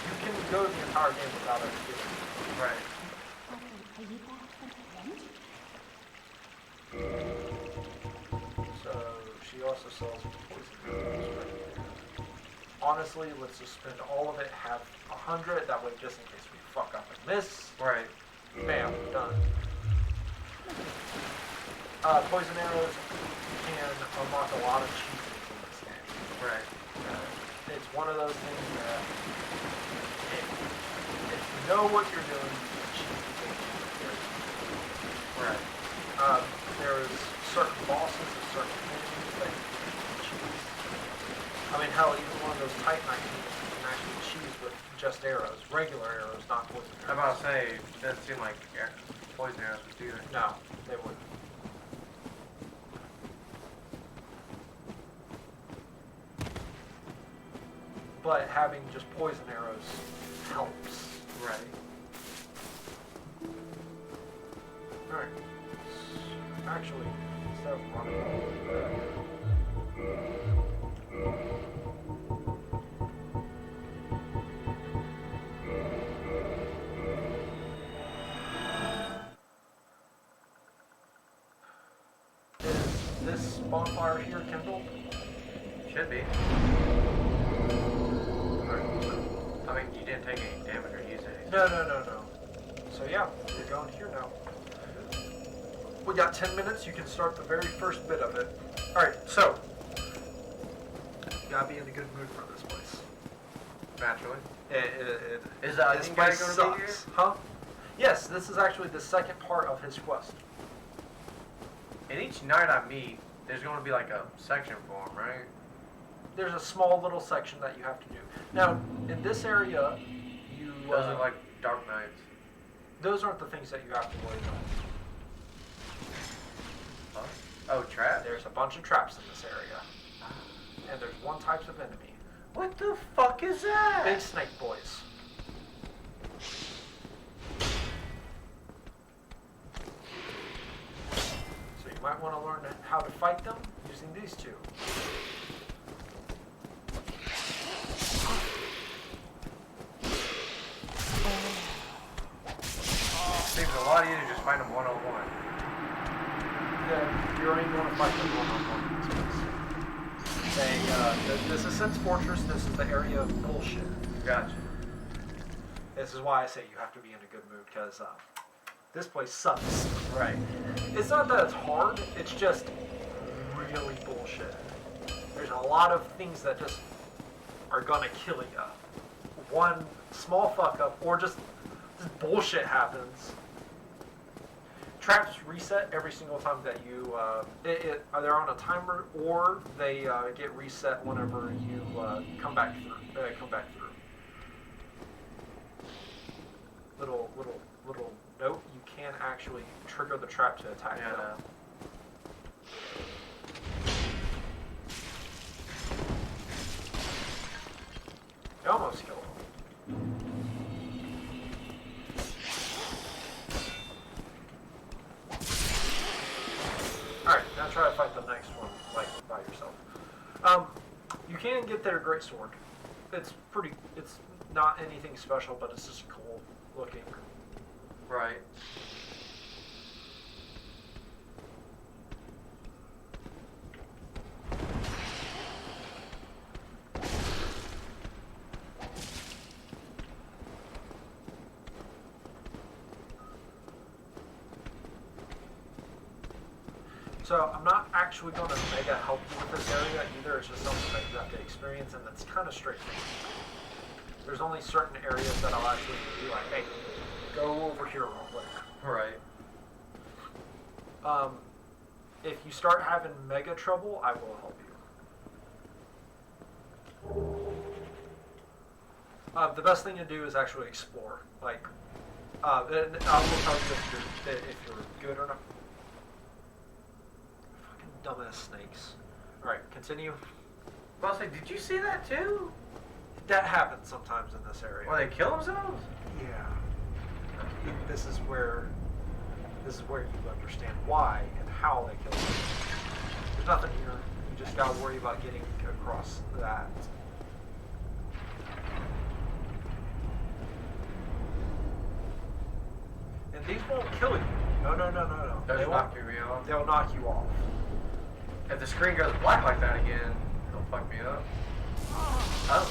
[SPEAKER 1] you can go the entire game without ever getting it.
[SPEAKER 2] Right.
[SPEAKER 1] So she also sells poison arrows right there. Honestly, let's just spend all of it, have 100, that way just in case we fuck up and miss.
[SPEAKER 2] Right.
[SPEAKER 1] Bam, done. Poison arrows can unlock a lot of cheeses in this game.
[SPEAKER 2] Right.
[SPEAKER 1] It's one of those things that if you know what you're doing, cheese is
[SPEAKER 2] Right.
[SPEAKER 1] There's certain bosses and certain enemies that you can cheese. I mean, hell, even one of those Titanite units you can actually cheese with just arrows, regular arrows, not poison arrows.
[SPEAKER 2] I'm about to say, it doesn't seem like poison arrows would do that.
[SPEAKER 1] No, they wouldn't. But having just poison arrows helps.
[SPEAKER 2] Right.
[SPEAKER 1] Alright. Actually, instead of running all the way back. Is this bonfire here kindled?
[SPEAKER 2] Should be.
[SPEAKER 1] Alright.
[SPEAKER 2] I mean, you didn't take any damage or use any.
[SPEAKER 1] No. So yeah, you're going here now. We got 10 minutes. You can start the very first bit of it. Alright, so. You gotta be in a good mood for this place.
[SPEAKER 2] Naturally.
[SPEAKER 1] This
[SPEAKER 2] this guy
[SPEAKER 1] place
[SPEAKER 2] gonna be
[SPEAKER 1] sucks. Huh? Yes, this is actually the second part of his quest.
[SPEAKER 2] And each night I meet, there's going to be like a section for him, right?
[SPEAKER 1] There's a small little section that you have to do. Now, in this area, you...
[SPEAKER 2] Those are like Dark Knights.
[SPEAKER 1] those aren't the things that you have to worry about.
[SPEAKER 2] Oh, trap?
[SPEAKER 1] There's a bunch of traps in this area. And there's one type of enemy.
[SPEAKER 2] What the fuck is that?
[SPEAKER 1] Big snake boys. So you might want to learn how to fight them using these two.
[SPEAKER 2] Seems a lot easier to just find them one-on-one.
[SPEAKER 1] Yeah, you only want to fight them one-on-one. This is Seth's Fortress. This is the area of bullshit.
[SPEAKER 2] Gotcha.
[SPEAKER 1] This is why I say you have to be in a good mood, because this place sucks.
[SPEAKER 2] Right.
[SPEAKER 1] It's not that it's hard, it's just really bullshit. There's a lot of things that just are gonna kill you. One small fuck up, or just bullshit happens. Traps reset every single time that you, they're on a timer, or they get reset whenever you come back through. Little note: you can actually trigger the trap to attack them. You almost killed him. Alright, now try to fight the next one, like, by yourself. You can get their great sword. It's not anything special, but it's just cool looking.
[SPEAKER 2] Right.
[SPEAKER 1] So I'm not actually going to mega help you with this area either. It's just something that you have to experience, and that's kind of straightforward. There's only certain areas that I'll actually be like, hey, go over here real quick.
[SPEAKER 2] Right.
[SPEAKER 1] If you start having mega trouble, I will help you. The best thing to do is actually explore. Like, I will tell you if you're good or not. Fucking dumbass snakes. Alright, continue.
[SPEAKER 2] Well, say, did you see that too?
[SPEAKER 1] That happens sometimes in this area.
[SPEAKER 2] Well, they kill themselves?
[SPEAKER 1] Yeah. This is where you understand why and how they kill them. There's nothing here. You just gotta worry about getting across that. And these won't kill you. No.
[SPEAKER 2] They'll just knock you off.
[SPEAKER 1] They'll knock you off.
[SPEAKER 2] If the screen goes black like that again, it'll fuck me up. Oh.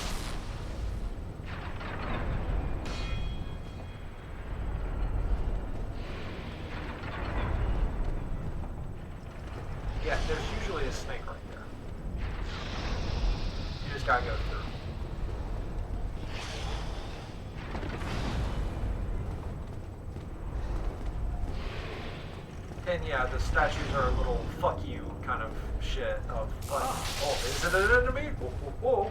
[SPEAKER 1] Yeah, there's usually a snake right there. You just gotta go through. And yeah, the statues are a little fuck you kind of shit of like, oh, is it an enemy? Whoa.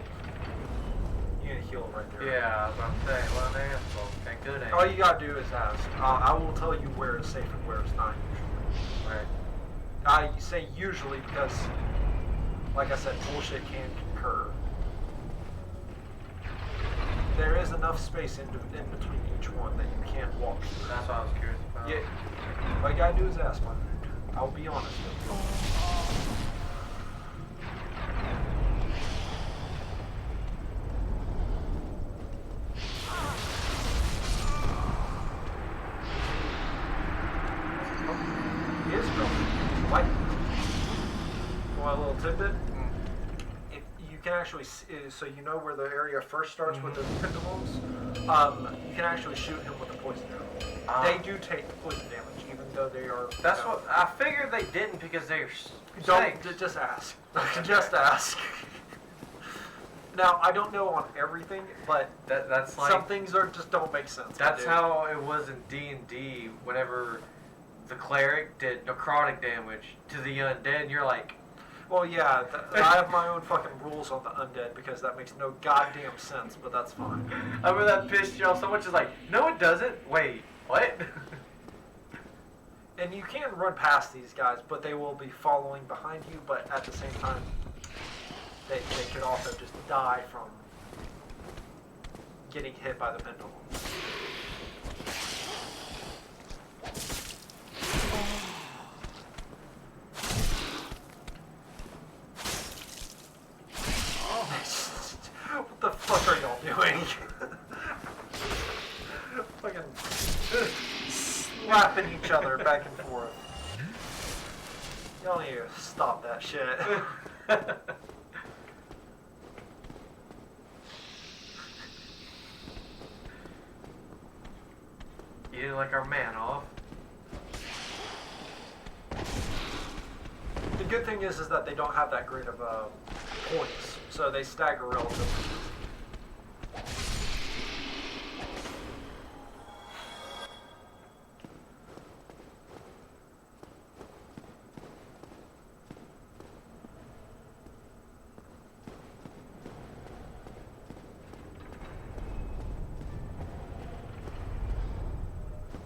[SPEAKER 1] You need to heal right there.
[SPEAKER 2] Yeah, I was about to say, what an asshole. Can't do that.
[SPEAKER 1] All you gotta do is ask. I will tell you where it's safe and where it's not usually.
[SPEAKER 2] Right.
[SPEAKER 1] I say usually because, like I said, bullshit can concur. There is enough space in between each one that you can't walk through.
[SPEAKER 2] That's what I was curious about.
[SPEAKER 1] Yeah. All you gotta do is ask, my friend. I'll be honest with you. He is growing. Like, want a little tidbit? If you can actually, so you know where the area first starts with the pendulums, you can actually shoot him with a poison arrow. They do take poison damage, even though they are.
[SPEAKER 2] That's what I figured they didn't because they're
[SPEAKER 1] Don't
[SPEAKER 2] snakes.
[SPEAKER 1] just ask. Just ask. Now I don't know on everything, but
[SPEAKER 2] That's like
[SPEAKER 1] some things are just don't make sense.
[SPEAKER 2] that's how it was in D&D. Whenever the cleric did necrotic damage to the undead, you're like,
[SPEAKER 1] Well, yeah, I have my own fucking rules on the undead because that makes no goddamn sense, but that's fine.
[SPEAKER 2] I remember that pissed you off so much. It's like, no, it doesn't. Wait, What?
[SPEAKER 1] And you can run past these guys, but they will be following behind you, but at the same time, they could also just die from getting hit by the pendulum. What the fuck are y'all doing? Fucking slapping each other back and forth. Y'all need to stop that shit.
[SPEAKER 2] You like our man off.
[SPEAKER 1] The good thing is that they don't have that great of points, so they stagger relatively.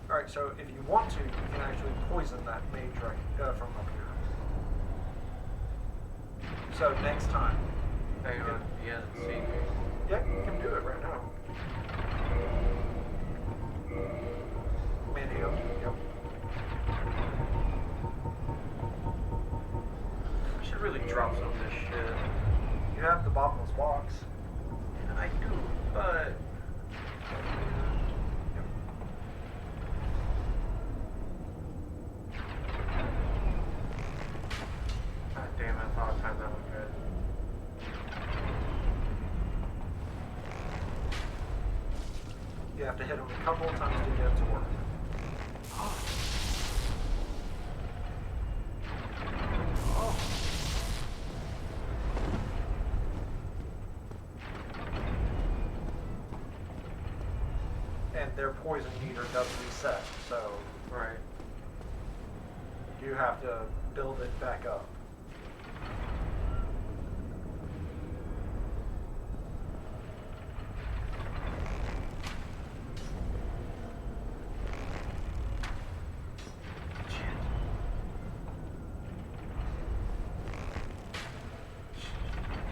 [SPEAKER 1] Alright, so if you want to, you can actually poison that mage right from up here. So next time.
[SPEAKER 2] Hang on, he hasn't seen me.
[SPEAKER 1] Yeah, you can do it right now. Manhand, yep.
[SPEAKER 2] I should really drop some of this shit.
[SPEAKER 1] You have the bottomless box.
[SPEAKER 2] I do, but... God damn, I thought I timed that one good.
[SPEAKER 1] You have to hit them a couple of times to get it to work. And their poison meter does reset, so
[SPEAKER 2] Right.
[SPEAKER 1] you have to build it back up.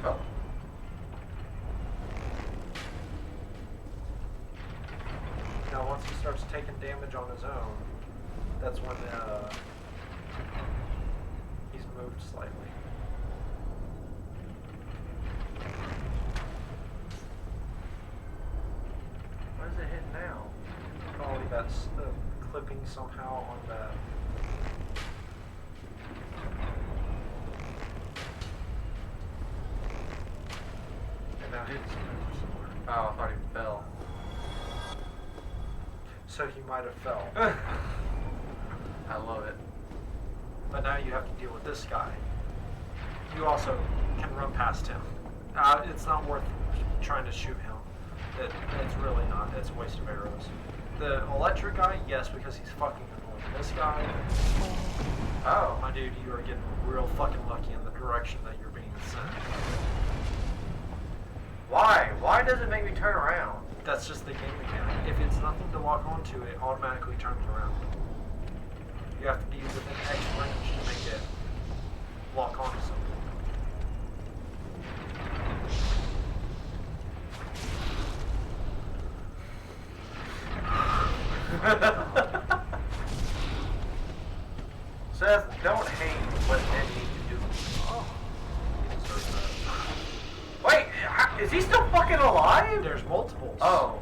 [SPEAKER 2] Oh.
[SPEAKER 1] Now once he starts taking damage on his own, that's when he's moved slightly.
[SPEAKER 2] What is it hitting now?
[SPEAKER 1] Probably that's clipping somehow on that. And now his moved somewhere.
[SPEAKER 2] Oh, I thought he fell.
[SPEAKER 1] So he might have fell.
[SPEAKER 2] I love it.
[SPEAKER 1] But now you have to deal with this guy. You also can run past him. It's not worth trying to shoot him. It's really not. It's a waste of arrows. The electric guy, yes, because he's fucking annoying. This guy,
[SPEAKER 2] Oh.
[SPEAKER 1] my dude, you are getting real fucking lucky in the direction that you're being sent.
[SPEAKER 2] Why? Why does it make me turn around?
[SPEAKER 1] That's just the game mechanic. If it's nothing to lock onto, it automatically turns around. You have to be within X range to make it lock onto something.
[SPEAKER 2] Seth, don't hate what men need to do. Wait, is he still fucking alive?
[SPEAKER 1] There's multiples.
[SPEAKER 2] Oh.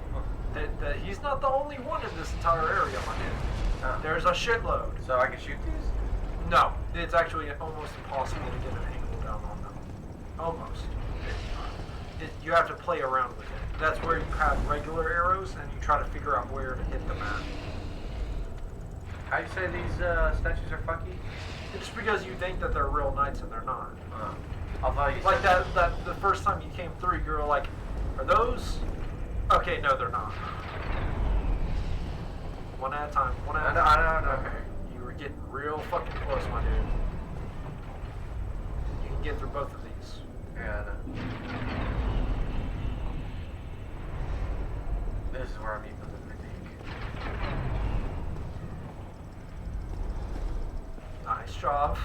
[SPEAKER 1] He's not the only one in this entire area, my dude.
[SPEAKER 2] Oh.
[SPEAKER 1] There's a shitload.
[SPEAKER 2] So I can shoot these?
[SPEAKER 1] No, it's actually almost impossible to get an angle down on them. Almost. You have to play around with it. That's where you have regular arrows and you try to figure out where to hit them at.
[SPEAKER 2] How do you say these statues are fucky?
[SPEAKER 1] It's because you think that they're real knights and they're not.
[SPEAKER 2] I thought you
[SPEAKER 1] Like
[SPEAKER 2] said
[SPEAKER 1] that the first time you came through, you were like, are those? Okay, no, they're not. One at a time. One at a time.
[SPEAKER 2] I know.
[SPEAKER 1] Okay. You were getting real fucking close, my dude. You can get through both of these.
[SPEAKER 2] Yeah, I know. This is where I meet with the critique.
[SPEAKER 1] job.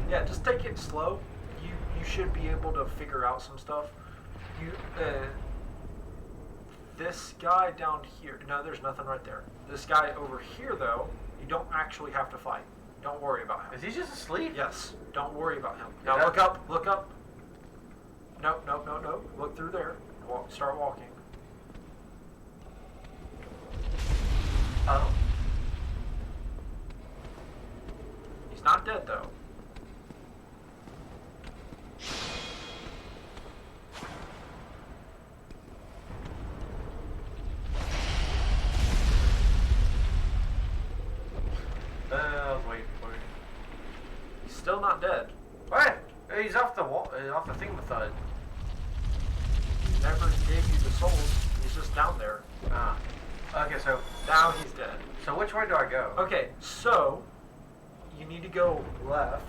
[SPEAKER 1] Yeah, just take it slow. You should be able to figure out some stuff. You this guy down here. No, there's nothing right there. This guy over here, though, you don't actually have to fight. Don't worry about him.
[SPEAKER 2] Is he just asleep?
[SPEAKER 1] Yes. Don't worry about him. Now look up. Look up. No. Look through there. Start walking.
[SPEAKER 2] Oh.
[SPEAKER 1] He's not dead, though.
[SPEAKER 2] I was waiting for it.
[SPEAKER 1] He's still not dead.
[SPEAKER 2] What? He's off the wall, off the thingamethud.
[SPEAKER 1] He never gave you the souls. He's just down there.
[SPEAKER 2] Ah. Okay, so
[SPEAKER 1] Now he's dead.
[SPEAKER 2] so which way do I go?
[SPEAKER 1] Okay, so you need to go left,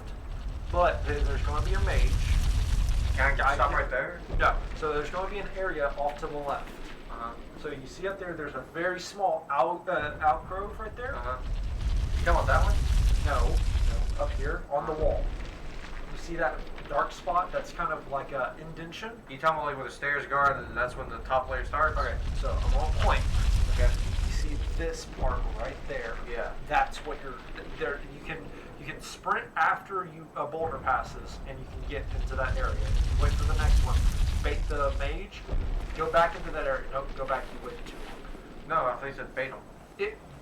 [SPEAKER 1] but there's going to be a mage.
[SPEAKER 2] Can I stop right there?
[SPEAKER 1] No. So there's going to be an area off to the left.
[SPEAKER 2] Uh-huh.
[SPEAKER 1] So you see up there, there's a very small outgrove right there.
[SPEAKER 2] Uh-huh. You talking about that one?
[SPEAKER 1] No, up here on the wall. You see that dark spot that's kind of like a indentation?
[SPEAKER 2] You talking about like where the stairs go and that's when the top layer starts?
[SPEAKER 1] Okay, so I'm on point.
[SPEAKER 2] Okay.
[SPEAKER 1] You see this part right there?
[SPEAKER 2] Yeah.
[SPEAKER 1] That's what you're there. You can sprint after a boulder passes, and you can get into that area. Wait for the next one. Bait the mage. Go back into that area. Nope, go back. You waited too long.
[SPEAKER 2] No, I thought you said bait him.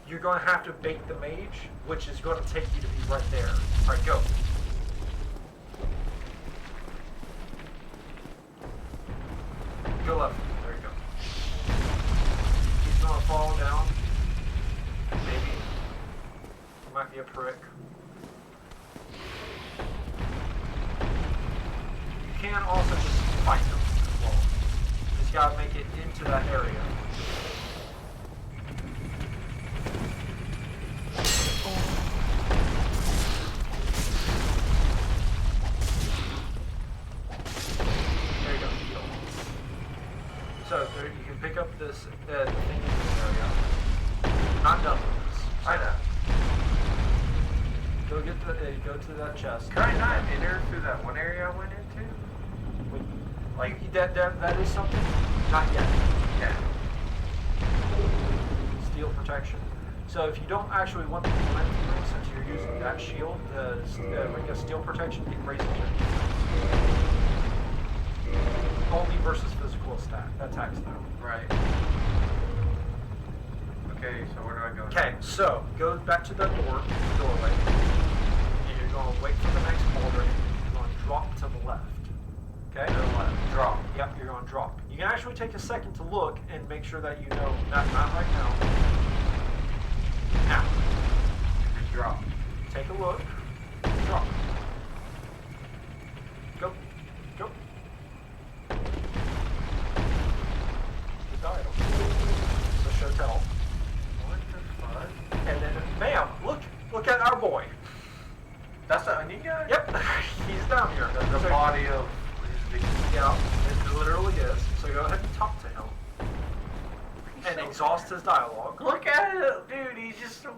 [SPEAKER 1] You're going to have to bait the mage, which is going to take you to be right there. All right, go. Go left. There you go. He's going to fall down. Maybe. He might be a prick. You can also just fight him as well. You just got to make it into that area. So there, you can pick up this thing in this area. Not done with this.
[SPEAKER 2] I know.
[SPEAKER 1] Go to that chest.
[SPEAKER 2] Can I not enter through that one area I went into?
[SPEAKER 1] Like that is something. Not yet.
[SPEAKER 2] Yeah.
[SPEAKER 1] Steel protection. So if you don't actually want the flint ring, since you're using that shield, like a steel protection, it raises your defense. Only versus physical attacks though.
[SPEAKER 2] Right. Okay, so where do I go?
[SPEAKER 1] Okay, so go back to the doorway. And you're going to wait for the next boulder. You're going to drop to the left. Okay?
[SPEAKER 2] To the left. Drop.
[SPEAKER 1] Yep, you're going to drop. You can actually take a second to look and make sure that you know, not right now. Now.
[SPEAKER 2] Just drop.
[SPEAKER 1] Take a look. Drop. Go. Go. Good dial. So show tell.
[SPEAKER 2] What the fuck?
[SPEAKER 1] And then, bam! Look at our boy.
[SPEAKER 2] That's the onion guy?
[SPEAKER 1] Yep, he's down here.
[SPEAKER 2] The
[SPEAKER 1] So-
[SPEAKER 2] body of his big...
[SPEAKER 1] Yeah, it literally is. So go ahead and talk to him. And exhaust his dialogue.
[SPEAKER 2] Look at it, dude. He's just... his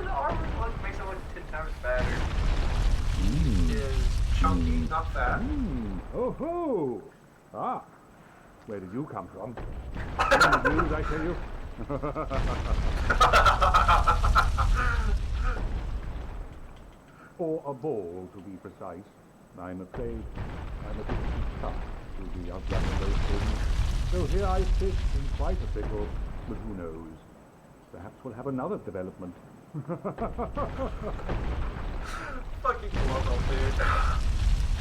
[SPEAKER 2] armor makes him look 10 times fatter.
[SPEAKER 1] Is chunky, not fat.
[SPEAKER 7] Oh ho! Ah, where did you come from? Any news, I tell you? Or a ball, to be precise. I'm afraid I'm a bit tough to be outrunning those things. So here I sit in quite a pickle, but who knows? Perhaps we'll have another development.
[SPEAKER 1] Fucking love him, dude.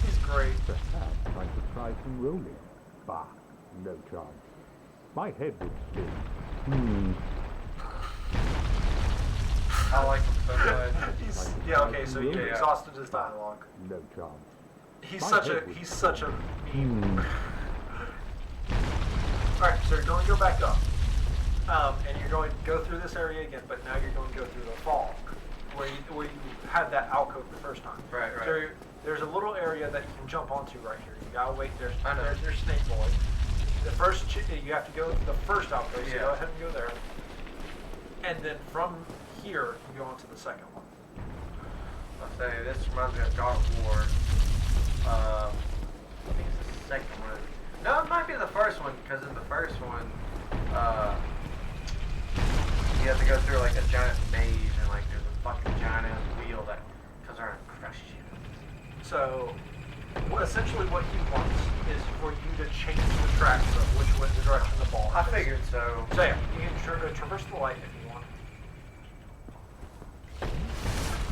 [SPEAKER 1] He's great.
[SPEAKER 7] Perhaps I could try some rolling. Bah, no chance. My head would spin.
[SPEAKER 2] I like him so much.
[SPEAKER 1] Yeah, okay, so you exhausted his dialogue.
[SPEAKER 7] No chance.
[SPEAKER 1] He's
[SPEAKER 7] My
[SPEAKER 1] such
[SPEAKER 7] head
[SPEAKER 1] a
[SPEAKER 7] would
[SPEAKER 1] he's such a meme. Alright, so you're going to go back up. And you're going to go through this area again, but now you're going to go through the fog where you had that alcove the first time.
[SPEAKER 2] Right.
[SPEAKER 1] So there's a little area that you can jump onto right here. You gotta wait. There's
[SPEAKER 2] I know.
[SPEAKER 1] there's Snake Boy. The first you have to go to the first outpost. So
[SPEAKER 2] Yeah.
[SPEAKER 1] go ahead and go there. And then from here you go on to the second one.
[SPEAKER 2] I'll say this reminds me of God of War. I think it's the second one. No, it might be the first one because in the first one, you have to go through like a giant maze and like there's a fucking giant ass wheel that comes around and crushes you.
[SPEAKER 1] So essentially what he wants is for you to change the tracks of which way the direction the ball is.
[SPEAKER 2] I figured so.
[SPEAKER 1] So yeah, you can try to traverse the light if you want.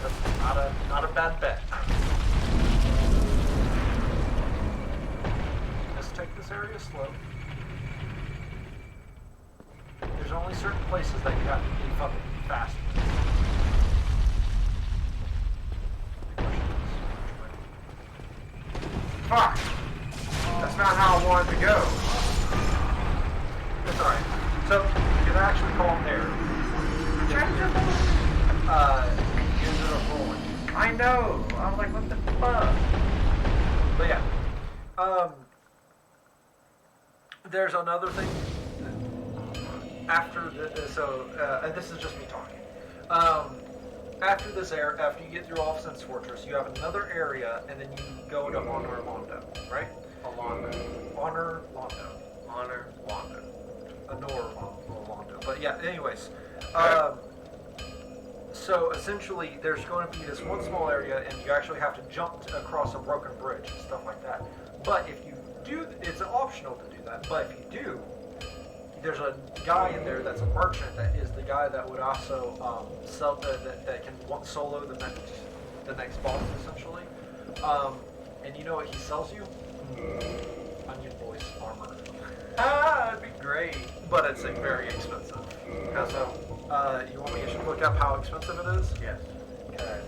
[SPEAKER 1] That's not a bad bet. Just take this area slow. There's only certain places that you have to be fucking fast with. The question is, which way?
[SPEAKER 2] Fuck! That's not how I wanted to go.
[SPEAKER 1] That's alright. So, you can actually call him there. You ended up rolling.
[SPEAKER 2] I know. I was like, what the fuck?
[SPEAKER 1] But yeah. There's another thing. After the, and this is just me talking. After this after you get through Offsense Fortress, you have another area, and then you go to Honor Londo, right? Honor Londo. But yeah, anyways. So essentially, there's going to be this one small area, and you actually have to jump across a broken bridge and stuff like that. But if you do, it's optional to do that. But if you do, there's a guy in there that's a merchant that is the guy that would also sell that can solo the next boss essentially. And you know what he sells you? Onion voice armor.
[SPEAKER 2] That'd be great.
[SPEAKER 1] But it's like very expensive.
[SPEAKER 2] How so?
[SPEAKER 1] You want me to look up how expensive it is?
[SPEAKER 2] Yes.
[SPEAKER 1] Okay.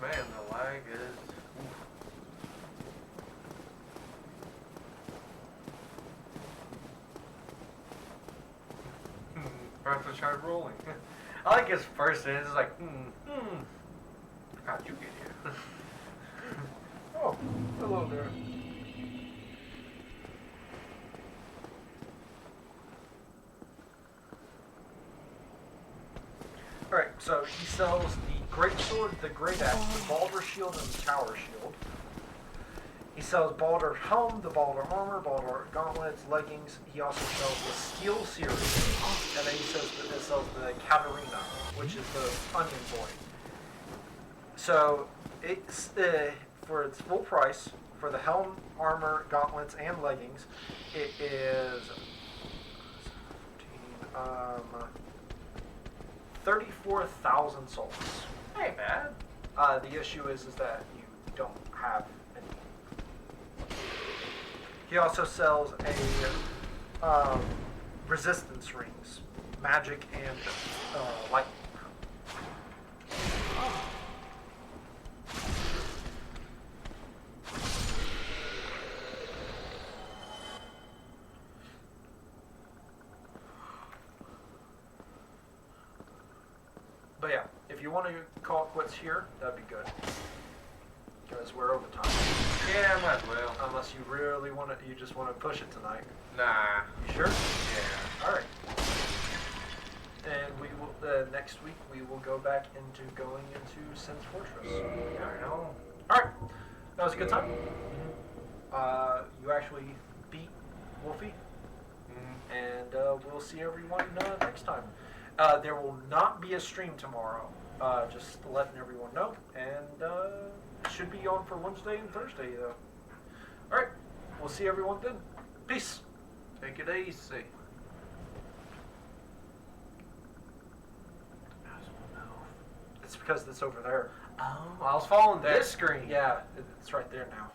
[SPEAKER 2] Man, the lag is... Francis tried rolling. I like his first sentence is like, How'd you get here?
[SPEAKER 1] Oh, hello there. Alright, so he sells the Great Sword, the Great Axe, the Balder Shield, and the Tower Shield. He sells Balder Helm, the Balder Armor, Balder Gauntlets, Leggings. He also sells the Steel Series. And then he sells the Katarina, which is the Onion Boy. So, it's for its full price, for the Helm, Armor, Gauntlets, and Leggings, it is 34,000 souls.
[SPEAKER 2] Ain't bad.
[SPEAKER 1] The issue is that you don't have any. He also sells a resistance rings, magic and lightning. But yeah, if you want to call it quits here, that'd be good. Because we're over time.
[SPEAKER 2] Yeah, might as well.
[SPEAKER 1] Unless you really want to, you just want to push it tonight.
[SPEAKER 2] Nah.
[SPEAKER 1] You sure?
[SPEAKER 2] Yeah.
[SPEAKER 1] All right. And we will next week we will go back into going into Sen's Fortress.
[SPEAKER 2] I know.
[SPEAKER 1] All right. That was a good time. You actually beat Wolfie, and we'll see everyone next time. There will not be a stream tomorrow. Just letting everyone know, and it should be on for Wednesday and Thursday though. All right. We'll see everyone then. Peace.
[SPEAKER 2] Take it easy.
[SPEAKER 1] It's because it's over there.
[SPEAKER 2] Oh, I was following this screen.
[SPEAKER 1] Yeah, it's right there now.